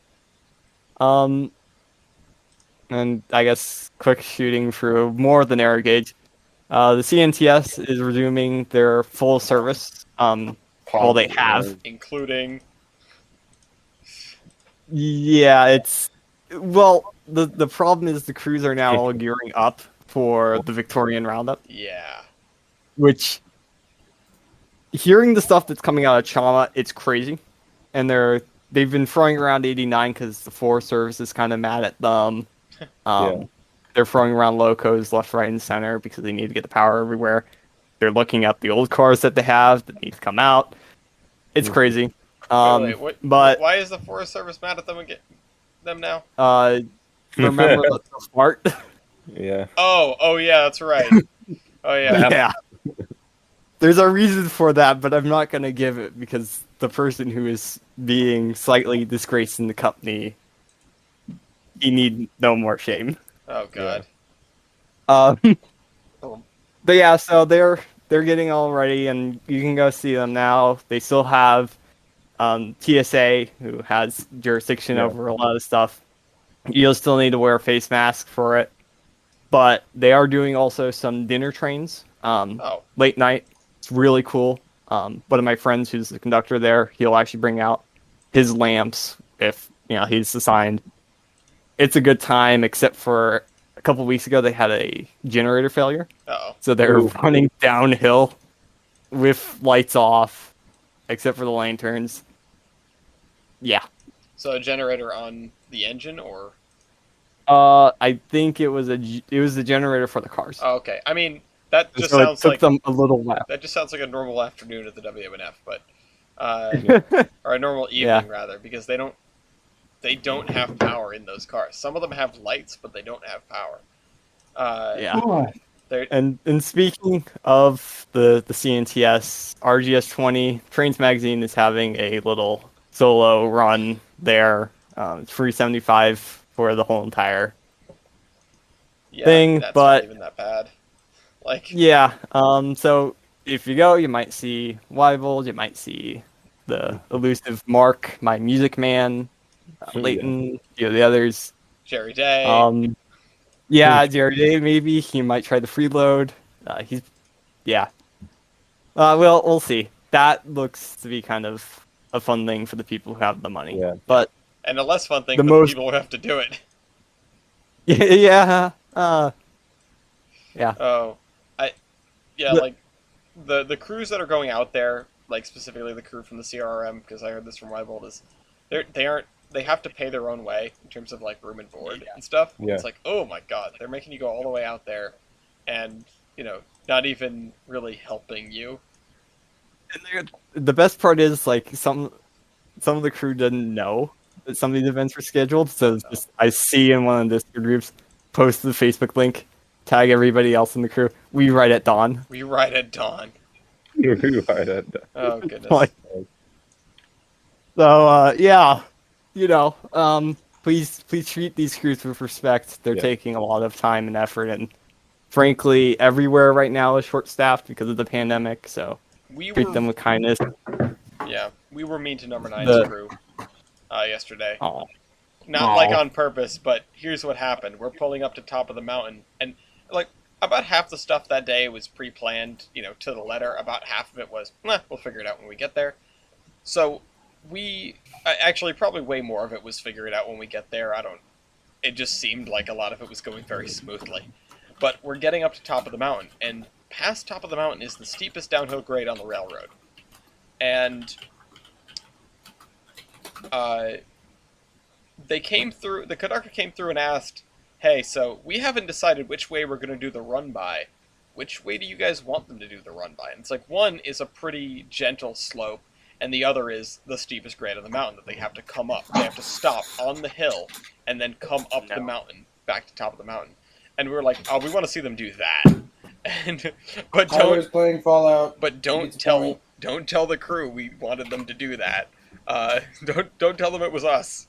And I guess quick shooting through more of the narrow gauge. The CNTS is resuming their full service. Well, they have. Including... Yeah, it's... Well, the problem is the crews are now all gearing up for the Victorian Roundup. Yeah. Which, hearing the stuff that's coming out of Chama, it's crazy. And they've been throwing around 89 because the Forest Service is kind of mad at them. They're throwing around locos left, right, and center because they need to get the power everywhere. They're looking at the old cars that they have that need to come out. It's crazy. Wait, what? But Why is the Forest Service mad at them now? remember the fart? Yeah. Oh yeah, that's right. Oh yeah. Yeah. There's a reason for that, but I'm not gonna give it because the person who is being slightly disgraced in the company, he need no more shame. Oh god. Um, Oh. but yeah, so they're getting all ready, and you can go see them now. They still have TSA, who has jurisdiction Yeah. over a lot of stuff. You'll still need to wear a face mask for it, but they are doing also some dinner trains Oh. late night. It's really cool. One of my friends who's the conductor there, he'll actually bring out his lamps if he's assigned. It's a good time, except for a couple weeks ago they had a generator failure, Uh-oh. so they're Ooh. running downhill with lights off, except for the lanterns. Yeah. So a generator on the engine, or? I think it was the generator for the cars. Oh, okay. I mean, that just So it sounds took like them a little while. that just sounds like a normal afternoon at the WMNF, but or a normal evening rather, because they don't have power in those cars. Some of them have lights, but they don't have power. Yeah. They're And speaking of the CNTS, RGS20 Trains Magazine is having a little solo run there. It's free 75 for the whole entire thing, that's but not even that bad. Like, yeah. So if you go, you might see Wyvold, you might see the elusive Mark, my music man, Leighton, the others. Jerry Day. Yeah, Jerry Day maybe. He might try the freeload. Yeah. We'll see. That looks to be kind of a fun thing for the people who have the money. Yeah. But And a less fun thing The for most- the people who have to do it. yeah. Yeah. Oh, The- like the crews that are going out there, like specifically the crew from the CRM, because I heard this from Wyvold, is they have to pay their own way in terms of like room and board and stuff. Yeah. It's like, oh my god, they're making you go all the way out there, and not even really helping you. And the best part is like some of the crew didn't know that some of these events were scheduled. So it's just I see in one of the Discord groups post the Facebook link, tag everybody else in the crew. We ride at dawn. We ride at dawn. Oh goodness. Like- So yeah, please treat these crews with respect. They're Yeah. taking a lot of time and effort, and frankly, everywhere right now is short-staffed because of the pandemic. So we treat were them with kindness. we were mean to number 9's The- crew yesterday. Aw. Not like on purpose, but here's what happened. We're pulling up to top of the mountain, and like about half the stuff that day was pre-planned, to the letter. About half of it was, we'll figure it out when we get there. So actually probably way more of it was figure it out when we get there. It just seemed like a lot of it was going very smoothly. But we're getting up to top of the mountain, and past top of the mountain is the steepest downhill grade on the railroad. And the conductor came through and asked, hey, so we haven't decided which way we're going to do the run by. Which way do you guys want them to do the run by? And it's like, one is a pretty gentle slope, and the other is the steepest grade of the mountain that they have to come up. They have to stop on the hill and then come up the mountain, back to top of the mountain. And we were like, oh, we want to see them do that. But Tyler's playing Fallout. don't tell the crew we wanted them to do that. Don't tell them it was us.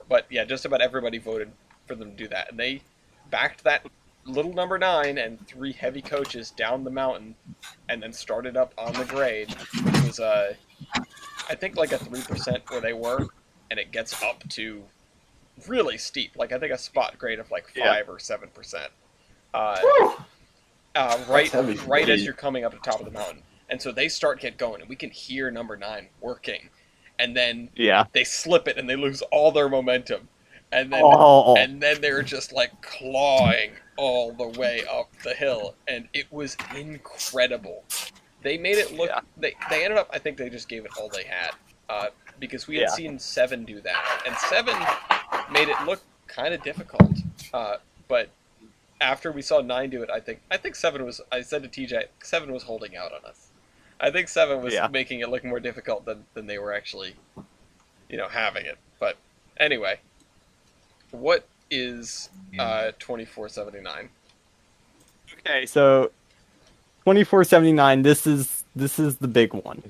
But yeah, just about everybody voted for them to do that, and they backed that little number 9 and 3 heavy coaches down the mountain, and then started up on the grade, which was I think like a 3% where they were, and it gets up to really steep, like I think a spot grade of like 5 or 7%. Right as you're coming up to the top of the mountain, and so they get going, and we can hear number 9 working, and then they slip it and they lose all their momentum, and then they're just like clawing all the way up the hill, and it was incredible. They made it look. They ended up. I think they just gave it all they had, because we had seen 7 do that, and 7 made it look kind of difficult. But after we saw 9 do it, I think 7 was. I said to TJ, 7 was holding out on us. I think 7 was Yeah. making it look more difficult than they were actually, having it. But anyway, what is 2479? Okay, so 2479. This is the big one.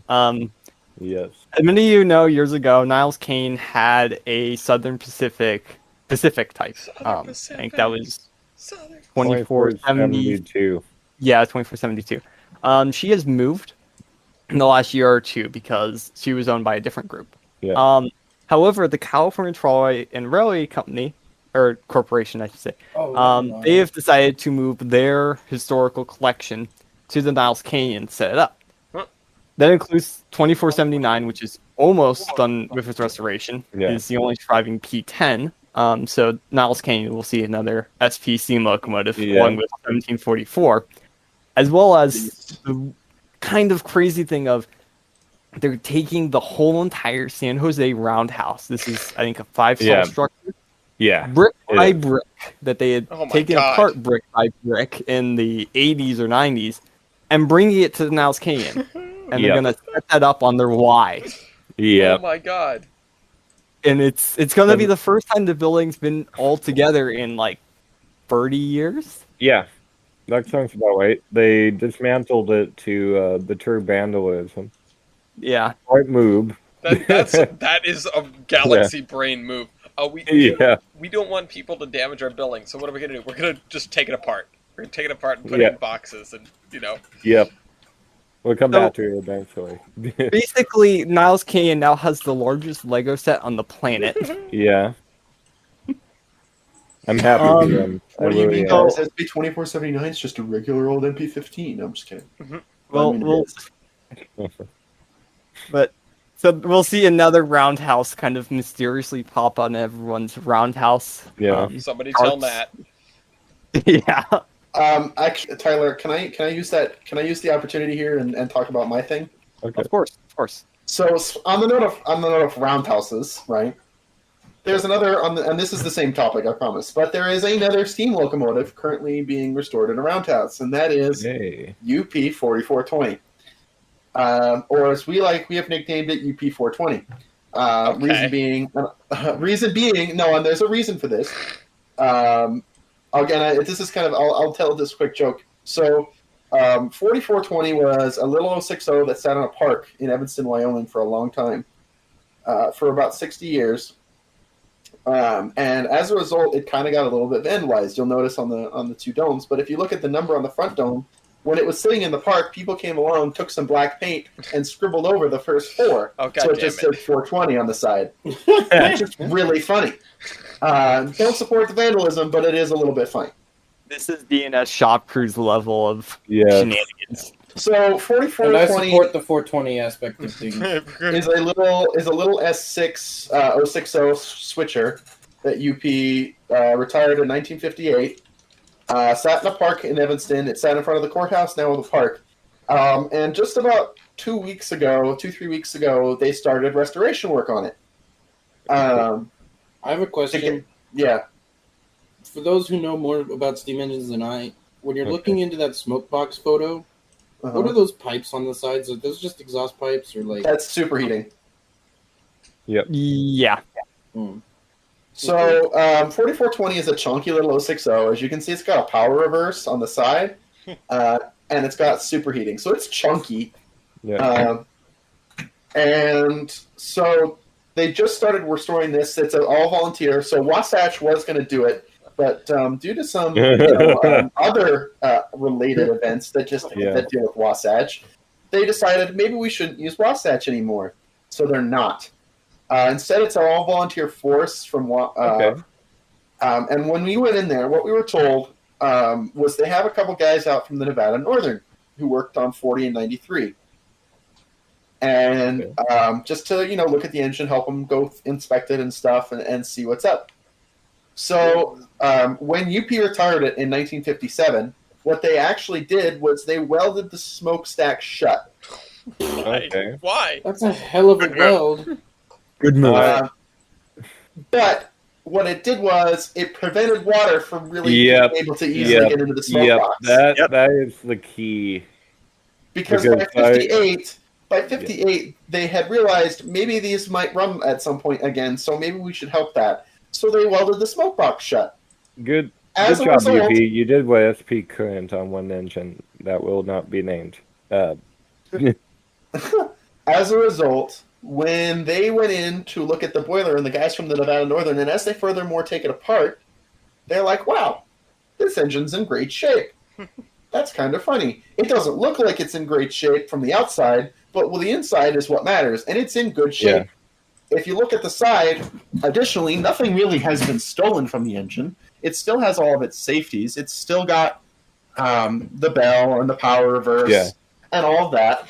Yes. As many of you know, years ago, Niles Kane had a Southern Pacific type. Southern I think that was Southern 2470. 2472. Yeah, 2472. She has moved in the last year or two because she was owned by a different group. Yeah. However, the California Trolley and Railway Company, or corporation, I should say, Oh, they have decided to move their historical collection to the Niles Kane and set it up. Huh. That includes 2479, which is almost done with its restoration. Yeah. It's the only surviving P10. So Niles Kane will see another SP steam locomotive along with 1744, as well as the kind of crazy thing of they're taking the whole entire San Jose roundhouse. This is, I think, a 5-stall structure. Yeah. Brick by brick that they had Oh my taken God. apart brick by brick in the 80s or 90s and bringing it to the Niles Kane. And they're going to set that up on their Y. Yeah. Oh my God. And it's going to be the first time the building's been all together in like 30 years. Yeah. That sounds about right. They dismantled it to deter vandalism. Yeah. Right move. That is a galaxy brain move. We don't want people to damage our building, so what are we gonna do? We're gonna just take it apart. We're gonna take it apart and put it in boxes, and Yep. We'll come back to it eventually. Basically, Niles Kane now has the largest Lego set on the planet. Yeah. I'm happy for them. What do you mean, am. guys? SP2479 is just a regular old MP15. I'm just kidding. But so we'll see another roundhouse kind of mysteriously pop on everyone's roundhouse. Yeah. Somebody tell charts. Matt. Yeah. Actually, Tyler, can I use that? Can I use the opportunity here and talk about my thing? Okay. Of course. So on the note of roundhouses, right? There's another and this is the same topic, I promise. But there is another steam locomotive currently being restored in a roundhouse, and that is UP 4420, or as we have nicknamed it, UP 420. Okay. Reason being, no, and there's a reason for this. Again, this is kind of I'll tell this quick joke. So, 4420 was a little 060 that sat on a park in Evanston, Wyoming, for a long time, for about 60 years. And as a result, it kind of got a little bit vandalized. You'll notice on the two domes. But if you look at the number on the front dome, when it was sitting in the park, people came along, took some black paint, and scribbled over the first 4. Oh, so it just said 420 on the side. It's just really funny. Don't support the vandalism, but it is a little bit funny. This is DNS shop crews level of shenanigans. So 4420. And I support the 420 aspect of things. is a little S6 060 switcher that UP retired in 1958. Sat in a park in Evanston. It sat in front of the courthouse, now with a park. And just about 3 weeks ago, they started restoration work on it. I have a question. Yeah. For those who know more about steam engines than I, when you're looking into that smoke box photo, what are those pipes on the sides? Are those just exhaust pipes, or like? That's superheating. Yep. Yeah. So 4420 is a chunky little 060. As you can see, it's got a power reverse on the side, and it's got superheating. So it's chunky. Yeah. And so they just started restoring this. It's all volunteer. So Wasatch was going to do it, but due to some other related events that deal with Wasatch, they decided maybe we shouldn't use Wasatch anymore. So they're not. Instead, it's an all volunteer force from. And when we went in there, what we were told was they have a couple guys out from the Nevada Northern who worked on 40 and 93. And just to look at the engine, help them go inspect it and stuff, and see what's up. So when UP retired it in 1957, what they actually did was they welded the smokestack shut. Okay. Why? That's a hell of a weld. Good move. But what it did was it prevented water from really being able to easily get into the smoke box. That is the key. Because by 58, they had realized maybe these might run at some point again, so maybe we should help that. So they welded the smoke box shut. Good As a job, result, UB. You did what SP couldn't on one engine that will not be named. As a result, when they went in to look at the boiler, and the guys from the Nevada Northern, and as they furthermore take it apart, they're like, wow, this engine's in great shape. That's kind of funny. It doesn't look like it's in great shape from the outside, but the inside is what matters, and it's in good shape. Yeah. If you look at the side, additionally, nothing really has been stolen from the engine. It still has all of its safeties. It's still got the bell and the power reverse and all of that.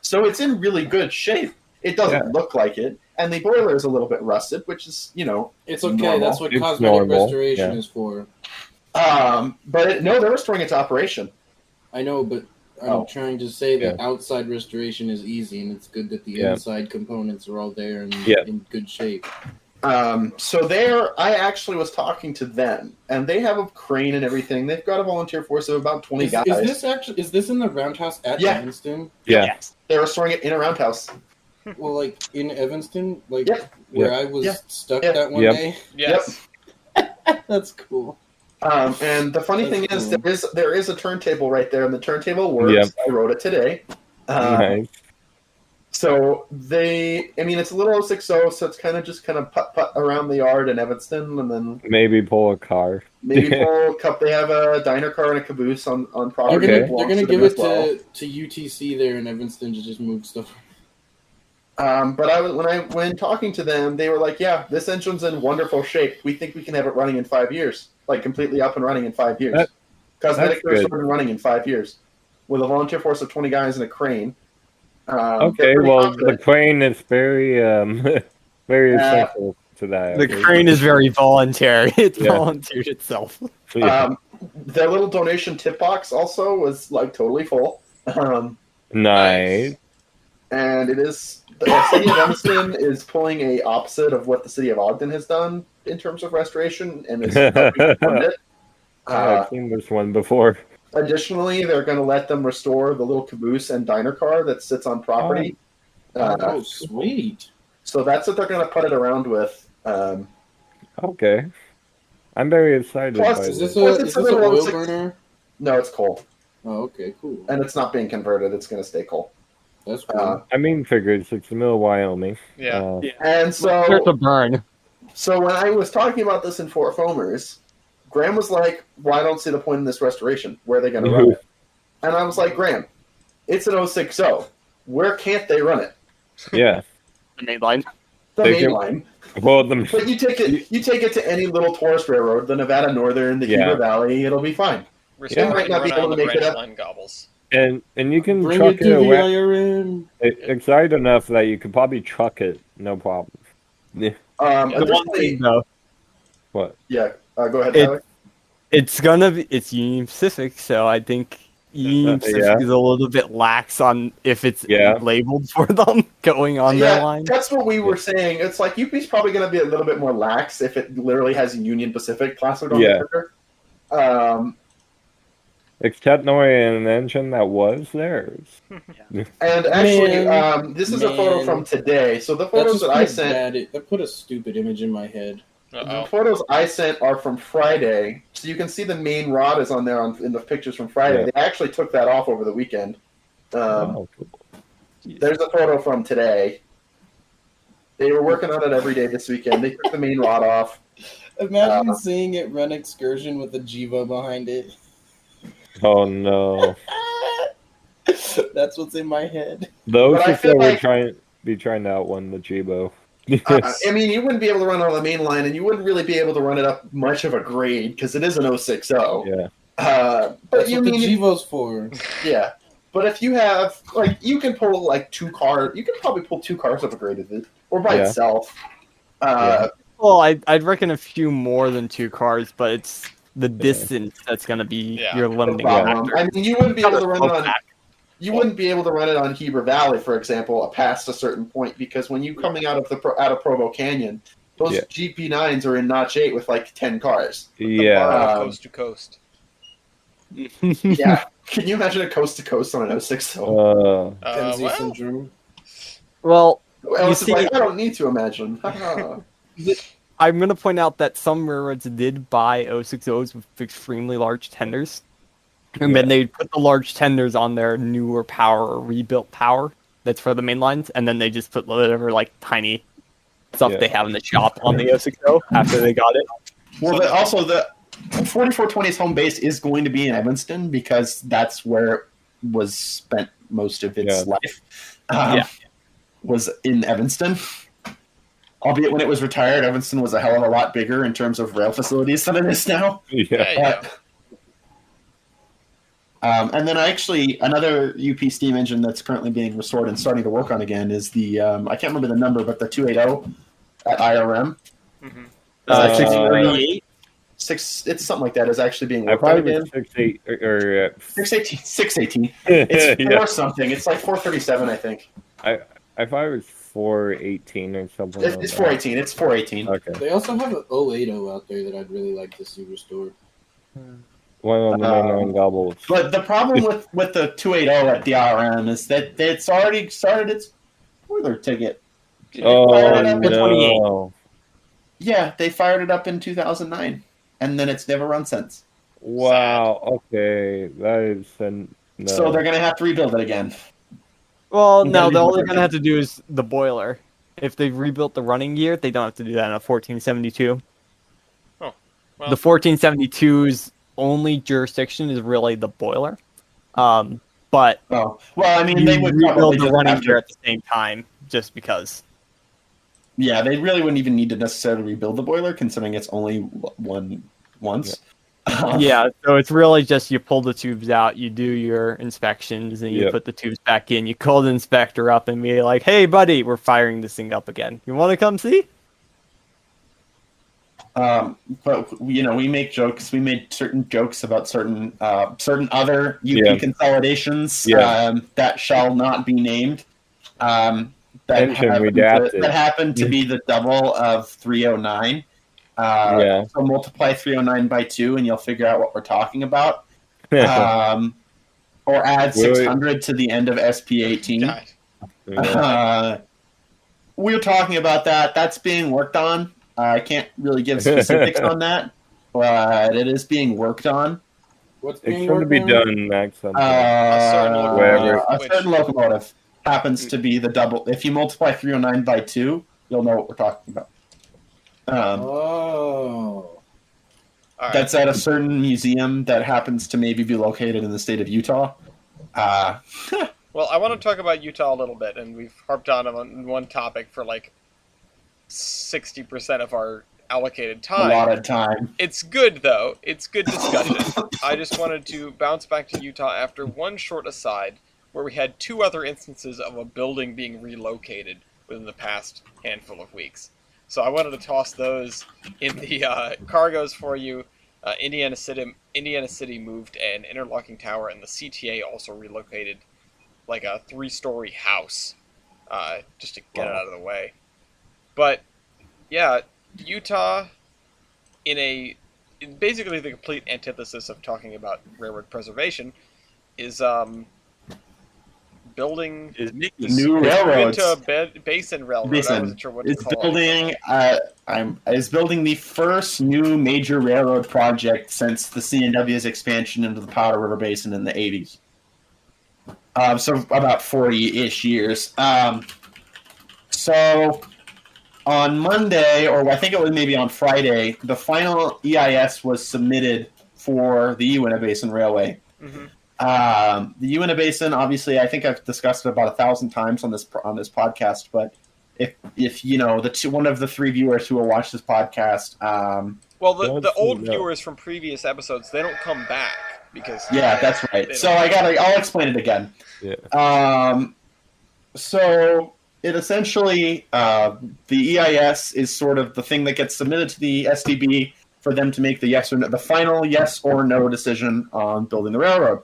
So it's in really good shape. It doesn't look like it. And the boiler is a little bit rusted, which is, it's okay. Normal. That's what cosmetic normal. Restoration is for. But they're restoring it to operation. I know, but I'm trying to say that outside restoration is easy, and it's good that the inside components are all there and in good shape. So I actually was talking to them, and they have a crane and everything. They've got a volunteer force of about 20 guys. Is this in the roundhouse at Evanston? Yeah. Yes. They're restoring it in a roundhouse. Well, like in Evanston, where I was stuck that one day. Yes. Yep. That's cool. And the funny thing is, there is a turntable right there, and the turntable works. Yep. I wrote it today. Nice. So it's a little 060, so it's kind of putt around the yard in Evanston, and then maybe pull a car. Maybe pull a cup. They have a diner car and a caboose on property. They're gonna give it to UTC there in Evanston to just move stuff. But when talking to them, they were like, "Yeah, this engine's in wonderful shape. We think we can have it running in 5 years, like completely up and running in 5 years. Cosmetic restoration running in 5 years, with a volunteer force of 20 guys and a crane." The crane is very, very essential to that. The crane is very voluntary. It volunteered itself. Their little donation tip box also was like totally full. Nice. And it is the city of Evanston is pulling a opposite of what the city of Ogden has done in terms of restoration, and is I've seen this one before. Additionally, they're going to let them restore the little caboose and diner car that sits on property. Sweet! So that's what they're going to put it around with. Okay, I'm very excited. Plus, is this a oil burner? No, it's coal. Oh, okay, cool. And it's not being converted; it's going to stay coal. That's cool. figures it's the middle of Wyoming. Yeah. And so there's a burn. So when I was talking about this in Fort Foamers, Graham was like, "Well, I don't see the point in this restoration. Where are they going to run it?" And I was like, "Graham, it's an 060. Where can't they run it?" Yeah. The main line. The main line. Well, but you take it to any little tourist railroad, the Nevada Northern, the Heber Valley, it'll be fine. They might not be able to make it up. Line gobbles. And you can bring truck it to the IRM. It's light enough that you could probably truck it, no problem. Yeah. The one thing though. What? Yeah. Go ahead, Tyler. It's Union Pacific, so I think Union Pacific is a little bit lax on if it's labeled for them going on their line. That's what we were saying. It's like UP's probably going to be a little bit more lax if it literally has Union Pacific plastered on the sticker. Except knowing an engine that was theirs. And actually, this is a photo from today. So the photos that I sent... That put a stupid image in my head. The photos I sent are from Friday. So you can see the main rod is on there in the pictures from Friday. They actually took that off over the weekend. There's a photo from today. They were working on it every day this weekend. They took the main rod off. Imagine seeing it run excursion with a Jiva behind it. Oh no! That's what's in my head. Those were trying to outrun the Jibo. I mean, you wouldn't be able to run on the main line, and you wouldn't really be able to run it up much of a grade because it is an 060. Yeah. But that's what the Jivo's for. Yeah. But if you have you can pull two cars. You can probably pull 2 cars up a grade of it, or by itself. Well, I'd reckon a few more than 2 cars, but it's the distance that's going to be your limiting factor. I mean, you wouldn't be able to run it on. You wouldn't be able to run it on Heber Valley, for example, past a certain point, because when you coming out of Provo Canyon, those GP9s are in Notch 8 with 10 cars. Coast to coast. Yeah. Can you imagine a coast to coast on an 060? Kenzie Well, syndrome. Well, Well, you it's see, like, I don't need to imagine. Haha. I'm going to point out that some railroads did buy 060s with extremely large tenders. And then they put the large tenders on their newer power or rebuilt power that's for the main lines, and then they just put whatever like tiny stuff they have in the shop on the 060 after they got it. Well, also the 4420's home base is going to be in Evanston because that's where it was spent most of its life. Was in Evanston. Albeit when it was retired, Evanston was a hell of a lot bigger in terms of rail facilities than it is now. And then another UP steam engine that's currently being restored and starting to work on again is the, I can't remember the number, but the 280 at IRM. Mm-hmm. 638? It's something like that is actually being worked on again. 618. It's 4 something. It's like 437, I think. I thought it was 418 or something. It's 418. It's 418. Okay. They also have an 080 out there that I'd really like to see restored. One on the mainline doubles. But the problem with the 280 at the IRM is that it's already started its boiler ticket. No. Yeah, they fired it up in 2009, and then it's never run since. Wow. Okay, that is no. So they're gonna have to rebuild it again. Well, no, all they're going to have to do is the boiler. If they've rebuilt the running gear, they don't have to do that in a 1472. Oh, well. The 1472's only jurisdiction is really the boiler. But well, I mean, they would rebuild the running gear at the same time, just because. Yeah, they really wouldn't even need to necessarily rebuild the boiler, considering it's only one once. Yeah, so it's really just you pull the tubes out, you do your inspections, and you put the tubes back in. You call the inspector up and be like, "Hey, buddy, we're firing this thing up again. You want to come see?" But we make jokes. We made certain jokes about certain other UP consolidations that shall not be named. That happened to be the double of 309. So multiply 309 by 2 and you'll figure out what we're talking about. Or add 600 to the end of SP18. We're talking about that. That's being worked on. I can't really give specifics on that, but it is being worked on. What's it's going to be done next time. A certain locomotive happens to be the double. If you multiply 309 by 2, you'll know what we're talking about. That's at a certain museum that happens to maybe be located in the state of Utah. Well, I want to talk about Utah a little bit, and we've harped on one topic for like 60% of our allocated time. A lot of time. It's good, though. It's good discussion. I just wanted to bounce back to Utah after one short aside, where we had 2 other instances of a building being relocated within the past handful of weeks. So I wanted to toss those in the cargoes for you. Indiana City moved an interlocking tower, and the CTA also relocated like a 3-story house just to get it out of the way. But yeah, Utah, in basically the complete antithesis of talking about railroad preservation, is building new railroads. Into a basin railroad. I wasn't sure what to call it. Is building the first new major railroad project since the CNW's expansion into the Powder River Basin in the 80s. So about 40-ish years. So on Monday, or I think it was maybe on Friday, the final EIS was submitted for the Uinta Basin Railway. Mm-hmm. The Uinta Basin, obviously, I think I've discussed it about 1,000 times on this podcast. But if one of the 3 viewers who will watch this podcast, well, the old viewers from previous episodes, they don't come back because that's right. So I'll explain it again. Yeah. So it essentially the EIS is sort of the thing that gets submitted to the SDB for them to make the final yes or no decision on building the railroad.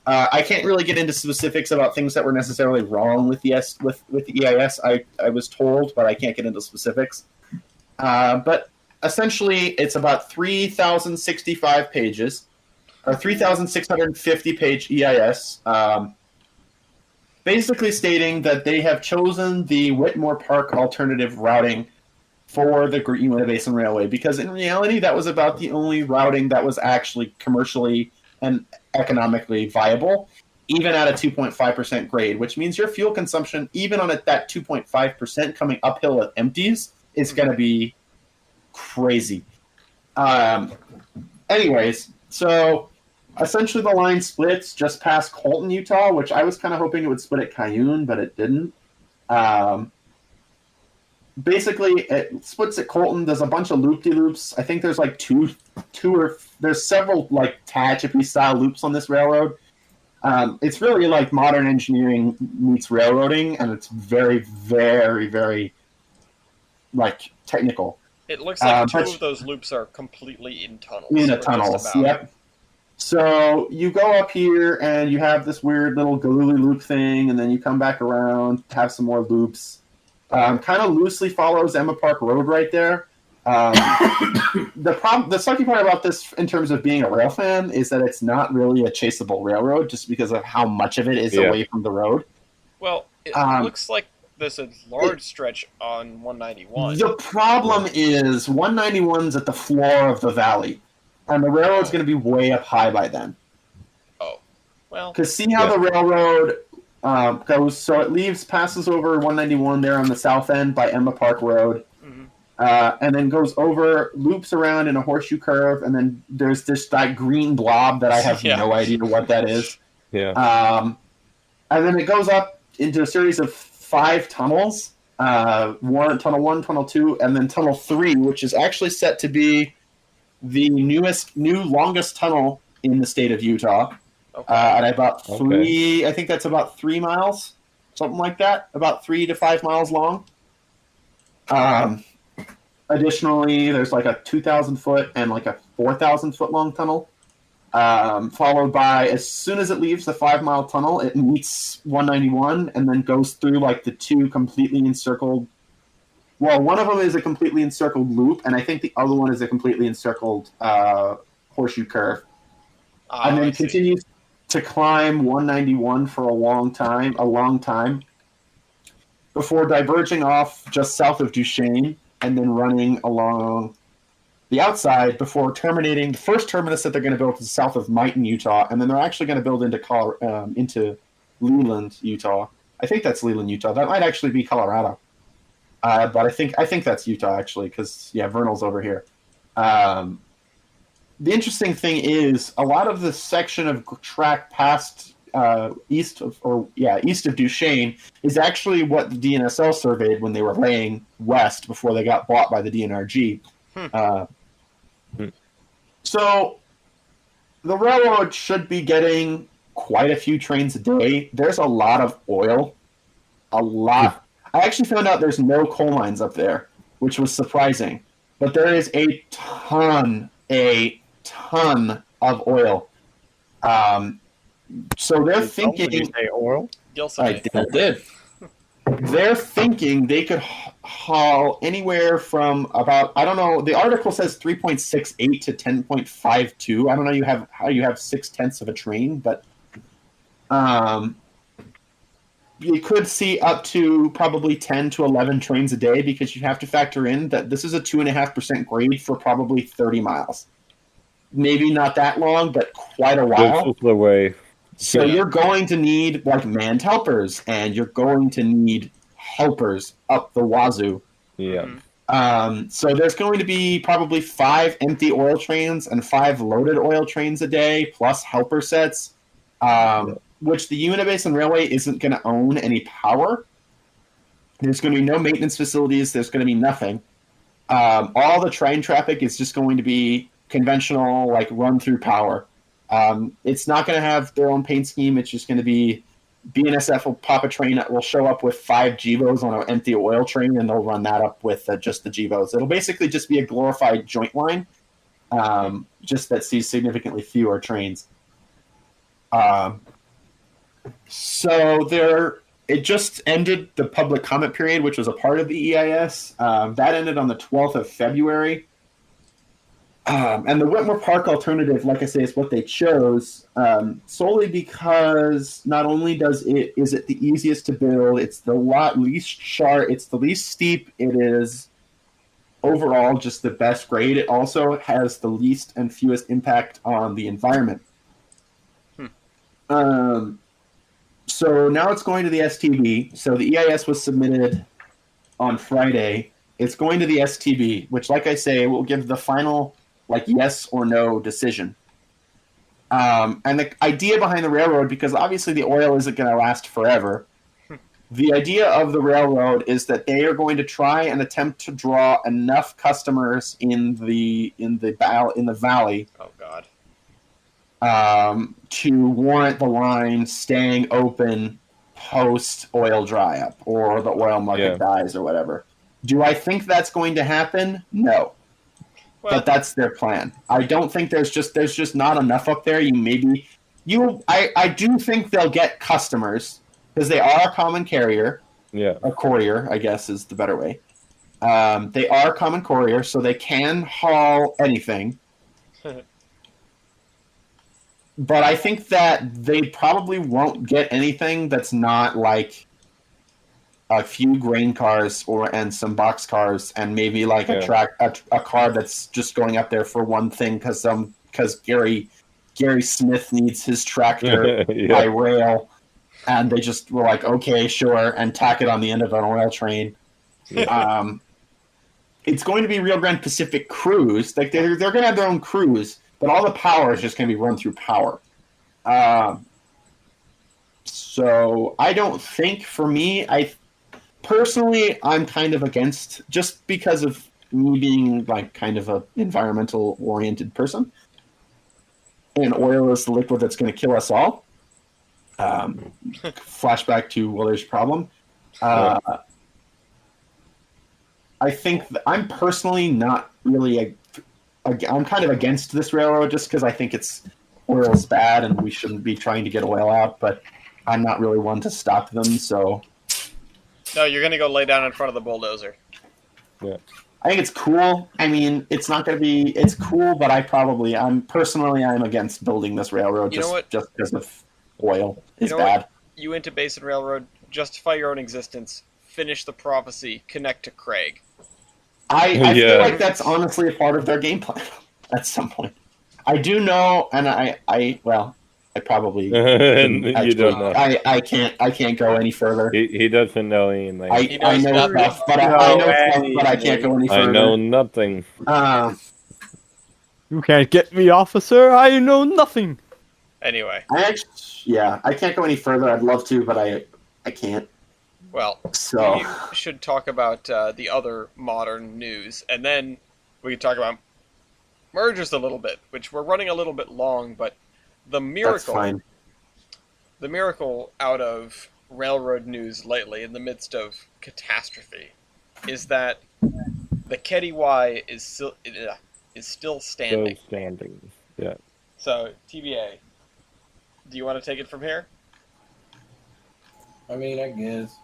I can't really get into specifics about things that were necessarily wrong with the EIS. I was told, but I can't get into specifics. But essentially, it's about 3,065 pages. a 3,650 page EIS, basically stating that they have chosen the Whitmore Park alternative routing for the Uinta Basin Railway, because in reality that was about the only routing that was actually commercially and economically viable, even at a 2.5% grade, which means your fuel consumption, even on that 2.5% coming uphill at empties, is going to be crazy. Anyways, so essentially the line splits just past Colton, Utah, which I was kind of hoping it would split at Cayenne, but it didn't. Basically, it splits at Colton. There's a bunch of loop-de-loops. I think there's like there's several like Tehachapi style loops on this railroad. It's really like modern engineering meets railroading, and it's very, very, very like technical. It looks like two of those loops are completely in tunnels. Tunnels, yep. So you go up here, and you have this weird little Galooly loop thing, and then you come back around, have some more loops. Kind of loosely follows Emma Park Road right there. The sucky part about this, in terms of being a rail fan, is that it's not really a chaseable railroad, just because of how much of it is away from the road. Well, it looks like there's a large stretch on 191. The problem is 191's at the floor of the valley, and the railroad's going to be way up high by then. Oh, well. Because see how the railroad goes, so it passes over 191 there on the south end by Emma Park Road, and then goes over, loops around in a horseshoe curve, and then there's that green blob that I have no idea what that is. Yeah. And then it goes up into a series of 5 tunnels, tunnel 1, tunnel 2, and then tunnel 3, which is actually set to be the longest tunnel in the state of Utah. At about 3, I think that's about 3 miles, something like that, about 3 to 5 miles long. Additionally, there's like a 2,000 foot and like a 4,000 foot long tunnel, followed by, as soon as it leaves the 5 mile tunnel, it meets 191 and then goes through like the 2 completely encircled. Well, one of them is a completely encircled loop, and I think the other one is a completely encircled horseshoe curve, and then continues to climb 191 for a long time, before diverging off just south of Duchesne and then running along the outside before terminating. The first terminus that they're going to build is south of Mighton, Utah, and then they're actually going to build into Leland, Utah. I think that's Leland, Utah. That might actually be Colorado, but I think that's Utah actually, because Vernal's over here. The interesting thing is a lot of the section of track past east of Duchesne is actually what the DNSL surveyed when they were laying west before they got bought by the DNRG. So the railroad should be getting quite a few trains a day. There's a lot of oil. A lot. I actually found out there's no coal mines up there, which was surprising. But there is a ton of oil. So they're thinking. Did you say oil? I did. They're thinking they could haul anywhere from about, I don't know, the article says 3.68 to 10.52. I don't know how you have 6/10 of a train, but you could see up to probably 10 to 11 trains a day, because you have to factor in that this is a 2.5% grade for probably 30 miles. Maybe not that long, but quite a while. This is the way. So you're going to need like manned helpers, and you're going to need helpers up the wazoo. Yeah. So there's going to be probably 5 empty oil trains and 5 loaded oil trains a day, plus helper sets, which the Uinta Basin Railway isn't going to own any power. There's going to be no maintenance facilities. There's going to be nothing. All the train traffic is just going to be conventional, like run-through power. It's not going to have their own paint scheme. It's just going to be BNSF will pop a train that will show up with 5 GEVOs on an empty oil train, and they'll run that up with just the GEVOs. It'll basically just be a glorified joint line, just that sees significantly fewer trains. So it just ended the public comment period, which was a part of the EIS. That ended on the 12th of February. And the Whitmore Park alternative, like I say, is what they chose solely because not only is it the easiest to build, it's the least sharp, it's the least steep, it is overall just the best grade. It also has the least and fewest impact on the environment. So now it's going to the STB. So the EIS was submitted on Friday. It's going to the STB, which, like I say, will give the final yes or no decision. And the idea behind the railroad, because obviously the oil isn't going to last forever, the idea of the railroad is that they are going to try and attempt to draw enough customers in the valley. Oh God. To warrant the line staying open post oil dry up or the oil market dies or whatever. Do I think that's going to happen? No. Well, but that's their plan. I don't think there's just not enough up there. I do think they'll get customers because they are a common carrier. Yeah. A courier, I guess, is the better way. They are a common courier, so they can haul anything. But I think that they probably won't get anything that's not like a few grain cars and some box cars and maybe like a car that's just going up there for one thing because Gary Smith needs his tractor by rail, and they just were like, okay, sure, and tack it on the end of an oil train. It's going to be Rio Grande Pacific crews. Like they're going to have their own crews. But all the power is just going to be run through power. So I don't think, for me, personally, I'm kind of against, just because of me being like kind of a environmental oriented person. And oil is the liquid that's going to kill us all. Flashback to Willer's problem. I think I'm personally not really I'm kind of against this railroad just because I think oil's bad and we shouldn't be trying to get oil out, but I'm not really one to stop them, so... No, you're going to go lay down in front of the bulldozer. Yeah. I think it's cool. I mean, it's not going to be... It's cool, but I'm against building this railroad just because of oil. It's bad. You into Basin Railroad, justify your own existence, finish the prophecy, connect to Craig. I feel like that's honestly a part of their game plan at some point. I do know, and I probably you don't know. I can't go any further. He doesn't know anything. I know stuff, but I can't go any further. I know nothing. You can't get me, officer. I know nothing. Anyway. I can't go any further. I'd love to, but I can't. Well, we should talk about the other modern news, and then we can talk about mergers a little bit, which we're running a little bit long, but the miracle out of railroad news lately in the midst of catastrophe is that the Ketty Y is still standing. Still standing, yeah. So, TBA, do you want to take it from here? I mean, I guess.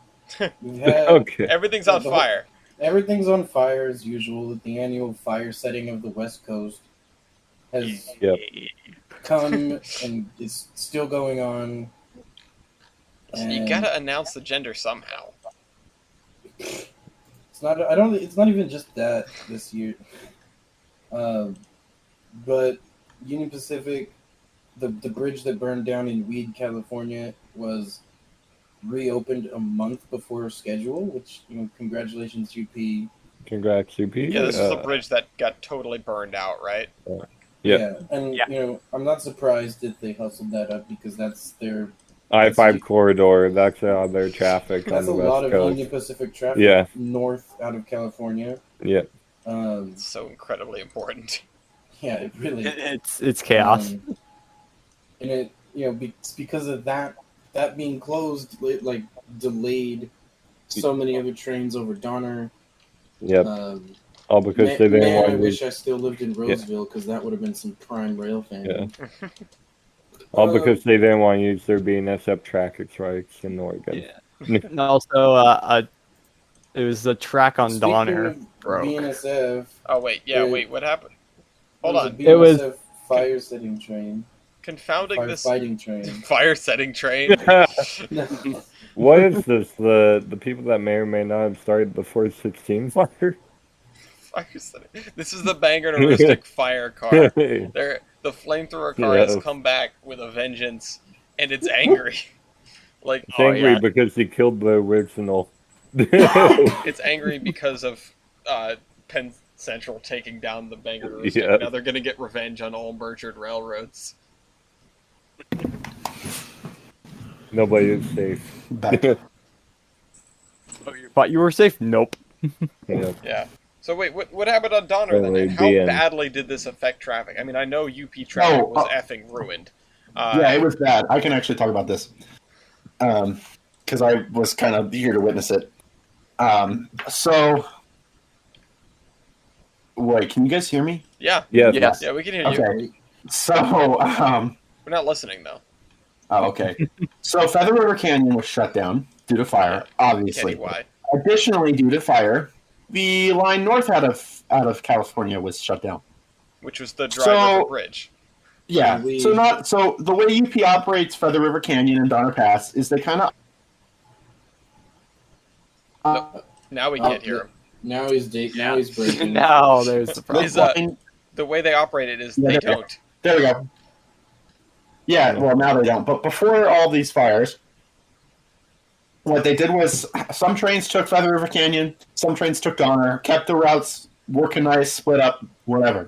Okay. Everything's on fire. Everything's on fire as usual. The annual fire setting of the West Coast has come and is still going on. So you gotta announce the gender somehow. It's not. I don't. It's not even just that this year. But Union Pacific, the bridge that burned down in Weed, California, was reopened a month before schedule, which, congratulations, UP. Congrats, UP. Yeah, this is the bridge that got totally burned out, right? Yeah, and I'm not surprised that they hustled that up because that's their I-5 corridor. That's their traffic on that's the a West lot of Coast. Union Pacific traffic north out of California. Yeah. It's so incredibly important. Yeah, it really. It's chaos. And it, it's because of that being closed, like delayed so many other trains over Donner. Yep. All because they didn't want to. I wish I still lived in Roseville because that would have been some prime rail fan. Yeah. All because they didn't want to use their BNSF traffic strikes in Oregon. Yeah. And also, it was a track on Speaking Donner of broke. BNSF. Oh wait, what happened? Hold on. It was- BNSF fire setting train. Confounding this Firefighting train. fire setting train. What is this? The people that may or may not have started the 416 fire? Fire setting. This is the Bangarderistic fire car. The flamethrower car has Yeah. come back with a vengeance, and it's angry. Like, It's angry yeah. because he killed the original. it's angry because of Penn Central taking down the Bangarderistic. Yeah. Now they're gonna get revenge on all merged railroads. Nobody is safe. Back. Thought you were safe? Nope. Yeah. Yeah. So wait, what happened on Donner then? Really, And how the end. badly did this affect traffic? I mean, I know UP traffic was Oh, effing ruined. Yeah, it was bad. I can actually talk about this because I was kind of here to witness it. So, wait, can you guys hear me? Yeah, Yes. Yes. yeah, we can hear you. Okay. So, We're not listening though. oh, okay. So, Feather River Canyon was shut down due to fire, obviously. Kenny, why? Additionally, due to fire, the line north out of California was shut down. Which was the Dry So- River Bridge. Yeah. We- So the way UP operates Feather River Canyon and Donner Pass is they kind of. Now we can't hear him. Now he's breaking. Now there's the problem. Is, the way they operate it is Yeah, they there- don't. There we go. Yeah, well, now they don't. But before all these fires, what they did was some trains took Feather River Canyon, some trains took Donner, kept the routes working nice, split up, whatever.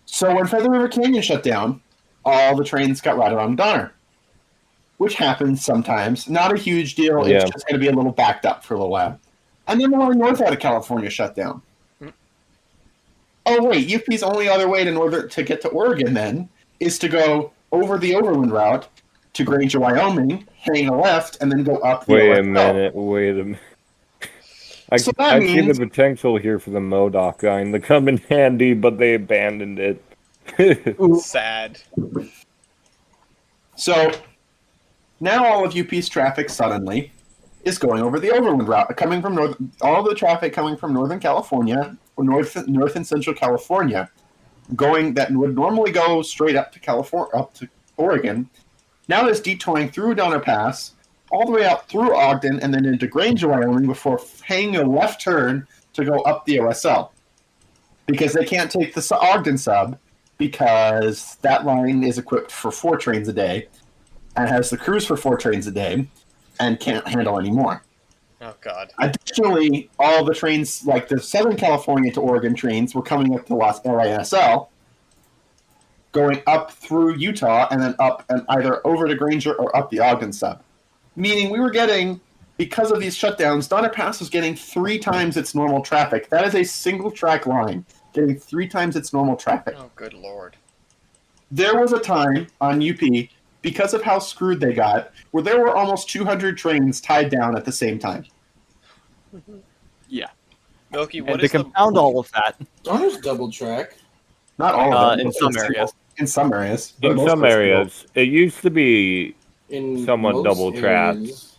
So when Feather River Canyon shut down, all the trains got routed on Donner, which happens sometimes. Not a huge deal. Yeah. It's just going to be a little backed up for a little while. And then the line north out of California shut down. Oh wait, UP's only other way to get to Oregon then is to go over the overland route to Granger, Wyoming, hang a left, and then go up the Wait a OSL. minute. So that I see means- the potential here for the MODOK line to come in handy, but they abandoned it. Sad. So now all of UP's traffic suddenly is going over the overland route, coming from all the traffic coming from Northern California, or North and Central California, that would normally go straight up to Oregon. Now it's detouring through Donner Pass, all the way out through Ogden, and then into Granger, Wyoming, before hanging a left turn to go up the OSL. Because they can't take the Ogden sub, because that line is equipped for 4 trains a day, and has the crews for 4 trains a day, and can't handle any more. Oh God. Additionally, all the trains, like the Southern California to Oregon trains, were coming up to LASL, going up through Utah, and then up and either over to Granger or up the Ogden sub. Meaning we were getting, because of these shutdowns, Donner Pass was getting 3 times its normal traffic. That is a single track line, getting 3 times its normal traffic. Oh good Lord. There was a time on UP, because of how screwed they got, where there were almost 200 trains tied down at the same time. Yeah. Milky, what And to is the compound all of that, Donner's double track. Not all of them. in some areas. In some areas. In Most some places. areas, it used to be, In Somewhat most double track. areas.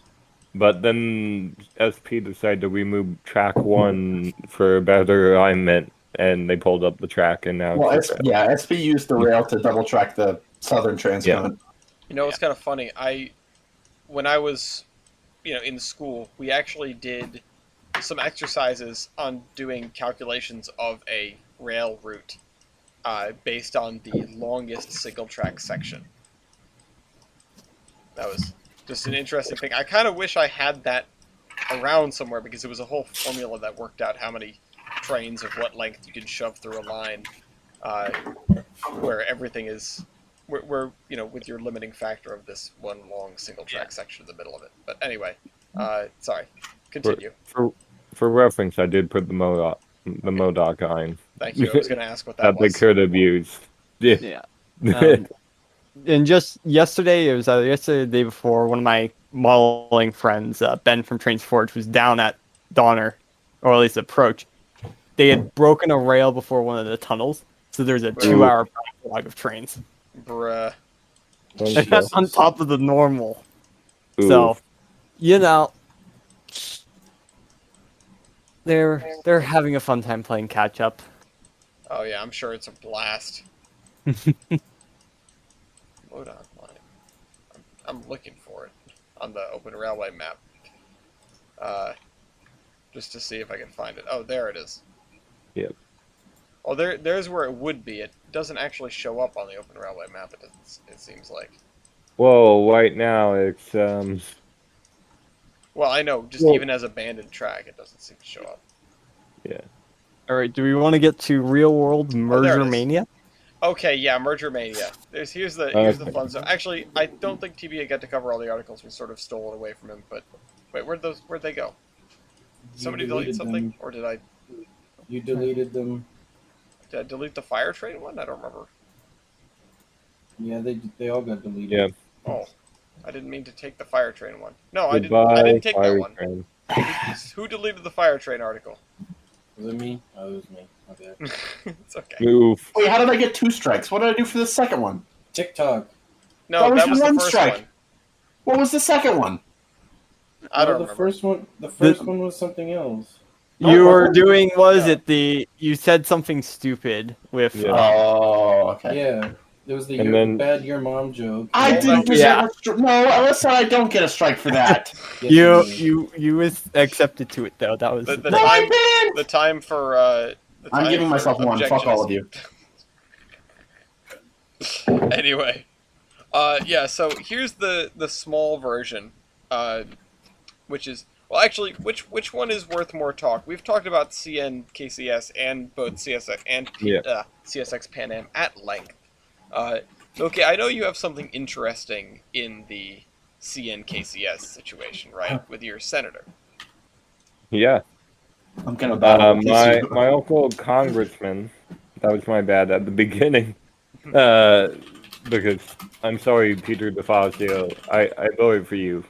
but then SP decided to remove track 1 for better alignment, and they pulled up the track, and now Well, it's SP used the rail to double track the southern transcon. You know, it's kind of funny. When I was, in school, we actually did some exercises on doing calculations of a rail route based on the longest single track section. That was just an interesting thing. I kind of wish I had that around somewhere because it was a whole formula that worked out how many trains of what length you can shove through a line, where everything is. We're with your limiting factor of this one long single track section in the middle of it. But anyway, sorry. Continue. For reference, I did put the MODOK line Thank you. I was going to ask what that that they was. could have used. Yeah. Yeah. And just yesterday, it was yesterday, the day before, one of my modeling friends, Ben from Trains Forge, was down at Donner, or at least approach. They had broken a rail before one of the tunnels, so there's a 2-hour backlog of trains. Bruh. And that's on top of the normal. Ooh. So, they're having a fun time playing catch up. Oh yeah, I'm sure it's a blast. Load online. I'm looking for it on the Open Railway map. Just to see if I can find it. Oh, there it is. Yep. Oh, there's where it would be. It doesn't actually show up on the Open Railway map. It seems like. Well, right now it's Well, I know. Just Well- even as abandoned track, it doesn't seem to show up. yeah. All right, do we want to get to real world there it merger is. mania? Okay, yeah, Merger Mania. Here's the Okay. fun stuff. Actually, I don't think TBA got to cover all the articles. We sort of stole it away from him. But wait, where'd they go? Did somebody delete deleted something, them. or did I You deleted them. delete the fire train one? I don't remember. Yeah, they all got deleted. Yeah. Oh, I didn't mean to take the fire train one. No, I Goodbye, didn't take that fire one. train. Who deleted the fire train article? Was it me? Oh, it was me. Okay. It's okay. Move. Wait, how did I get 2 strikes? What did I do for the second one? TikTok. No, That was that was the one first strike. one. What was the second one? I don't the remember. first one. The first one was something else. You Oh, were doing, was Yeah. it you said something stupid with, Yeah. Oh, okay. Yeah, there was the And then- bad your mom joke. I Well, didn't no, deserve yeah. a strike. No, Alyssa, I don't get a strike for that. Yes, did. you was accepted to it though, that was... The No, I time, didn't! the time for the I'm time giving for myself 1. Fuck all of you. Anyway, yeah. So here's the small version, which is actually, which one is worth more talk? We've talked about CN KCS and both CSX and Yeah. CSX Pan Am at length. Okay, I know you have something interesting in the CN KCS situation, right, with your senator. Yeah. I'm gonna battle with My you. my uncle congressman. That was my bad at the beginning. Because I'm sorry, Peter DeFazio. I voted for you.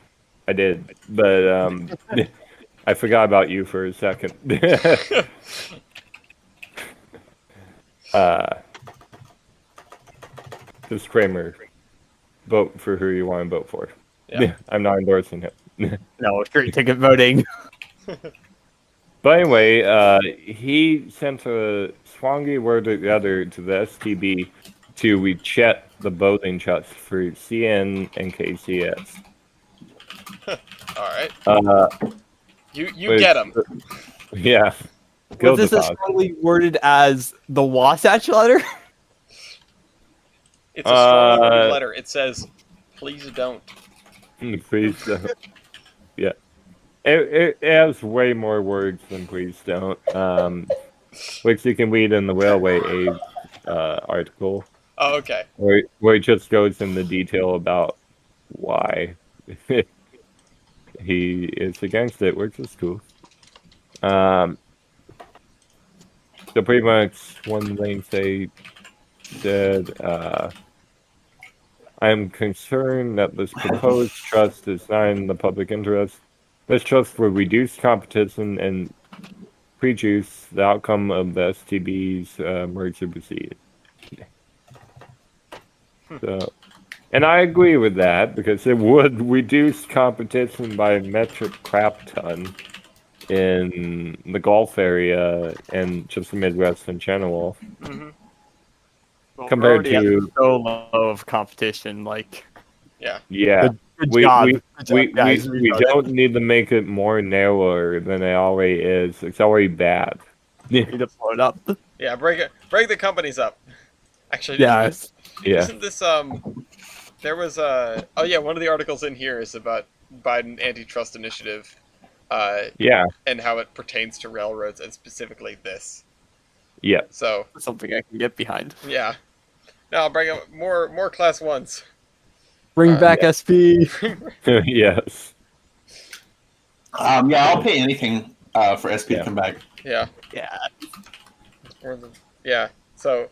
I did, but I forgot about you for a second. Disclaimer: vote for who you want to vote for. Yeah. I'm not endorsing him. No, straight ticket voting. But anyway, he sent a swangy word together to the STB to recheck the voting checks for CN and KCS. All right, you But- get him. Yeah. Was Kill this the as strongly worded as the Wasatch letter? It's a strong worded letter. It says, "Please don't." Please don't. Yeah. It has way more words than please don't. Which you can read in the Railway Aid article, Oh, okay. where it just goes into detail about why he is against it, which is cool. So pretty much one thing they said, I am concerned that this proposed trust is not in the public interest. This trust will reduce competition and prejudice the outcome of the STB's merger proceeding. So, and I agree with that because it would reduce competition by a metric crap ton in the Gulf area and just the Midwest in general. Hmm. Compared We're already to- at so low of competition, like... Yeah. Yeah, Good we job. we, Good job, we, guys. we don't need to make it more narrower than it already is. It's already bad. need to blow it up. Yeah. Break the companies up. Actually, Yeah. Yeah. Isn't this There was oh yeah, one of the articles in here is about Biden antitrust initiative, Yeah. and how it pertains to railroads and specifically this. Yeah. So Something I can get behind. yeah, now bring up more class ones. Bring back SP. Yes. Yeah, I'll pay anything for SP Yeah. to come back. Yeah. Yeah. Yeah. So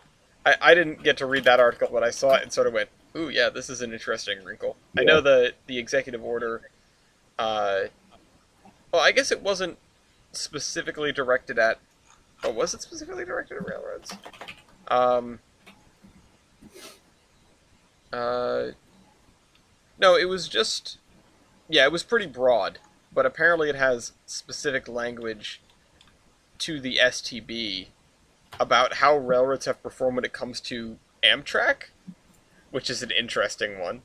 I didn't get to read that article, but I saw it and sort of went, ooh, yeah, this is an interesting wrinkle. I know the executive order. Well, I guess it wasn't specifically directed at. Oh, was it specifically directed at railroads? No, it was just. Yeah, it was pretty broad, but apparently it has specific language to the STB about how railroads have performed when it comes to Amtrak, which is an interesting one.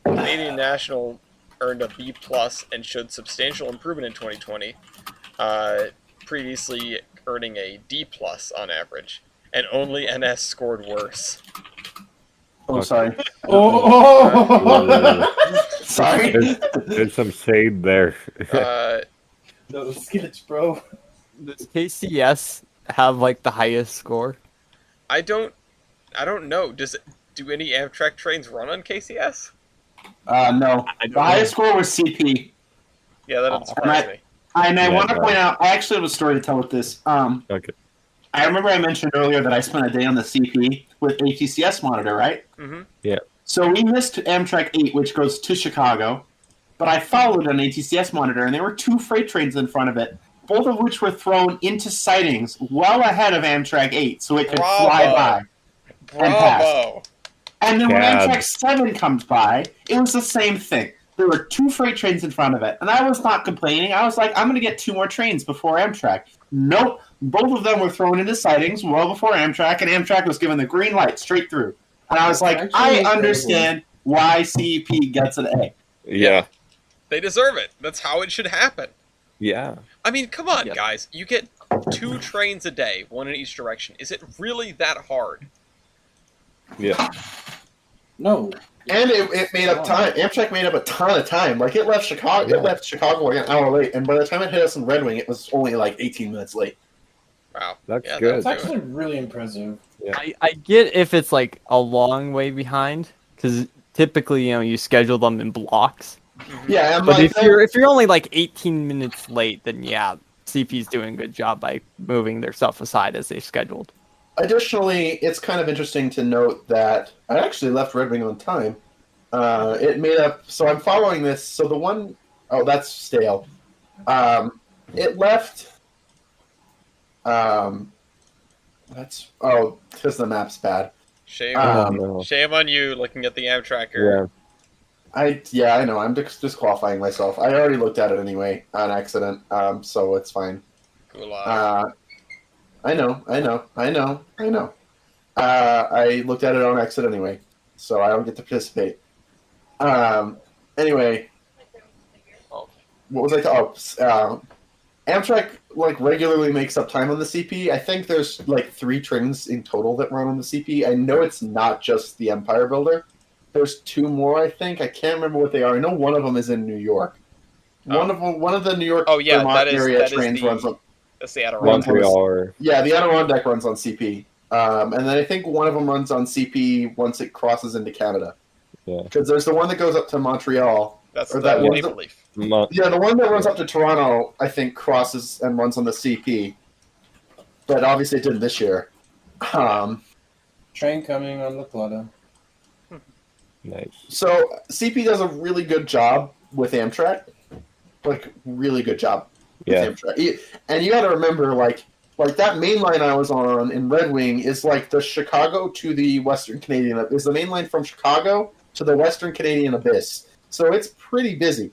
Canadian National earned a B plus and showed substantial improvement in 2020, previously earning a D plus on average, and only NS scored worse. Oh, sorry. Oh! Sorry. There's some shade there. No skillets, bro. Does KCS have like the highest score? I don't know. Do any Amtrak trains run on KCS? No. The highest score was CP. Yeah, that doesn't surprise me. And I Yeah, want to no. point out, I actually have a story to tell with this. Okay. I remember I mentioned earlier that I spent a day on the CP with ATCS monitor, right? Mm-hmm. Yeah. So we missed Amtrak 8, which goes to Chicago, but I followed an ATCS monitor, and there were 2 freight trains in front of it, both of which were thrown into sidings well ahead of Amtrak 8, so it could fly by. Bravo! And then when Cab. Amtrak 7 comes by, it was the same thing. There were 2 freight trains in front of it, and I was not complaining. I was like, I'm going to get 2 more trains before Amtrak. Nope. Both of them were thrown into sidings well before Amtrak, and Amtrak was given the green light straight through. And I was like, Actually, I incredible. understand why CEP gets an A. Yeah. They deserve it. That's how it should happen. Yeah. I mean, come on, Yep. guys. You get 2 trains a day, 1 in each direction. Is it really that hard? Yeah. No. And it made up time. Amtrak made up a ton of time. Like, it left Chicago. Yeah. It left Chicago like an hour late, and by the time it hit us in Red Wing, it was only like 18 minutes late. Wow. That's Yeah, good. It's that'll do actually really impressive. I get if it's like a long way behind, because typically you schedule them in blocks. Yeah, and But like, if you're only like 18 minutes late, then yeah, CP's doing a good job by moving their stuff aside as they scheduled. additionally, it's kind of interesting to note that I actually left Red Wing on time. It made up. So I'm following this. So the one, oh, that's stale. It left. That's because the map's bad. Shame, No. shame on you looking at the Amtracker. Yeah. I know. I'm disqualifying myself. I already looked at it anyway on accident. So it's fine. Gulag. I know. I looked at it on accident anyway, so I don't get to participate. Anyway, what was I Amtrak like regularly makes up time on the CP. I think there's like 3 trains in total that run on the CP. I know it's not just the Empire Builder. There's 2 more, I think. I can't remember what they are. I know one of them is in New York. One of the New York Vermont area trains runs on. That's the Adirondack. Montreal. Yeah, the Adirondack runs on CP. And then I think one of them runs on CP once it crosses into Canada. Yeah. Because there's the one that goes up to Montreal. That's Or the that one's Maple the- Leaf. Yeah, the one that runs up to Toronto, I think, crosses and runs on the CP. But obviously it didn't this year. Train coming on La Plata. Nice. So CP does a really good job with Amtrak. Like, really good job with Yeah. Amtrak. And you got to remember, like that main line I was on in Red Wing is like the Chicago to the Western Canadian. Is the main line from Chicago to the Western Canadian Abyss. So it's pretty busy.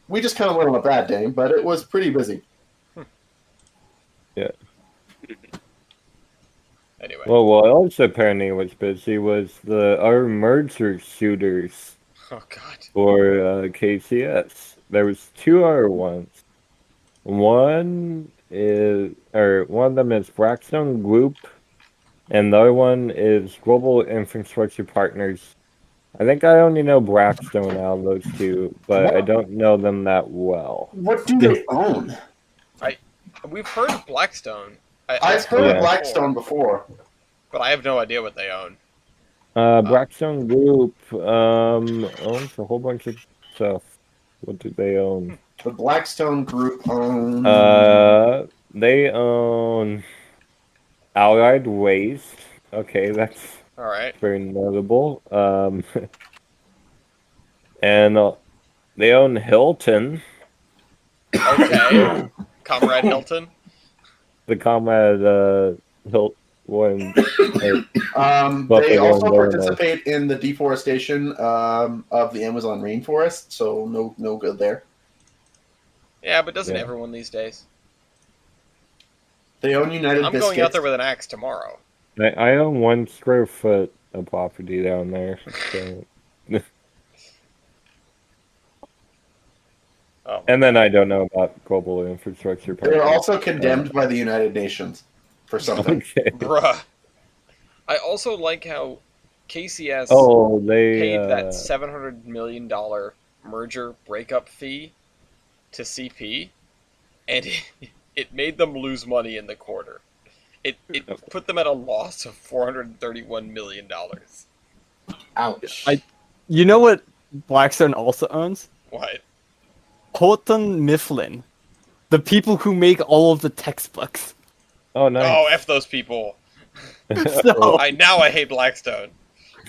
We just kind of went on a bad day, but it was pretty busy. Yeah. Anyway. Well, what else apparently was busy was our merger shooters Oh, God. for KCS. There was 2 other ones. One of them is Blackstone Group, and the other one is Global Infrastructure Partners. I think I only know Blackstone out of those 2, but I don't know them that well. What do they own? We've heard of Blackstone. I've heard Yeah. of Blackstone before. But I have no idea what they own. Blackstone Group owns a whole bunch of stuff. What do they own? The Blackstone Group owns... They own Allied Waste. Okay, that's All right. very notable. And they own Hilton, Okay. Comrade Hilton. the Comrade Hilton one. But they they also own their- participate in the deforestation of the Amazon rainforest, so no good there. Yeah, but doesn't Yeah. everyone these days? They own United I'm Biscuits. going out there with an axe tomorrow. I own 1 square foot of property down there. So. Oh, And then I don't know about global infrastructure. They're also condemned by the United Nations for something. Okay. bruh. I also like how KCS Oh, they paid that $700 million merger breakup fee to CP, and it made them lose money in the quarter. It put them at a loss of $431 million. Ouch. You know what Blackstone also owns? What? Houghton Mifflin, the people who make all of the textbooks. Oh, nice. Oh, F those people. So, I hate Blackstone.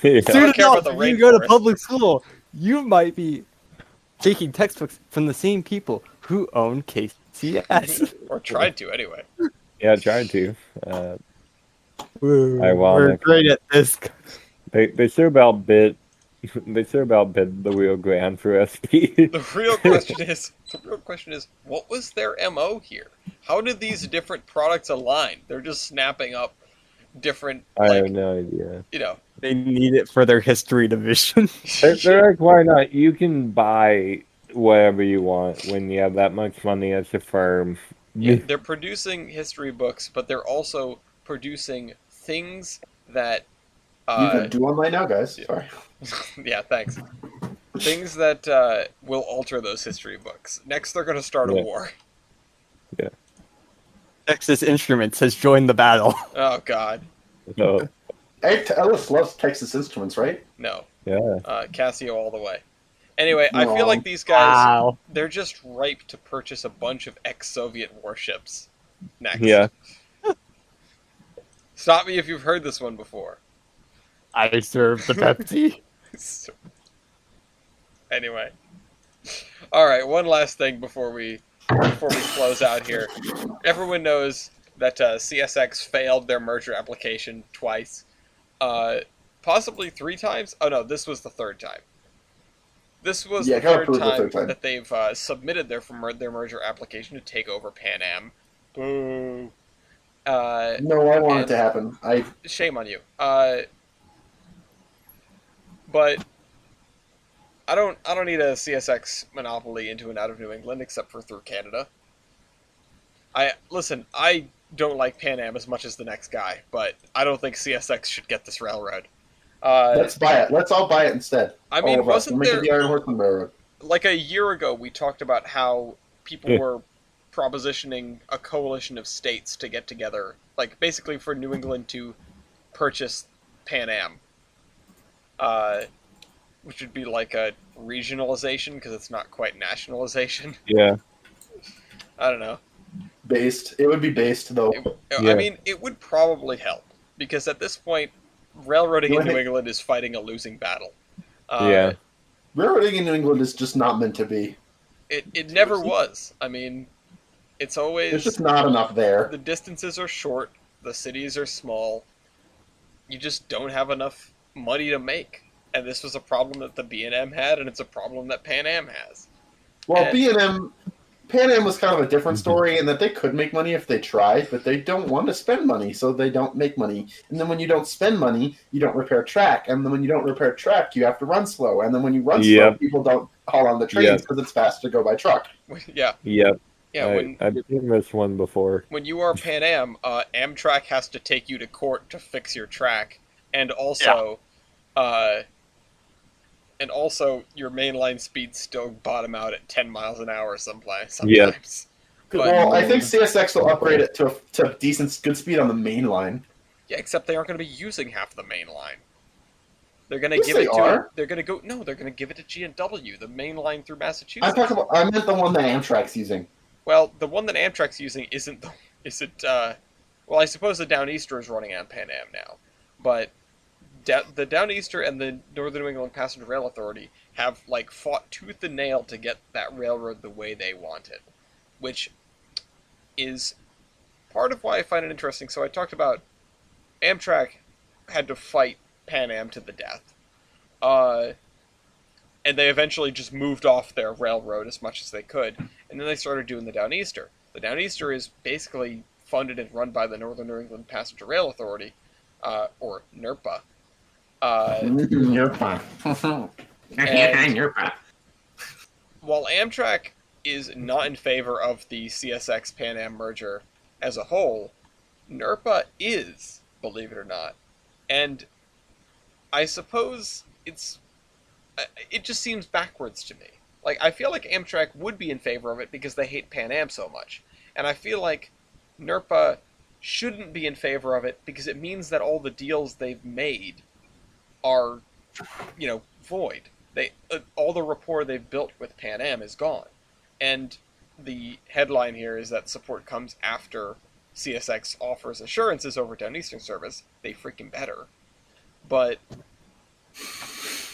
Yeah. soon care about enough, the if you go to rainforest. public school, you might be taking textbooks from the same people who own KCS. Or tried to, anyway. Yeah, tried to. We're Ironic. great at this. They sure about bid. They sure about bid the Rio Grande for SP. The real question is, what was their MO here? How did these different products align? They're just snapping up different, I have no idea. you know. They need it for their history division. They're like, why not? You can buy whatever you want when you have that much money as a firm. Yeah, they're producing history books, but they're also producing things that. You can do online now, guys. Sorry. Yeah, thanks. Things that will alter those history books. Next, they're going to start a Yeah. war. Texas Instruments has joined the battle. Oh God, So, Hey, Ellis loves Texas Instruments, right? no. yeah. Casio all the way. Anyway, I feel Wrong. like these guys, Wow. they're just ripe to purchase a bunch of ex-Soviet warships. Next. Yeah. Stop me if you've heard this one before. I serve the Pepsi. Anyway. Alright, one last thing before we close out here. Everyone knows that CSX failed their merger application twice. Possibly 3 times? Oh no, this was the 3rd time. This was Yeah, the it got third approved the time third time. that they've submitted their merger application to take over Pan Am. Boo. No, I want it to happen. Shame on you. But I don't need a CSX monopoly into and out of New England except for through Canada. I don't like Pan Am as much as the next guy, but I don't think CSX should get this railroad. Let's buy it. Let's all buy it instead. I mean, All of us. wasn't We'll make there it the Iron Horseman Railroad? like a year ago we talked about how people were propositioning a coalition of states to get together, like basically for New England to purchase Pan Am, which would be like a regionalization because it's not quite nationalization. Yeah. I don't know. Based. It would be based though. I Yeah. mean, it would probably help because at this point, railroading You in know, New I England is fighting a losing battle. Yeah. Railroading in New England is just not meant to be. It never was. I mean, it's always There's just not enough there. the distances are short, the cities are small. You just don't have enough money to make, and this was a problem that the B&M had, and it's a problem that Pan Am has. Well, And- Pan Am was kind of a different story in that they could make money if they tried, but they don't want to spend money, so they don't make money. And then when you don't spend money, you don't repair track. And then when you don't repair track, you have to run slow. And then when you run slow, Yep. people don't haul on the trains because it's faster to go by truck. Yeah, Yep. yeah. When I've seen this one before. when you are Pan Am, Amtrak has to take you to court to fix your track, and also, your mainline speeds still bottom out at 10 miles an hour sometimes. But, Well, I think CSX will upgrade it to decent, good speed on the main line. yeah, except they aren't going to be using half the main line. They're going to Yes, give they it are. They're going to go. No, they're going to give it to G&W, the main line through I'm Massachusetts. talking about. I meant the one that Amtrak's using. Well, the one that Amtrak's using isn't. Well, I suppose the Downeaster is running on Pan Am now, but the Downeaster and the Northern New England Passenger Rail Authority have fought tooth and nail to get that railroad the way they want it, which is part of why I find it interesting. So I talked about Amtrak had to fight Pan Am to the death, and they eventually just moved off their railroad as much as they could, and then they started doing the Downeaster. The Downeaster is basically funded and run by the Northern New England Passenger Rail Authority, or NERPA. NERPA. NERPA. While Amtrak is not in favor of the CSX Pan Am merger as a whole, NERPA is, believe it or not. And I suppose it just seems backwards to me. Like, I feel like Amtrak would be in favor of it because they hate Pan Am so much. And I feel like NERPA shouldn't be in favor of it because it means that all the deals they've made are, void. All the rapport they've built with Pan Am is gone. And the headline here is that support comes after CSX offers assurances over Downeastern service. They freaking better. But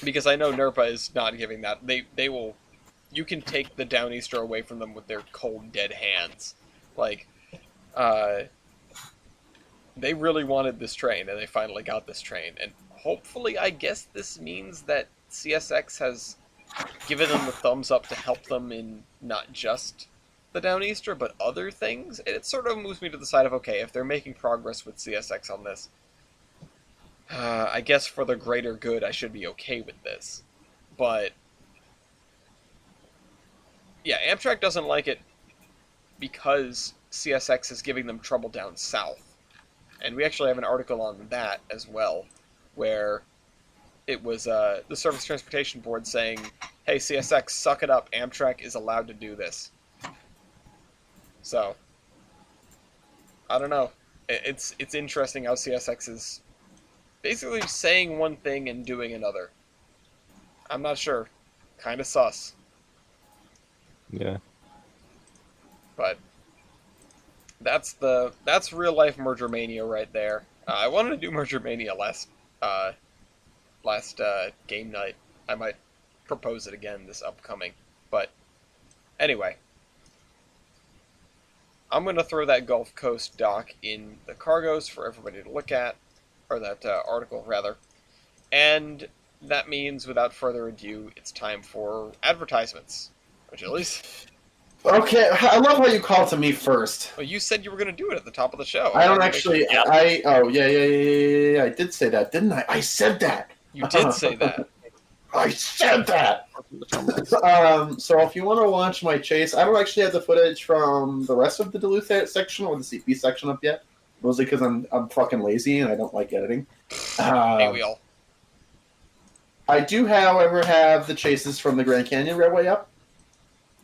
because I know NERPA is not giving that, they will. You can take the Downeaster away from them with their cold, dead hands. Like, they really wanted this train, and they finally got this train. And hopefully, I guess this means that CSX has given them the thumbs up to help them in not just the Downeaster, but other things. And it sort of moves me to the side of, okay, if they're making progress with CSX on this, I guess for the greater good, I should be okay with this. But yeah, Amtrak doesn't like it because CSX is giving them trouble down south. And we actually have an article on that as well, where it was the Surface Transportation Board saying, hey, CSX, suck it up. Amtrak is allowed to do this. So, I don't know. It's interesting how CSX is basically saying one thing and doing another. I'm not sure. Kind of sus. Yeah. But that's real life Merger Mania right there. I wanted to do Merger Mania last game night. I might propose it again this upcoming. But anyway, I'm going to throw that Gulf Coast doc in the cargoes for everybody to look at, or that article rather. And that means, without further ado, it's time for advertisements. Achilles? Okay, I love how you call to me first. Well, you said you were going to do it at the top of the show. I don't actually. Yeah. I did say that, didn't I? I said that. You did say that. I said that. So if you want to watch my chase, I don't actually have the footage from the rest of the Duluth section or the CP section up yet. Mostly because I'm fucking lazy and I don't like editing. Hey, we all. I do, however, have the chases from the Grand Canyon Railway up.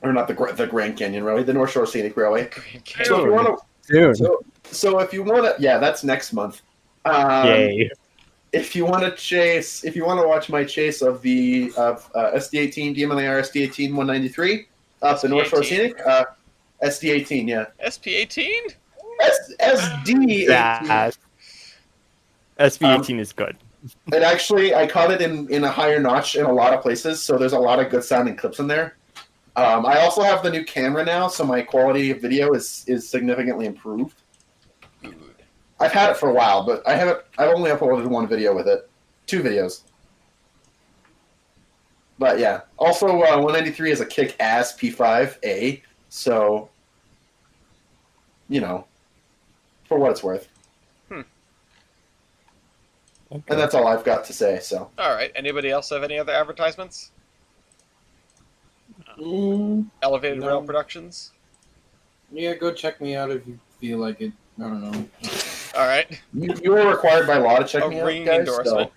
Or not the Grand Canyon Railway, the North Shore Scenic Railway. So if you want to, so if you want to, yeah, that's next month. Yay! If you want to watch my chase of SD18 DMLAR SD18 193 up the North Shore Scenic, SD18, yeah. SP18? SD18. SP18 is good. It actually, I caught it in a higher notch in a lot of places, so there's a lot of good sounding clips in there. I also have the new camera now, so my quality of video is significantly improved. Good. I've had it for a while, but I've only uploaded one video with it. 2 videos. But yeah. Also, 193 is a kick-ass P5A, so, for what it's worth. Okay. And that's all I've got to say, so. Alright, anybody else have any other advertisements? Elevated No. Rail Productions? Yeah, go check me out if you feel like it. I don't know. Alright. You are required by law to check me A out, ringing guys. endorsement.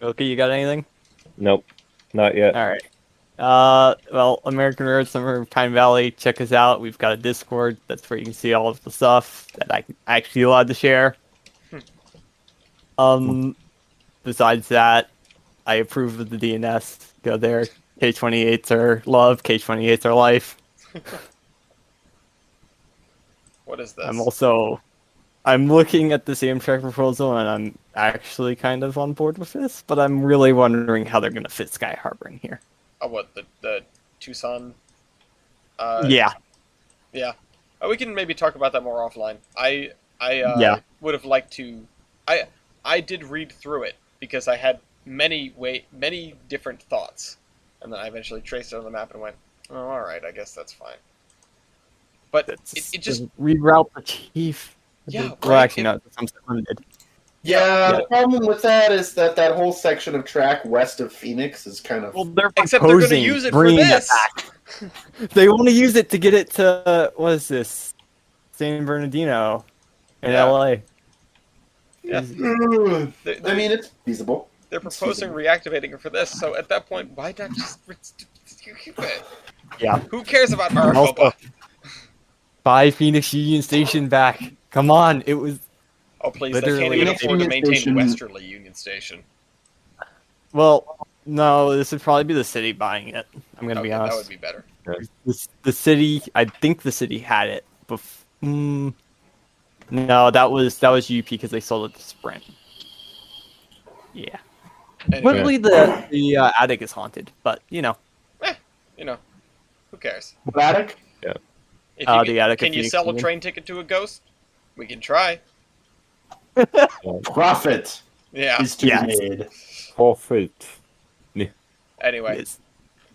Okay, you got anything? Nope. Not yet. All right. Well, American Road, Summer of Pine Valley, check us out. We've got a Discord. That's where you can see all of the stuff that I'm actually allowed to share. Besides that, I approve of the DNS. Go there. K28s are love. K28s are life. What is this? I'm looking at this Amtrak proposal, and I'm actually kind of on board with this, but I'm really wondering how they're going to fit Sky Harbor in here. Oh, what, the Tucson? Yeah. Yeah. We can maybe talk about that more offline. I Yeah. would have liked to... I did read through it, because I had many different thoughts. And then I eventually traced it on the map and went, Oh, all right. I guess that's fine. But That's it just reroute the chief. Yeah, Well, right, actually, no. It's Sunset Limited. Yeah, Yeah. the problem with that is that that whole section of track west of Phoenix is kind of. Well, they're except they're going to proposing use it for bringing that this. back. They want to use it to get it to what is this? San Bernardino in Yeah. LA. Yeah. I mean, it's feasible. They're proposing reactivating it for this. So at that point, why not just keep it? Yeah. Who cares about Also, Maricopa? buy Phoenix Union Station back. Come on, it was Oh please, they can't literally even Phoenix afford to Union maintain Station- Westerly Union Station. well. No, this would probably be the city buying it. I'm gonna be Okay, honest. that would be better. The city, I think the city had it. No, that was UP because they sold it to Sprint. Yeah. Anyway, Literally, the attic is haunted, but you know, who cares? What attic? If the can, attic can of you Phoenix sell a Union. train ticket to a ghost? We can try. Profit Yeah. is to Yes. be made. Profit. Anyway, Yes.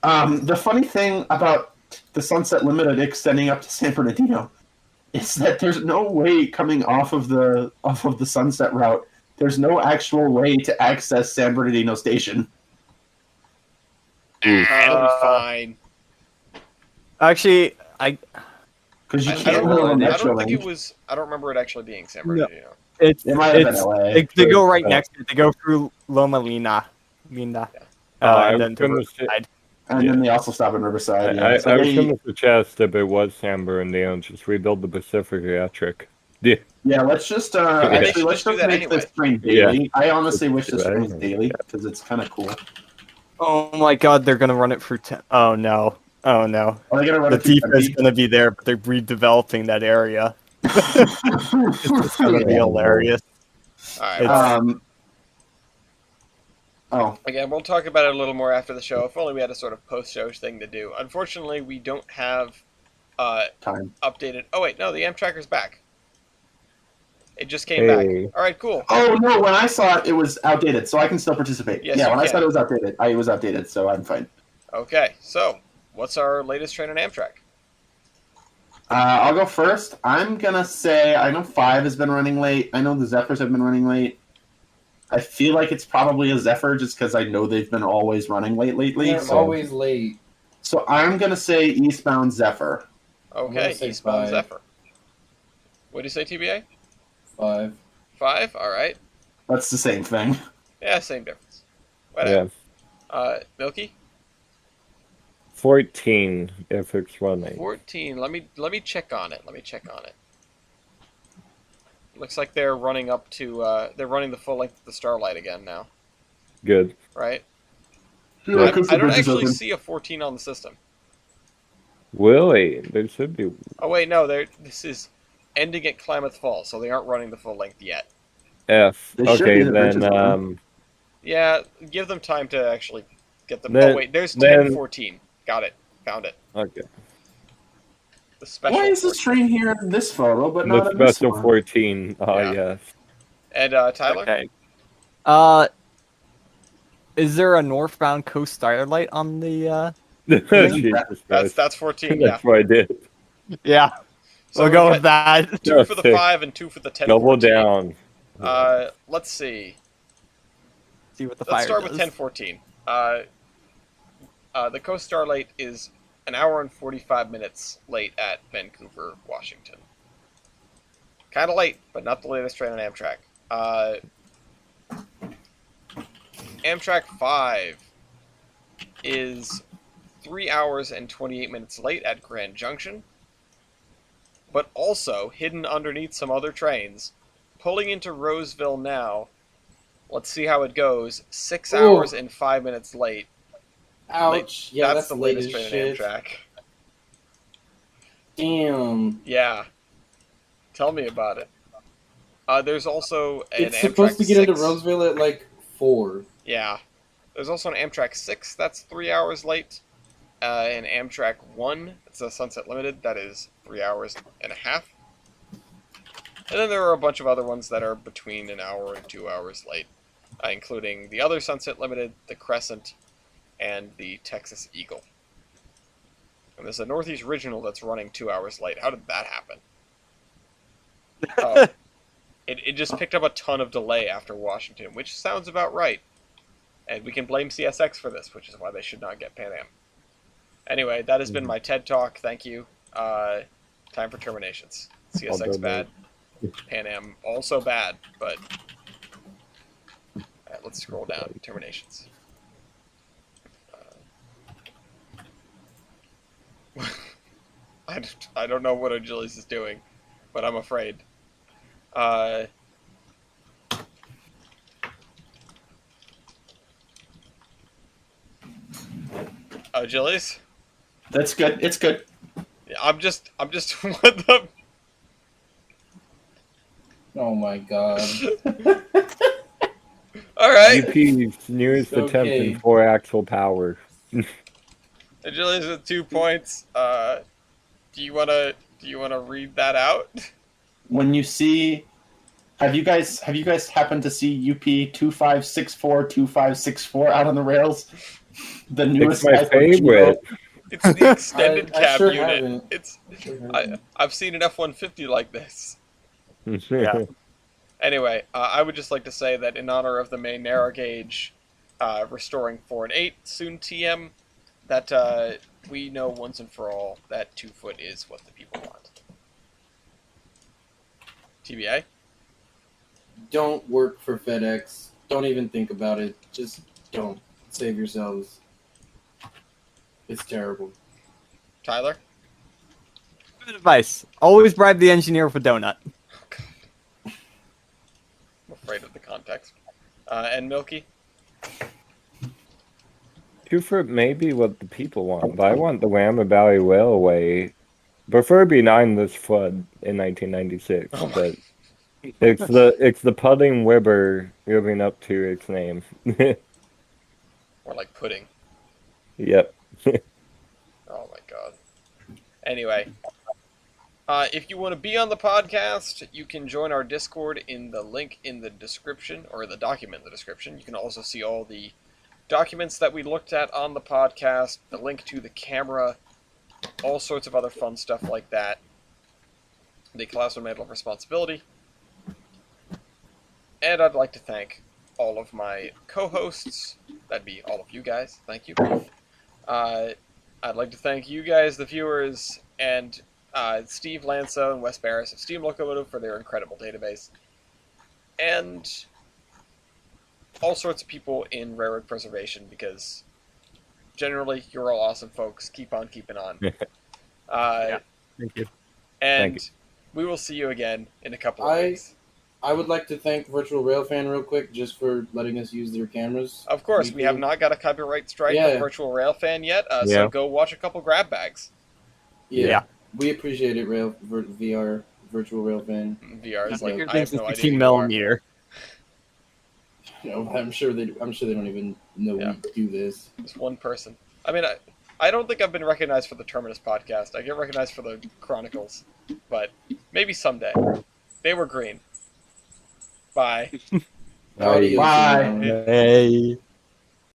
The funny thing about the Sunset Limited extending up to San Bernardino is that there's no way coming off of the Sunset route. There's no actual way to access San Bernardino Station. it'll be fine. Actually, Because you I can't don't go on know. I Metro don't think it Link. was. I don't remember it actually being San No. Bernardino. it's It might have been it's LA. they go right next to it. They go through Loma Linda, I and was then to gonna say- Riverside. And then they also stop in Riverside. Yeah. I So was they- going to suggest if it was San Bernardino, just rebuild the Pacific Electric. Yeah. Yeah, let's just They actually should let's just do just that make anyway. this train Yeah. daily. I honestly wish Let's this do that train was anyway. daily because it's kind of cool. Oh my God, they're gonna run it for 10. Oh no! Oh no! Are they gonna run The it through depot is Tempe? gonna be there, but they're redeveloping that area. It's gonna be hilarious. All right. It's- Well, Oh, again, we'll talk about it a little more after the show. If only we had a sort of post-show thing to do. Unfortunately, we don't have time. updated. Oh wait, no, the Amtrakker's back. It just came Hey. back. All right, cool. Oh no! When I saw it, it was outdated, so I can still participate. Yes, yeah, you when I can. saw it was outdated, it was outdated, so I'm fine. Okay, so what's our latest train on Amtrak? I'll go first. I'm gonna say I know 5 has been running late. I know the Zephyrs have been running late. I feel like it's probably a Zephyr just because I know they've been always running late lately. They're So, always late. so I'm gonna say eastbound Zephyr. Okay, gonna say eastbound 5. Zephyr. What do you say, TBA? 5. 5? All right. That's the same thing. Yeah, same difference. Whatever. Yeah. Milky? 14 if it's running. 14. Let me check on it. Looks like they're running up to they're running the full length of the Starlight again now, Good. right? Yeah, I 'cause the don't bridge is actually open. see a 14 on the system. Really? There should be. Oh wait, no, this is ending at Klamath Falls, so they aren't running the full length yet. F. They should Okay, be, the bridge is then. open. Yeah, give them time to actually get them. Then- oh wait, there's then- 1014. Got it. Found it. Okay. The special. Why is this 14. train here in this photo, but not The in this special one? 14. Yeah. Yes. And Tyler? Okay. Is there a northbound Coast Starlight on the? Jesus Christ. That's 14. Yeah. That's what I did. Yeah, So we'll go we've with got that. 2 for the Okay. 5 and 2 for the 10. Double down. Let's see. See what the Let's fire start does. with 1014. The Coast Starlight is an hour and 45 minutes late at Vancouver, Washington. Kind of late, but not the latest train on Amtrak. Amtrak 5 is 3 hours and 28 minutes late at Grand Junction, but also hidden underneath some other trains, pulling into Roseville now. Let's see how it goes. 6 Ooh. hours and 5 minutes late. Ouch. Yeah, that's the late latest as train shit. on Amtrak. Damn. Yeah. Tell me about it. There's also an It's supposed Amtrak to get into 6. Roseville at like 4. Yeah. There's also an Amtrak 6 that's 3 hours late. An Amtrak 1, it's a Sunset Limited, that is 3 hours and a half. And then there are a bunch of other ones that are between an hour and 2 hours late, including the other Sunset Limited, the Crescent, and the Texas Eagle. And there's a Northeast Regional that's running 2 hours late. How did that happen? Oh, it just picked up a ton of delay after Washington, which sounds about right. And we can blame CSX for this, which is why they should not get Pan Am. Anyway, that has been my TED Talk. Thank you. Time for terminations. CSX bad. Pan Am also bad, but... Alright, let's scroll down. Terminations. I don't know what Achilles is doing, but I'm afraid. Achilles? That's good. It's good. Yeah, I'm just what the Oh my god. Alright. UP's newest attempt in 4-axle power. Achilles with 2 points. Do you wanna read that out? When you see, have you guys happened to see UP 2564 out on the rails? The newest It's my favorite. It's the extended I cab sure unit. haven't. It's I've seen an F-150 like this. Yeah. Anyway, I would just like to say that in honor of the main narrow gauge restoring 4 and 8, soon TM, that we know once and for all that 2 foot is what the people want. TBA? Don't work for FedEx. Don't even think about it. Just don't. Save yourselves. It's terrible. Tyler? Good advice. Always bribe the engineer with a donut. I'm afraid of the context. And Milky? 2 foot may be what the people want, but I want the Willamette Valley Railway, preferably 9 this flood in 1996. Oh my- But it's the Pudding River living up to its name. Or like pudding. Yep. Oh my god. Anyway, if you want to be on the podcast, you can join our Discord in the link in the description, or the document in the description. You can also see all the documents that we looked at on the podcast, the link to the camera, all sorts of other fun stuff like that. The Classroom Mantle of Responsibility. And I'd like to thank all of my co-hosts. That'd be all of you guys. Thank you. I'd like to thank you guys, the viewers, and Steve Lanso and Wes Barris of Steam Locomotive for their incredible database. And all sorts of people in Railroad Preservation, because generally you're all awesome folks. Keep on keeping on. Yeah. Thank you. And Thank you. we will see you again in a couple of weeks. I would like to thank Virtual Railfan real quick just for letting us use their cameras. Of course, we have not got a copyright strike Yeah. from Virtual Railfan yet, so Yeah. go watch a couple grab bags. Yeah. We appreciate it, VR, Virtual Railfan. VR is like, Your I have thing's no idea. 16 who you are. millimeter. You know, I'm sure they don't even know Yeah. we do this. Just one person. I mean, I don't think I've been recognized for the Terminus podcast. I get recognized for the Chronicles, but maybe someday. They were green. Bye. Audio Bye. signal. Hey.